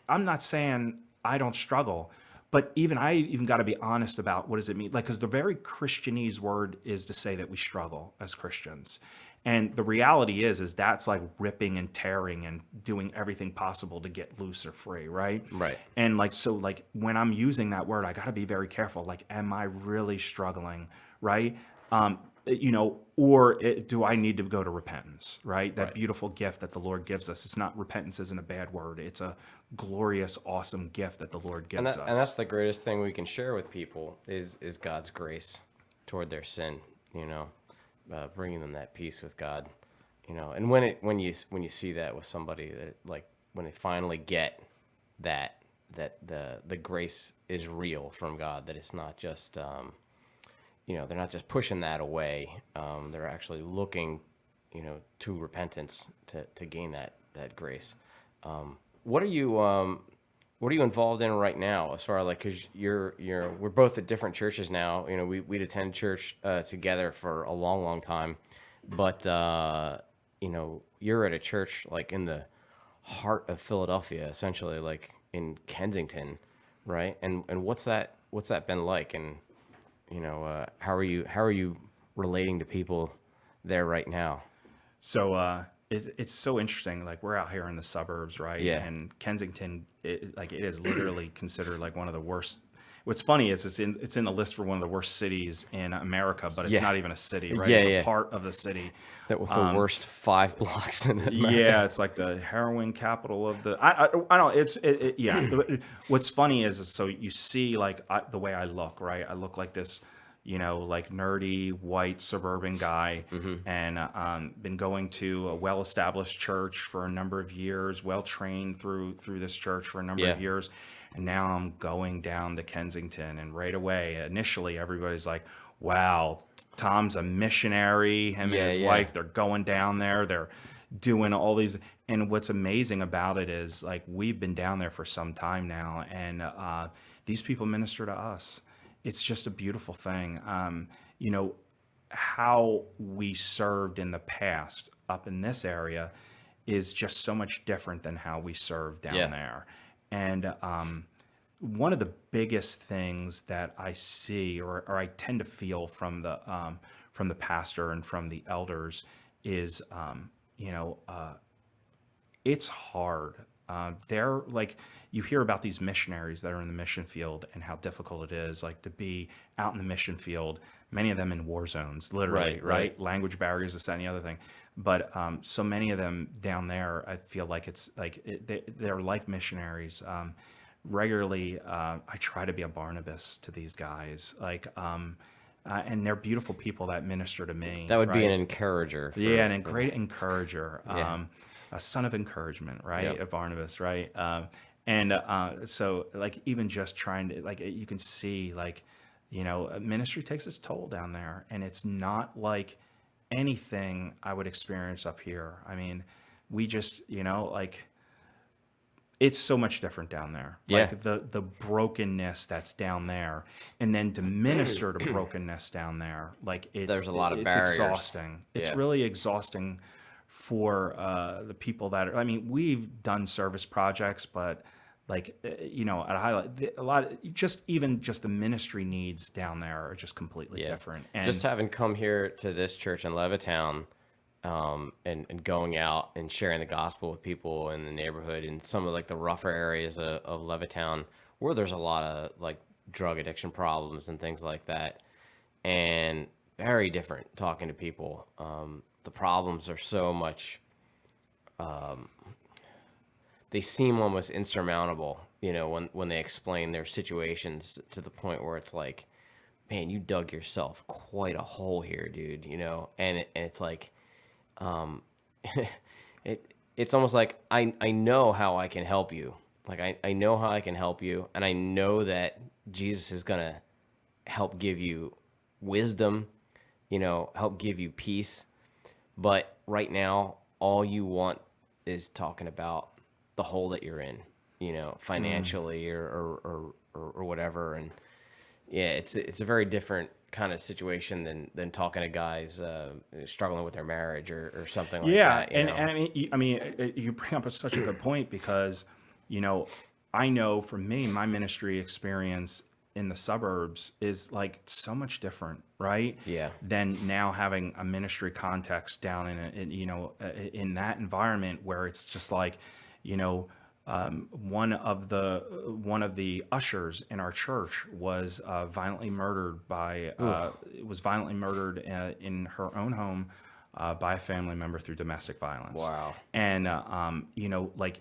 I'm not saying I don't struggle, but I even got to be honest about what does it mean? Like, because the very Christianese word is to say that we struggle as Christians. And the reality is that's like ripping and tearing and doing everything possible to get loose or free, right?
Right.
And so when I'm using that word, I got to be very careful. Like, am I really struggling, right? Do I need to go to repentance, right? That
Right.
beautiful gift that the Lord gives us. It's not, repentance isn't a bad word. It's a glorious, awesome gift that the Lord gives us.
And that's the greatest thing we can share with people is God's grace toward their sin, bringing them that peace with God, and when you see that with somebody, that like when they finally get that the grace is real from God, that it's not just they're not just pushing that away, they're actually looking to repentance to gain that grace. What are you involved in right now, as far as like, because we're both at different churches now. We'd attend church together for a long time, but you're at a church like in the heart of Philadelphia, essentially, like in Kensington, right? And what's that been like? And how are you relating to people there right now?
So it's so interesting. Like, we're out here in the suburbs, right?
Yeah.
And Kensington, it is literally considered like one of the worst. What's funny is it's in the list for one of the worst cities in America, but it's
Yeah.
not even a city, right?
Yeah,
It's a
yeah.
part of the city.
That with the worst 5 blocks in America.
Yeah, it's like the heroin capital of the. I don't. Yeah. What's funny is so you see like the way I look, right? I look like this, like nerdy white suburban guy, and been going to a well-established church for a number of years, well trained through this church for a number of
Yeah.
years, and now I'm going down to Kensington, and right away, initially, everybody's like, "Wow, Tom's a missionary. Him and his
Yeah.
wife, they're going down there. They're doing all these." And what's amazing about it is like we've been down there for some time now, and these people minister to us. It's just a beautiful thing. How we served in the past up in this area is just so much different than how we served down
Yeah.
there. And one of the biggest things that I see, or I tend to feel from the pastor and from the elders, is it's hard. They're like, you hear about these missionaries that are in the mission field and how difficult it is, like to be out in the mission field. Many of them in war zones, literally, right? Language barriers, this, that, and the other thing. But so many of them down there, I feel like it's like they're like missionaries. Regularly, I try to be a Barnabas to these guys, and they're beautiful people that minister to me.
That would be
right?
an encourager.
And a great encourager,
Yeah.
a son of encouragement, right?
Yep.
A Barnabas, right? And so like even just trying to like you can see like ministry takes its toll down there, and it's not like anything I would experience up here. I mean, we just like it's so much different down there.
Yeah.
Like the brokenness that's down there, and then to minister to brokenness down there, like
There's a lot of
it's
barriers.
exhausting. It's
Yeah.
really exhausting for the people that are. I mean, we've done service projects, but like at a highlight, a lot just the ministry needs down there are just completely different. And
Just having come here to this church in Levittown, and going out and sharing the gospel with people in the neighborhood in some of like the rougher areas of Levittown, where there's a lot of like drug addiction problems and things like that, and very different talking to people. The problems are so much, they seem almost insurmountable, when they explain their situations to the point where it's like, man, you dug yourself quite a hole here, dude, and it's like, it's almost like I know how I can help you. Like I know how I can help you, and I know that Jesus is gonna help give you wisdom, help give you peace. But right now, all you want is talking about the hole that you're in, financially or whatever. And yeah, it's a very different kind of situation than talking to guys struggling with their marriage or something like that.
and I mean, you bring up such a good point because, I know from me, my ministry experience in the suburbs is like so much different, right?
Yeah.
Than now having a ministry context down in that environment where it's just like, one of the ushers in our church was violently murdered in her own home by a family member through domestic violence.
Wow.
And like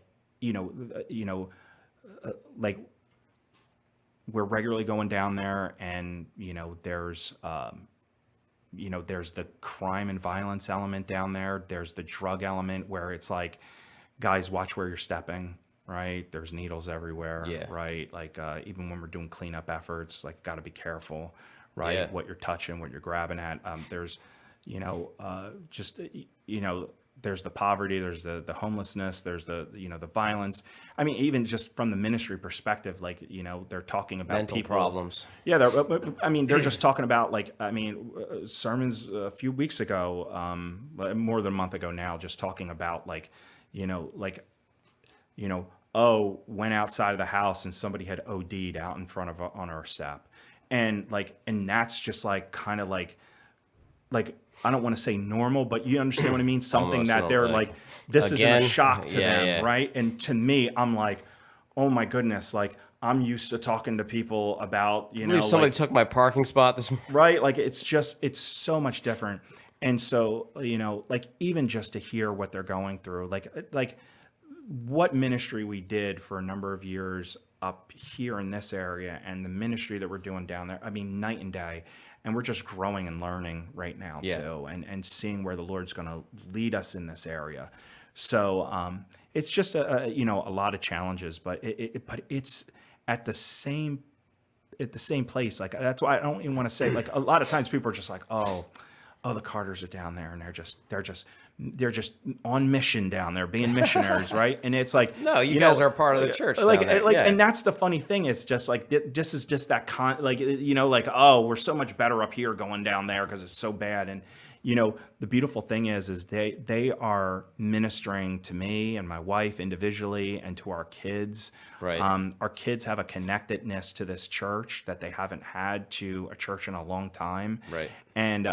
we're regularly going down there, and there's the crime and violence element down there. There's the drug element where it's like, guys, watch where you're stepping, right? There's needles everywhere,
Yeah.
right? Like even when we're doing cleanup efforts, like got to be careful, right?
Yeah.
What you're touching, what you're grabbing at. There's, there's the poverty, there's the homelessness, there's the violence. I mean, even just from the ministry perspective, like, they're talking about
Mental
people,
problems.
Yeah, they're just talking about like, sermons a few weeks ago, more than a month ago now, just talking about like, went outside of the house and somebody had OD'd out in front of on our step, and that's just like kind of like I don't want to say normal, but you understand what I mean? Something
Almost
that they're
like,
like, this isn't a
again?
shock to
Yeah,
them,
yeah.
right? And to me, I'm like, oh my goodness, like I'm used to talking to people about,
I believe somebody took my parking spot this morning.
right? Like it's so much different. And so, like even just to hear what they're going through, like what ministry we did for a number of years up here in this area and the ministry that we're doing down there, I mean, night and day. And we're just growing and learning right now too, and seeing where the Lord's going to lead us in this area. So it's just a lot of challenges, but it's at the same place. Like that's why I don't even want to say, like, a lot of times people are just like, oh, the Carters are down there and they're just on mission down there being missionaries, right? And it's like,
No, you guys are part of the church.
like
down there.
like
Yeah.
and that's the funny thing is just like this is just that like, oh, we're so much better up here going down there because it's so bad. And the beautiful thing is they are ministering to me and my wife individually and to our kids.
Right.
Our kids have a connectedness to this church that they haven't had to a church in a long time.
Right.
And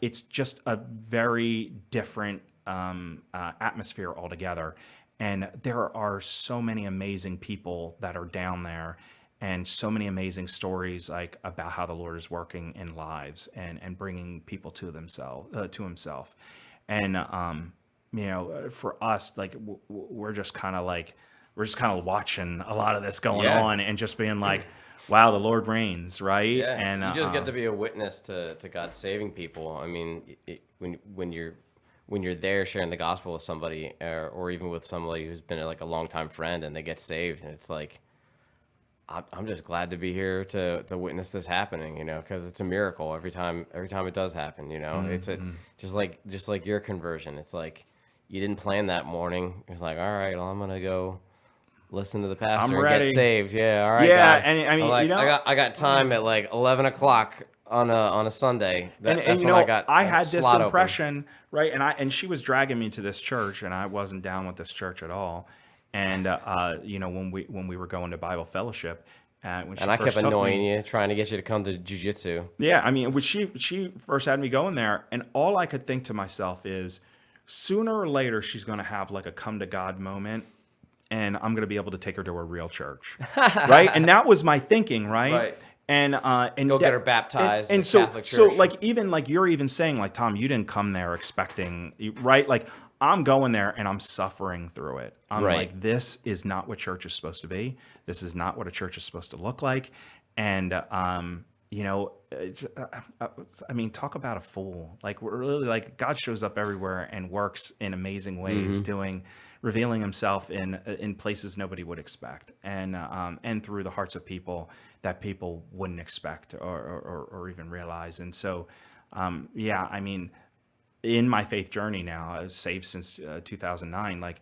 it's just a very different atmosphere altogether. And there are so many amazing people that are down there, and so many amazing stories like about how the Lord is working in lives and bringing people to Himself. And for us, like we're just kind of watching a lot of this going on and just being like, wow, the Lord reigns, right?
Yeah,
And
you just get to be a witness to God saving people. I mean, when when you're there sharing the gospel with somebody, or even with somebody who's been like a longtime friend and they get saved, and it's like, I'm just glad to be here to witness this happening, because it's a miracle every time it does happen. It's just like your conversion. It's like you didn't plan that morning. It's like, all right, well, I'm gonna go listen to the pastor and
ready.
get saved. Yeah, all right,
Yeah,
God.
and I mean,
I'm like, I got time at like 11 o'clock on a Sunday. That's when I got
I
a
had this
slot open.
impression, right? And she was dragging me to this church, and I wasn't down with this church at all. And when we were going to Bible fellowship, when she
And I
first
kept
took
annoying
me,
you, trying to get you to come to jujitsu.
yeah, I mean, when she first had me going there, and all I could think to myself is, sooner or later she's going to have like a come to God moment, and I'm going to be able to take her to a real church, right? And that was my thinking, right?
Right.
And
Go get her baptized in
and
a
so
Catholic
so
church.
like even like you're even saying like, Tom, you didn't come there expecting, right? Like I'm going there and I'm suffering through it. I'm
Right.
like, this is not what church is supposed to be. This is not what a church is supposed to look like. And I mean, talk about a fool. Like we're really like God shows up everywhere and works in amazing ways, revealing Himself in places nobody would expect, and through the hearts of people that people wouldn't expect or even realize. And so, yeah, I mean, in my faith journey now, I've saved since 2009. Like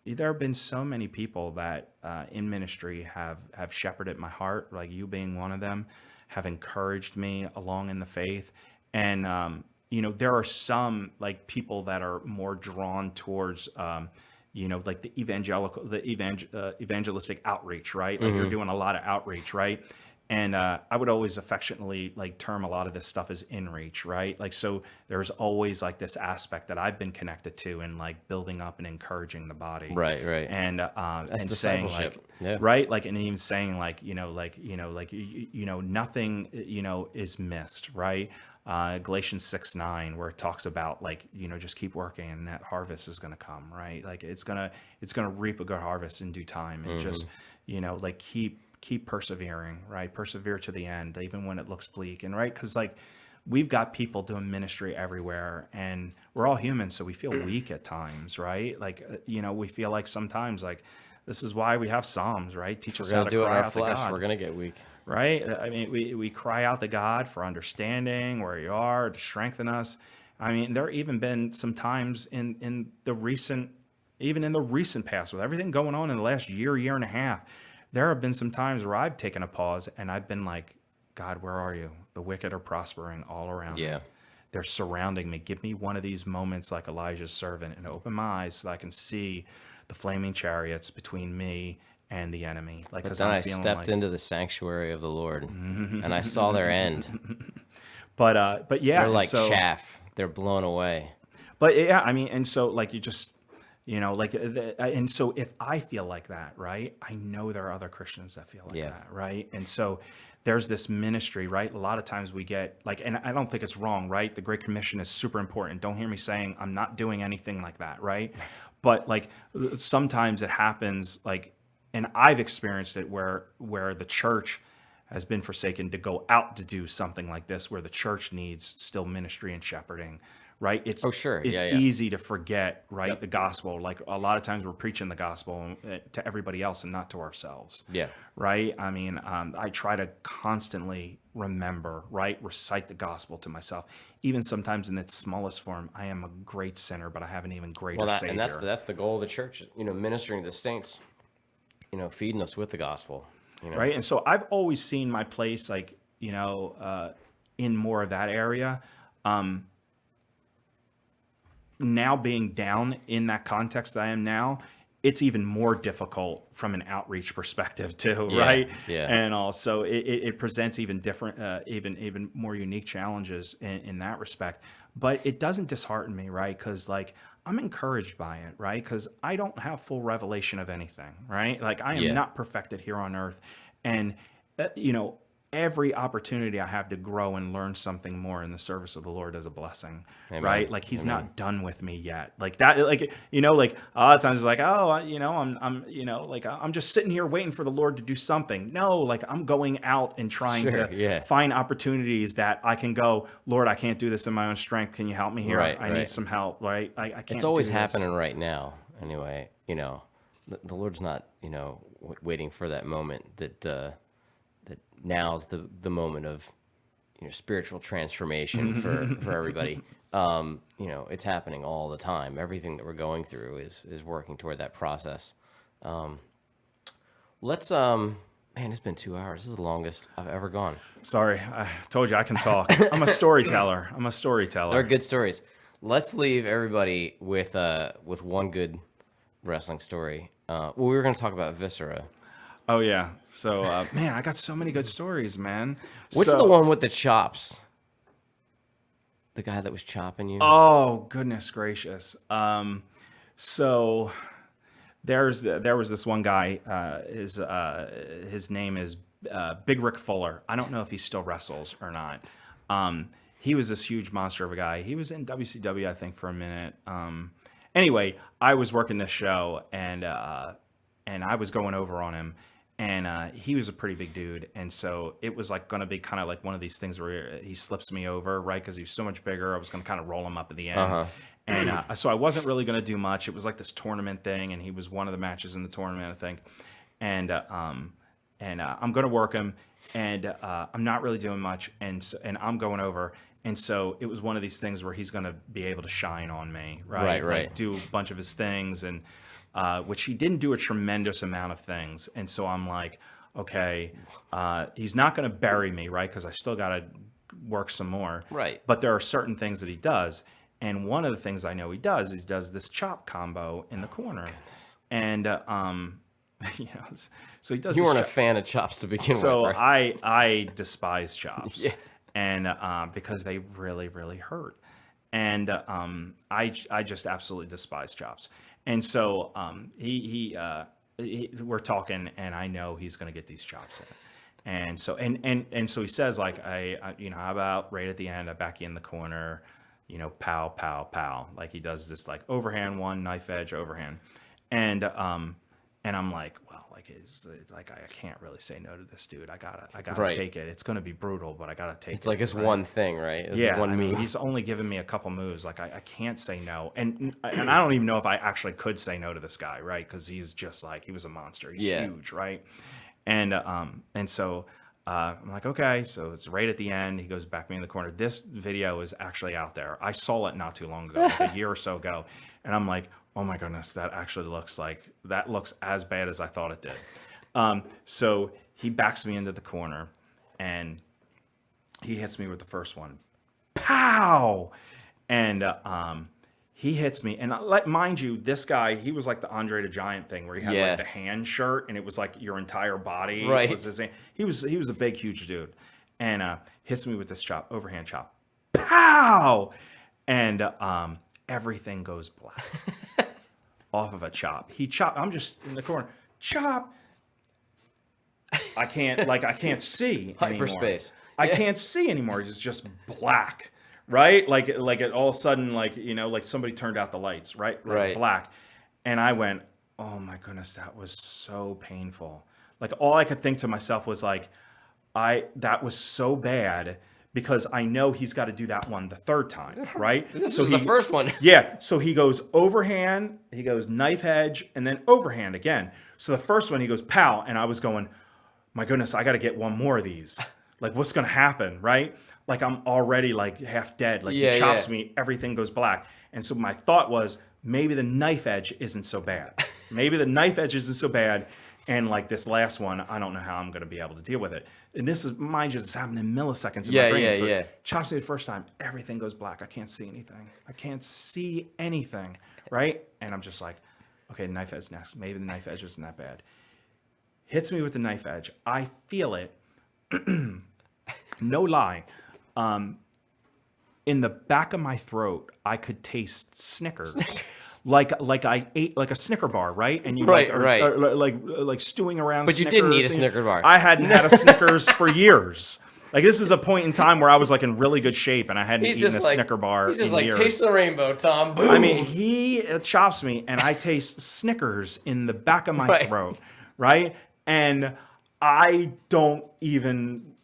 there have been so many people that in ministry have shepherded my heart, like you being one of them, have encouraged me along in the faith. And there are some like people that are more drawn towards like the evangelistic outreach, right? Like you're doing a lot of outreach, right? And I would always affectionately like term a lot of this stuff as in reach, right? Like, so there's always like this aspect that I've been connected to in like building up and encouraging the body.
Right, right.
And
That's
and saying
discipleship.
like,
Yeah.
right. Like, and even saying like, nothing, is missed, right? Galatians 6:9, where it talks about like, just keep working and that harvest is going to come, right? Like it's going to reap a good harvest in due time, and just, like keep persevering, right? Persevere to the end, even when it looks bleak. And right, because like we've got people doing ministry everywhere, and we're all human, so we feel weak at times, right? Like we feel like sometimes like this is why we have Psalms, right? Teach
We're
us how
gonna
to
do it in
cry
our
out to
flesh.
God,
We're gonna get weak.
right? I mean, we cry out to God for understanding where you are, to strengthen us. I mean, there even been some times in the recent past, with everything going on in the last year and a half, there have been some times where I've taken a pause and I've been like, God, where are you? The wicked are prospering all around me.
Yeah.
They're surrounding me. Give me one of these moments like Elijah's servant and open my eyes so I can see the flaming chariots between me and the enemy. Like,
But
because
then
I'm
I
feeling
stepped
like,
into the sanctuary of the Lord, and I saw their end.
but yeah,
They're
and
like
so,
chaff. They're blown away.
but yeah, I mean, and so like you just, like, and so if I feel like that, right, I know there are other Christians that feel like
Yeah.
that, right? And so there's this ministry, right? A lot of times we get like, and I don't think it's wrong, right? The Great Commission is super important. Don't hear me saying I'm not doing anything like that, right? But like sometimes it happens, like, and I've experienced it where the church has been forsaken to go out to do something like this, where the church needs still ministry and shepherding, right?
Oh, sure.
It's
Yeah, yeah.
easy to forget, right?
Yep.
The gospel. Like a lot of times we're preaching the gospel to everybody else and not to ourselves.
Yeah.
Right. I mean, I try to constantly remember, right? Recite the gospel to myself. Even sometimes in its smallest form, I am a great sinner, but I have an even greater
Well,
Savior.
and that's the goal of the church. Ministering to the saints. Feeding us with the gospel.
Right. And so I've always seen my place, like, in more of that area. Now being down in that context that I am now, it's even more difficult from an outreach perspective too,
Yeah,
right?
yeah.
And also it presents even different, even more unique challenges in that respect. But it doesn't dishearten me, right? Because like I'm encouraged by it, right? Because I don't have full revelation of anything, right? Like I am
Yeah.
not perfected here on earth, and uh, you know every opportunity I have to grow and learn something more in the service of the Lord is a blessing,
Amen.
right? Like he's not done with me yet. Like that, like, you know, like a lot of times it's like, oh, you know, I'm just sitting here waiting for the Lord to do something. No, like I'm going out and trying
Sure,
to
yeah.
find opportunities that I can go, Lord, I can't do this in my own strength. Can you help me here?
Right,
I need some help, right? I can't
It's always
do this.
happening right now. Anyway, you know, the Lord's not, you know, waiting for that moment that now's the moment of, you know, spiritual transformation for everybody. You know, it's happening all the time. Everything that we're going through is working toward that process. Let's man, it's been 2 hours. This is the longest I've ever gone.
Sorry, I told you I can talk. I'm a storyteller.
They're good stories. Let's leave everybody with one good wrestling story. Well, we were going to talk about Viscera.
Oh yeah. So man, I got so many good stories, man.
What's the one with the chops? The guy that was chopping you?
Oh goodness gracious. So there was this one guy. His name is Big Rick Fuller. I don't know if he still wrestles or not. He was this huge monster of a guy. He was in WCW, I think, for a minute. Anyway, I was working this show and I was going over on him. And he was a pretty big dude, and so it was like going to be kind of like one of these things where he slips me over, right? Because he's so much bigger. I was going to kind of roll him up at the end, and so I wasn't really going to do much. It was like this tournament thing, and he was one of the matches in the tournament, I think. And I'm going to work him, and I'm not really doing much, and I'm going over. And so it was one of these things where he's going to be able to shine on me, right?
Right.
Like do a bunch of his things, and which he didn't do a tremendous amount of things. And so I'm like, okay, he's not going to bury me, right? Because I still got to work some more.
Right.
But there are certain things that he does. And one of the things I know he does is he does this chop combo in the corner. And, you know, so he does
You
this
weren't a fan of chops to begin
so
with, right?
I despise chops.
Yeah.
And because they really, really hurt. And I just absolutely despise chops. And so we're talking, and I know he's going to get these chops in. And so and so he says, like, I you know, how about right at the end, I back you in the corner, you know, pow, pow, pow. Like he does this like overhand one, knife edge, overhand. And I'm like, well, like I can't really say no to this dude. I gotta
Right.
take it. It's gonna be brutal, but I gotta take it.
It's like it's
right?
one thing, right? It's
Yeah,
one
I mean,
move.
he's only given me a couple moves. Like I can't say no, and I don't even know if I actually could say no to this guy, right? Because he's just like he was a monster. He's huge, right? And so I'm like, okay, so it's right at the end. He goes back me in the corner. This video is actually out there. I saw it not too long ago, like a year or so ago, and I'm like, oh my goodness, that actually looks as bad as I thought it did. So he backs me into the corner, and he hits me with the first one. Pow! And he hits me. And like, mind you, this guy, he was like the Andre the Giant thing where he had like the hand shirt, and it was like your entire body.
Right.
Was his, he was a big, huge dude. And hits me with this chop, overhand chop. Pow! And everything goes black off of a chop. He chopped. I'm just in the corner. Chop. I can't see
Hyperspace.
anymore. I can't see anymore. It's just black, right? Like it all of a sudden, like, you know, like somebody turned out the lights, right? Like
Right.
black. And I went, oh my goodness, that was so painful. Like all I could think to myself was like, that was so bad because I know he's got to do that one the third time, right?
This was the first one.
Yeah. So he goes overhand, he goes knife edge, and then overhand again. So the first one he goes pow, and I was going, my goodness, I got to get one more of these. Like, what's going to happen, right? Like, I'm already, like, half dead. Like, he chops me, everything goes black. And so my thought was, maybe the knife edge isn't so bad. Maybe the knife edge isn't so bad. And, like, this last one, I don't know how I'm going to be able to deal with it. And this is, mind you, this happened in milliseconds in my brain. So chops me the first time, everything goes black. I can't see anything. I can't see anything, right? And I'm just like, okay, knife edge next. Maybe the knife edge isn't that bad. Hits me with the knife edge. I feel it. No lie. In the back of my throat, I could taste Snickers. like I ate like a Snicker bar, right? And you
Right,
like are,
right.
are like stewing around.
But you
Snickers,
didn't eat a
and
Snicker bar.
I hadn't had a Snickers for years. Like this is a point in time where I was like in really good shape and I hadn't
He's
eaten
just
a
like
Snicker bar
he's just
in
like
years.
taste the rainbow, Tom. Boom.
I mean, he chops me, and I taste Snickers in the back of my
Right.
throat, right? And I don't even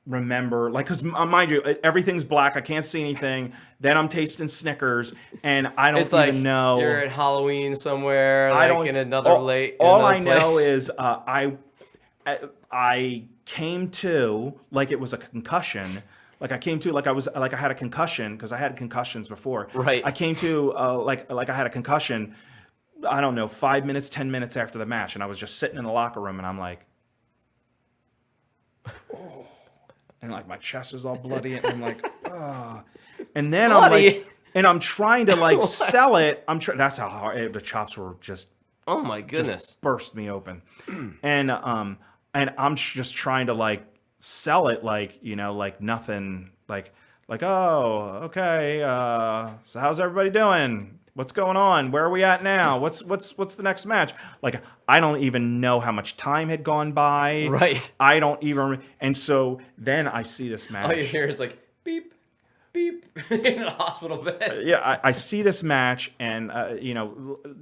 remember, like, because mind you, everything's black. I can't see anything. Then I'm tasting Snickers, and I don't
it's like
even know.
you're at Halloween somewhere,
I
like
don't.
in another
all,
late.
all
another
I know
place.
is I came to like it was a concussion. Like I came to like I had a concussion because I had concussions before.
Right.
I came to like I had a concussion. I don't know, 5 minutes, 10 minutes after the match, and I was just sitting in the locker room, and I'm like, oh, and like my chest is all bloody, and I'm like, oh, and then
Bloody?
I'm trying to like sell it. That's how hard the chops were just
Oh my goodness.
burst me open, and I'm just trying to like sell it like like nothing like oh okay so how's everybody doing, what's going on, where are we at now, what's the next match, like I don't even know how much time had gone by,
Right.
I don't even, and so then I see this match.
All you hear is like beep, beep in the hospital bed.
Yeah, I see this match, and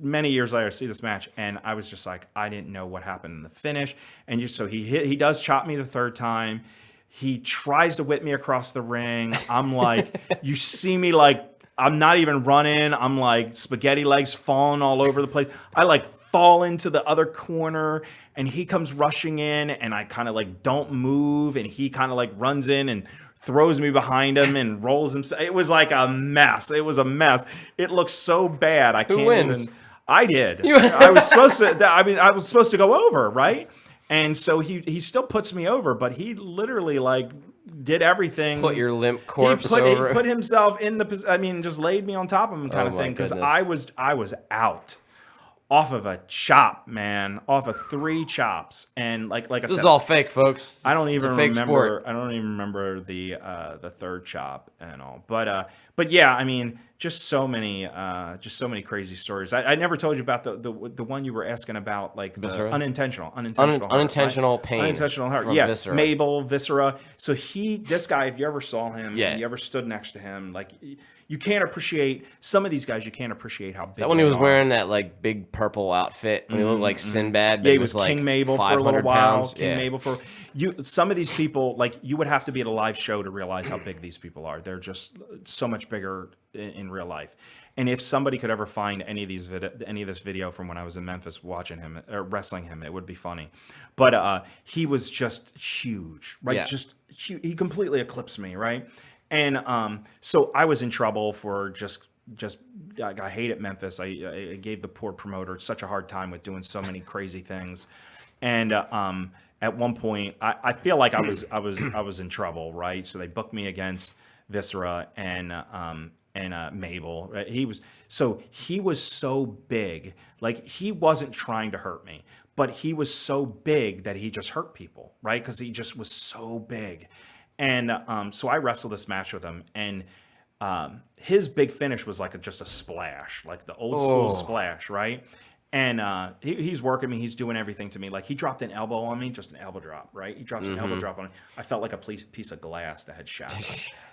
many years later, I see this match, and I was just like, I didn't know what happened in the finish. And so he does chop me the third time. He tries to whip me across the ring. I'm like, you see me like I'm not even running. I'm like spaghetti legs falling all over the place. I like fall into the other corner, and he comes rushing in, and I kind of like don't move, and he kind of like runs in and throws me behind him and rolls himself. It was like a mess. It was a mess. It looks so bad. I can't
wins?
even. I did. I was supposed to. I mean, I was supposed to go over, right? And so he still puts me over, but he literally like did everything.
Put your limp corpse over.
He put himself in the. I mean, just laid me on top of him, kind of
my
thing. Because
goodness.
I was out. Off of a chop, man. Off of 3 chops, and like I
This
said,
is all fake, folks.
I don't
It's
even
a fake
remember.
sport.
I don't even remember the third chop and all. But yeah, I mean, just so many crazy stories. I never told you about the one you were asking about, like the
Viscera?
unintentional hurt,
Unintentional
right?
pain.
Unintentional hurt.
From
Yeah,
viscera.
Mabel, viscera. So this guy, if you ever saw him,
Yeah.
and you ever stood next to him, like you can't appreciate some of these guys. You can't appreciate how big.
That when he
they
was
are.
wearing that like big purple outfit when he looked like Sinbad. But
Yeah,
he
he was
like
King Mabel for a
500
little while.
pounds.
King
Yeah.
Mabel for you. Some of these people, like you would have to be at a live show to realize how big these people are. They're just so much bigger in real life. And if somebody could ever find any of this video from when I was in Memphis watching him or wrestling him, it would be funny. But he was just huge, right?
Yeah.
Just huge. He completely eclipsed me, right? And so I was in trouble for just I hated Memphis. I gave the poor promoter such a hard time with doing so many crazy things, and at one point I feel like I was in trouble, right? So they booked me against Viscera and Mabel. Right? He was so big, like he wasn't trying to hurt me, but he was so big that he just hurt people, right? Because he just was so big, and so I wrestled this match with him, and his big finish was like just a splash, like the old school splash, right? And he's working me. He's doing everything to me. Like he dropped an elbow on me, just an elbow drop, right? He drops an elbow drop on me. I felt like a piece of glass that had shattered,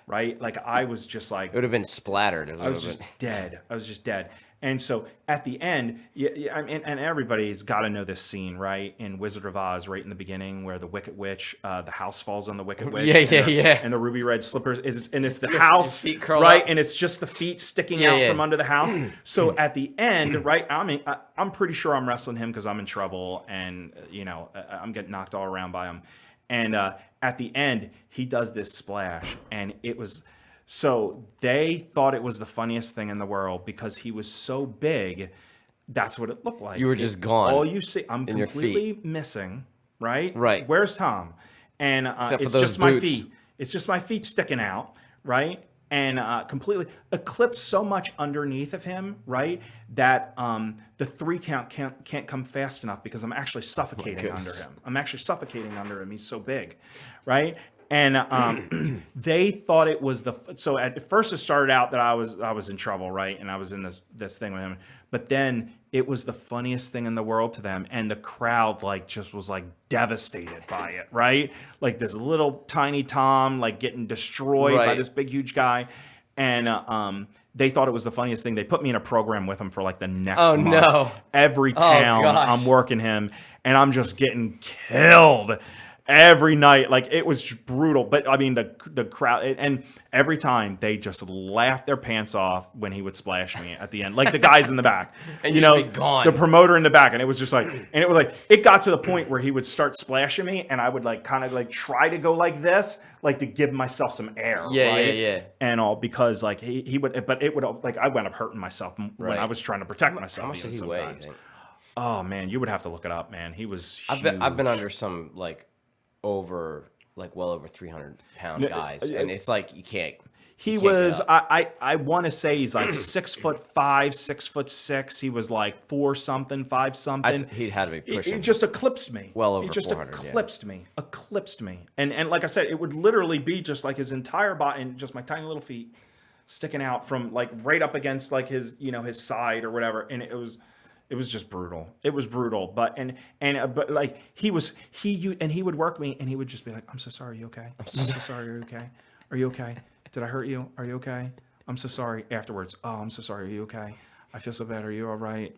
right? Like I was just like,
It would have been splattered.
I was just dead. I was just dead. And so at the end, I mean, and everybody's got to know this scene, right? In Wizard of Oz, right in the beginning, where the Wicked Witch, the house falls on the Wicked Witch.
Yeah.
And the ruby red slippers, it's the house,
feet curled
right?
up.
And it's just the feet sticking out from under the house. So at the end, right? I mean, I'm pretty sure I'm wrestling him because I'm in trouble, and I'm getting knocked all around by him. And at the end, he does this splash, and it was. So they thought it was the funniest thing in the world because he was so big. That's what it looked like.
You were just gone.
All you see, I'm
in your
completely missing. Right.
Right.
Where's Tom? And
Except for
it's
those
just my
boots.
feet. It's just my feet sticking out. Right. And completely eclipsed so much underneath of him. Right. That the 3 count can't come fast enough because I'm actually suffocating under him. I'm actually suffocating under him. He's so big. Right. And they thought it was so at first it started out that I was in trouble, right? And I was in this thing with him. But then it was the funniest thing in the world to them, and the crowd like just was like devastated by it, right? Like this little tiny Tom like getting destroyed by
Right.
this big huge guy, and they thought it was the funniest thing. They put me in a program with him for like the next
Oh,
month.
no.
Every
Oh,
town
gosh.
I'm working him, and I'm just getting killed every night. Like it was brutal. But I mean the crowd, and every time they just laughed their pants off when he would splash me at the end, like the guys in the back.
And
you
you'd
know,
be gone.
the promoter in the back, and it was just like, and it was like, it got to the point where he would start splashing me, and I would like kind of like try to go like this, like to give myself some air,
Yeah,
right?
yeah.
And all because like he would, but it would like I wound up hurting myself when
Right.
I was trying to protect myself.
How much
even
did he weigh, you
sometimes.
think?
Oh man, you would have to look it up, man. He was huge.
I've been under some like well over 300-pound guys, and it's like you can't.
He
you can't get
was,
up.
I want to say he's like 6'5", 6'6". He was like 4 something, 5 something.
He'd had to be
He
pushing.
just eclipsed me.
Well over
He just
400, yeah.
eclipsed me. And like I said, it would literally be just like his entire body and just my tiny little feet sticking out from like right up against like his, his side or whatever. And it was just brutal. It was brutal. But but like he would work me and he would just be like, "I'm so sorry. You okay? I'm so sorry. Are you okay? Are you okay? Did I hurt you? Are you okay? I'm so sorry." Afterwards, "Oh, I'm so sorry. Are you okay? I feel so bad. Are you all right?"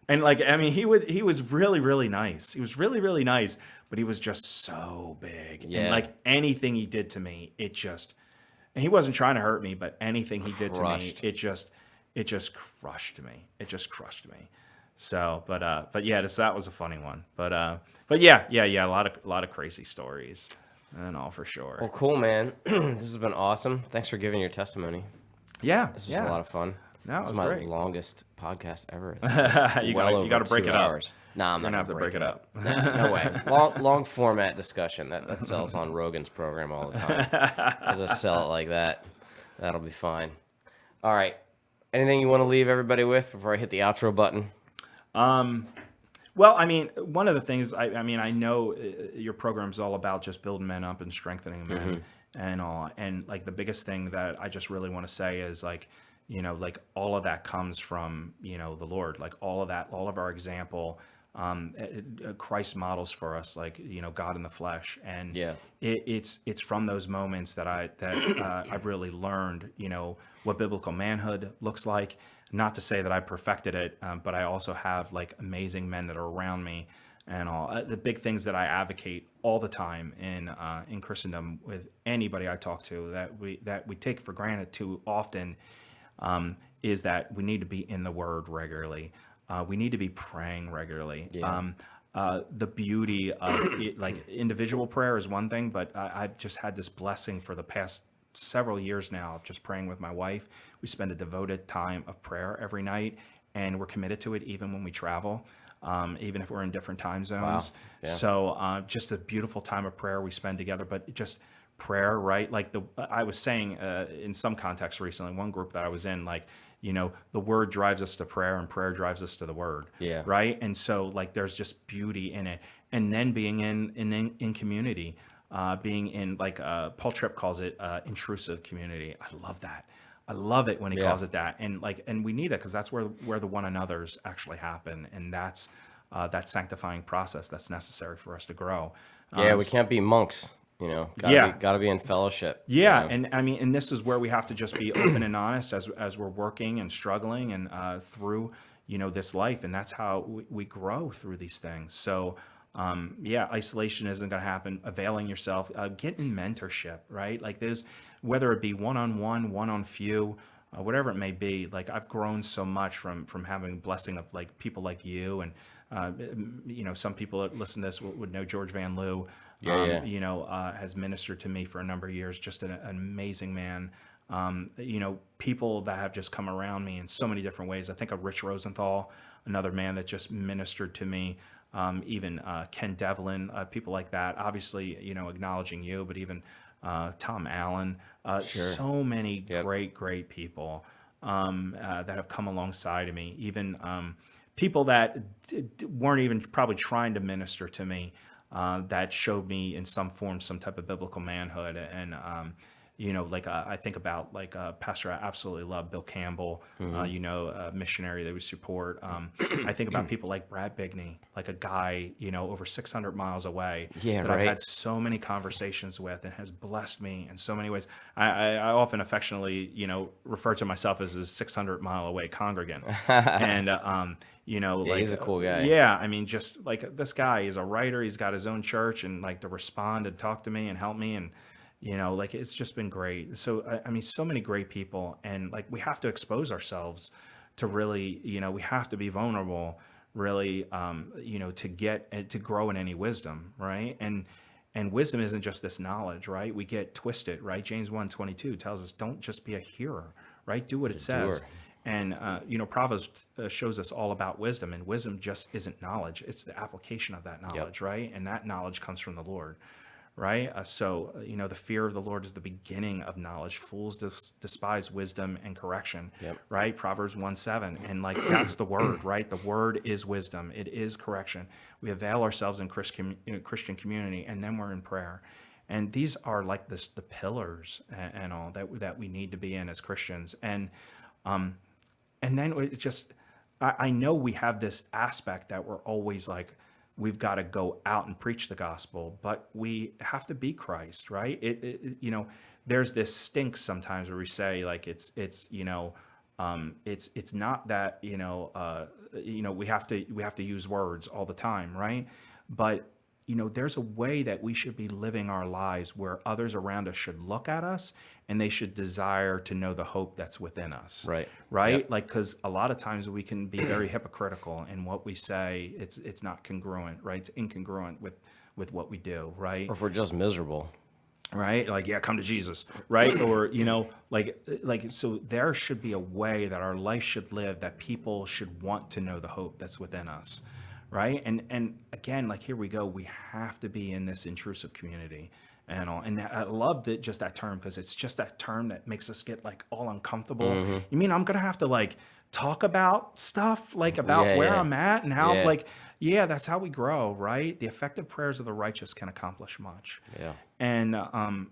And like, I mean, he was really, really nice. He was really, really nice, but he was just so big.
Yeah.
And like anything he did to me, and he wasn't trying to hurt me, but anything he did to me,
Crushed.
it just crushed me. It just crushed me. So, but yeah, that was a funny one. But yeah, a lot of crazy stories and all for sure.
Well, cool, man. This has been awesome. Thanks for giving your testimony.
Yeah,
This was a lot of fun.
No, it
This
was
my
great.
longest podcast ever.
you
Well
got
over
to break
2
it up.
hours. Nah, I'm
You're
not
gonna have to break it up.
No way. Long format discussion. That sells on Rogan's program all the time. I'll just sell it like that. That'll be fine. All right. Anything you want to leave everybody with before I hit the outro button?
Well, I mean, one of the things I know your program's all about just building men up and strengthening men and all. And like the biggest thing that I just really want to say is like, like all of that comes from, the Lord, like all of that, all of our example, Christ models for us, like, God in the flesh. And
Yeah.
it's from those moments that I've really learned, what biblical manhood looks like. Not to say that I perfected it, but I also have like amazing men that are around me and all. The big things that I advocate all the time in Christendom with anybody I talk to that we take for granted too often is that we need to be in the Word regularly. We need to be praying regularly.
Yeah.
The beauty of it, like individual prayer is one thing, but I've just had this blessing for the past several years now of just praying with my wife. We spend a devoted time of prayer every night, and we're committed to it even when we travel, even if we're in different time zones.
Wow. Yeah.
So just a beautiful time of prayer we spend together, but just prayer, right? Like I was saying in some context recently, one group that I was in, like, the word drives us to prayer and prayer drives us to the word.
Yeah.
Right. And so like, there's just beauty in it. And then being in community, being in like Paul Tripp calls it intrusive community. I love that. I love it when he calls it that. And we need it because that's where the one another's actually happen. And that's that sanctifying process that's necessary for us to grow.
Yeah, we can't be monks, Gotta be in fellowship.
Yeah, and I mean, and this is where we have to just be open and honest as we're working and struggling and through this life, and that's how we grow through these things. So isolation isn't going to happen. Availing yourself, getting mentorship, right? Like there's whether it be one-on-one, one-on-few, whatever it may be. Like I've grown so much from having blessing of like people like you and some people that listen to this would know George Van Loo. Has ministered to me for a number of years. Just an amazing man. People that have just come around me in so many different ways. I think of Rich Rosenthal, another man that just ministered to me. Even Ken Devlin, people like that. Obviously, acknowledging you, but even Tom Allen. So many great people that have come alongside of me. Even people that weren't even probably trying to minister to me. that showed me in some form some type of biblical manhood. And like I think about like a pastor I absolutely love, Bill Campbell, a missionary that we support. I think about people like Brad Bigney, like a guy, over 600 miles away
Yeah,
that I've
right.
had so many conversations with and has blessed me in so many ways. I often affectionately, refer to myself as a 600-mile away congregant. And,
Yeah,
like,
he's a cool guy.
yeah, I mean, just like this guy is a writer, he's got his own church, and like to respond and talk to me and help me. And, like it's just been great. So, I mean, so many great people. And like we have to expose ourselves to really, we have to be vulnerable, really, to grow in any wisdom, right? And wisdom isn't just this knowledge, right? We get twisted, right? James 1:22 tells us, don't just be a hearer, right? Do what it says.
doer.
And, Proverbs shows us all about wisdom, and wisdom just isn't knowledge. It's the application of that knowledge, right? And that knowledge comes from the Lord, right? The fear of the Lord is the beginning of knowledge. Fools despise wisdom and correction,
Yep.
right? Proverbs 1:7. And like, that's the word, right? The word is wisdom. It is correction. We avail ourselves in Christian community, and then we're in prayer. And these are like the pillars and all that we need to be in as Christians. And then it just, I know we have this aspect that we're always like, we've got to go out and preach the gospel, but we have to be Christ, right? There's this stink sometimes where we say like, it's not that, we have to use words all the time, right? But there's a way that we should be living our lives where others around us should look at us and they should desire to know the hope that's within us.
Right.
Right.
Yep.
Like, because a lot of times we can be very hypocritical in what we say. It's not congruent, right? It's incongruent with what we do. Right.
Or if we're just miserable.
Right. Like, yeah, come to Jesus. Right. Or, so there should be a way that our life should live, that people should want to know the hope that's within us. Right. And again, like, here we go. We have to be in this intrusive community and all. And I love just that term, because it's just that term that makes us get like all uncomfortable. You mean I'm going to have to like talk about stuff, like about
Yeah,
where
yeah.
I'm at and how,
Yeah.
like, yeah, that's how we grow. Right. The effective prayers of the righteous can accomplish much.
Yeah.
And,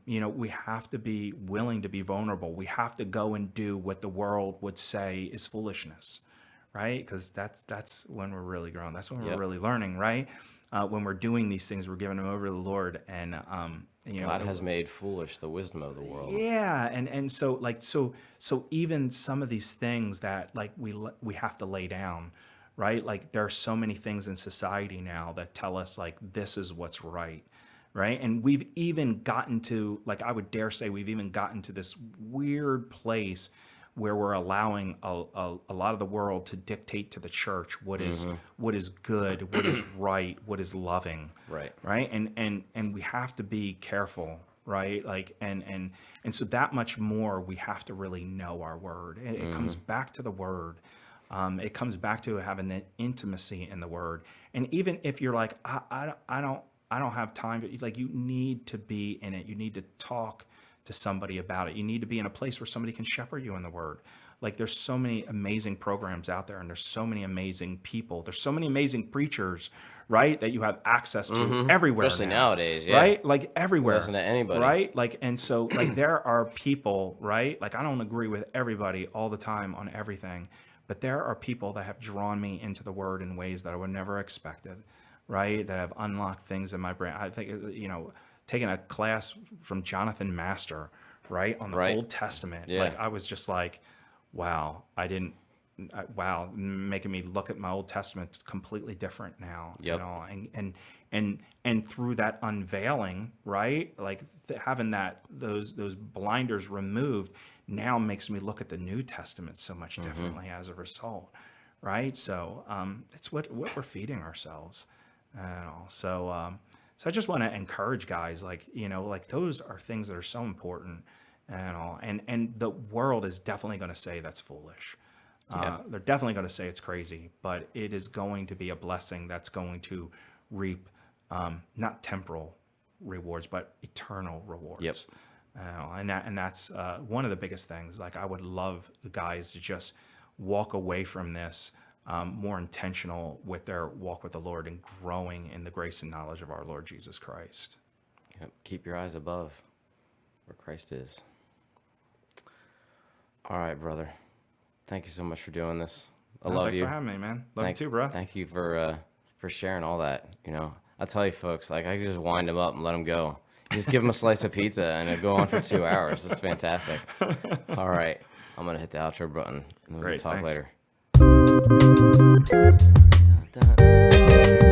we have to be willing to be vulnerable. We have to go and do what the world would say is foolishness. Right? Because that's when we're really growing. That's when we're
Yep.
really learning, right? When we're doing these things, we're giving them over to the Lord, and
God has made foolish the wisdom of the world.
yeah, and so even some of these things that like we have to lay down, right? Like, there are so many things in society now that tell us like this is what's right. Right. And we've even gotten to, like, I would dare say we've even gotten to this weird place where we're allowing a lot of the world to dictate to the church what is good, what is right, what is loving.
Right.
Right. And we have to be careful. Right. Like, and so that much more, we have to really know our word. And it comes back to the word. It comes back to having an intimacy in the word. And even if you're like, I don't have time to, like, you need to be in it. You need to talk to somebody about it. You need to be in a place where somebody can shepherd you in the word. Like, there's so many amazing programs out there, and there's so many amazing people. There's so many amazing preachers, right, that you have access to everywhere.
Especially
now,
nowadays, yeah.
right? Like, everywhere.
Listen to anybody.
Right? Like, and so like there are people, right? Like, I don't agree with everybody all the time on everything, but there are people that have drawn me into the word in ways that I would never expected, right? That have unlocked things in my brain. I think, taking a class from Jonathan Master, right, on the
Right.
Old Testament.
Yeah.
Like, I was just like, wow, wow, making me look at my Old Testament completely different now.
Yep.
And through that unveiling, right, like having those blinders removed now makes me look at the New Testament so much differently as a result, right? So it's what we're feeding ourselves, and all. So I just want to encourage guys, like, like, those are things that are so important and all. And the world is definitely going to say that's foolish.
Yeah.
They're definitely going to say it's crazy, but it is going to be a blessing that's going to reap not temporal rewards, but eternal rewards.
Yep.
And that's one of the biggest things. Like, I would love the guys to just walk away from this more intentional with their walk with the Lord and growing in the grace and knowledge of our Lord Jesus Christ.
Yep. Keep your eyes above where Christ is. All right, brother. Thank you so much for doing this. I love
thanks
you.
for having me, man. Love you too, bro.
Thank you for sharing all that. You know, I tell you, folks, like I can just wind them up and let them go. Just give them a slice of pizza and it'll go on for 2 hours. It's fantastic. All right, I'm gonna hit the outro button and we'll
Great,
talk
thanks.
later. Dun, dun.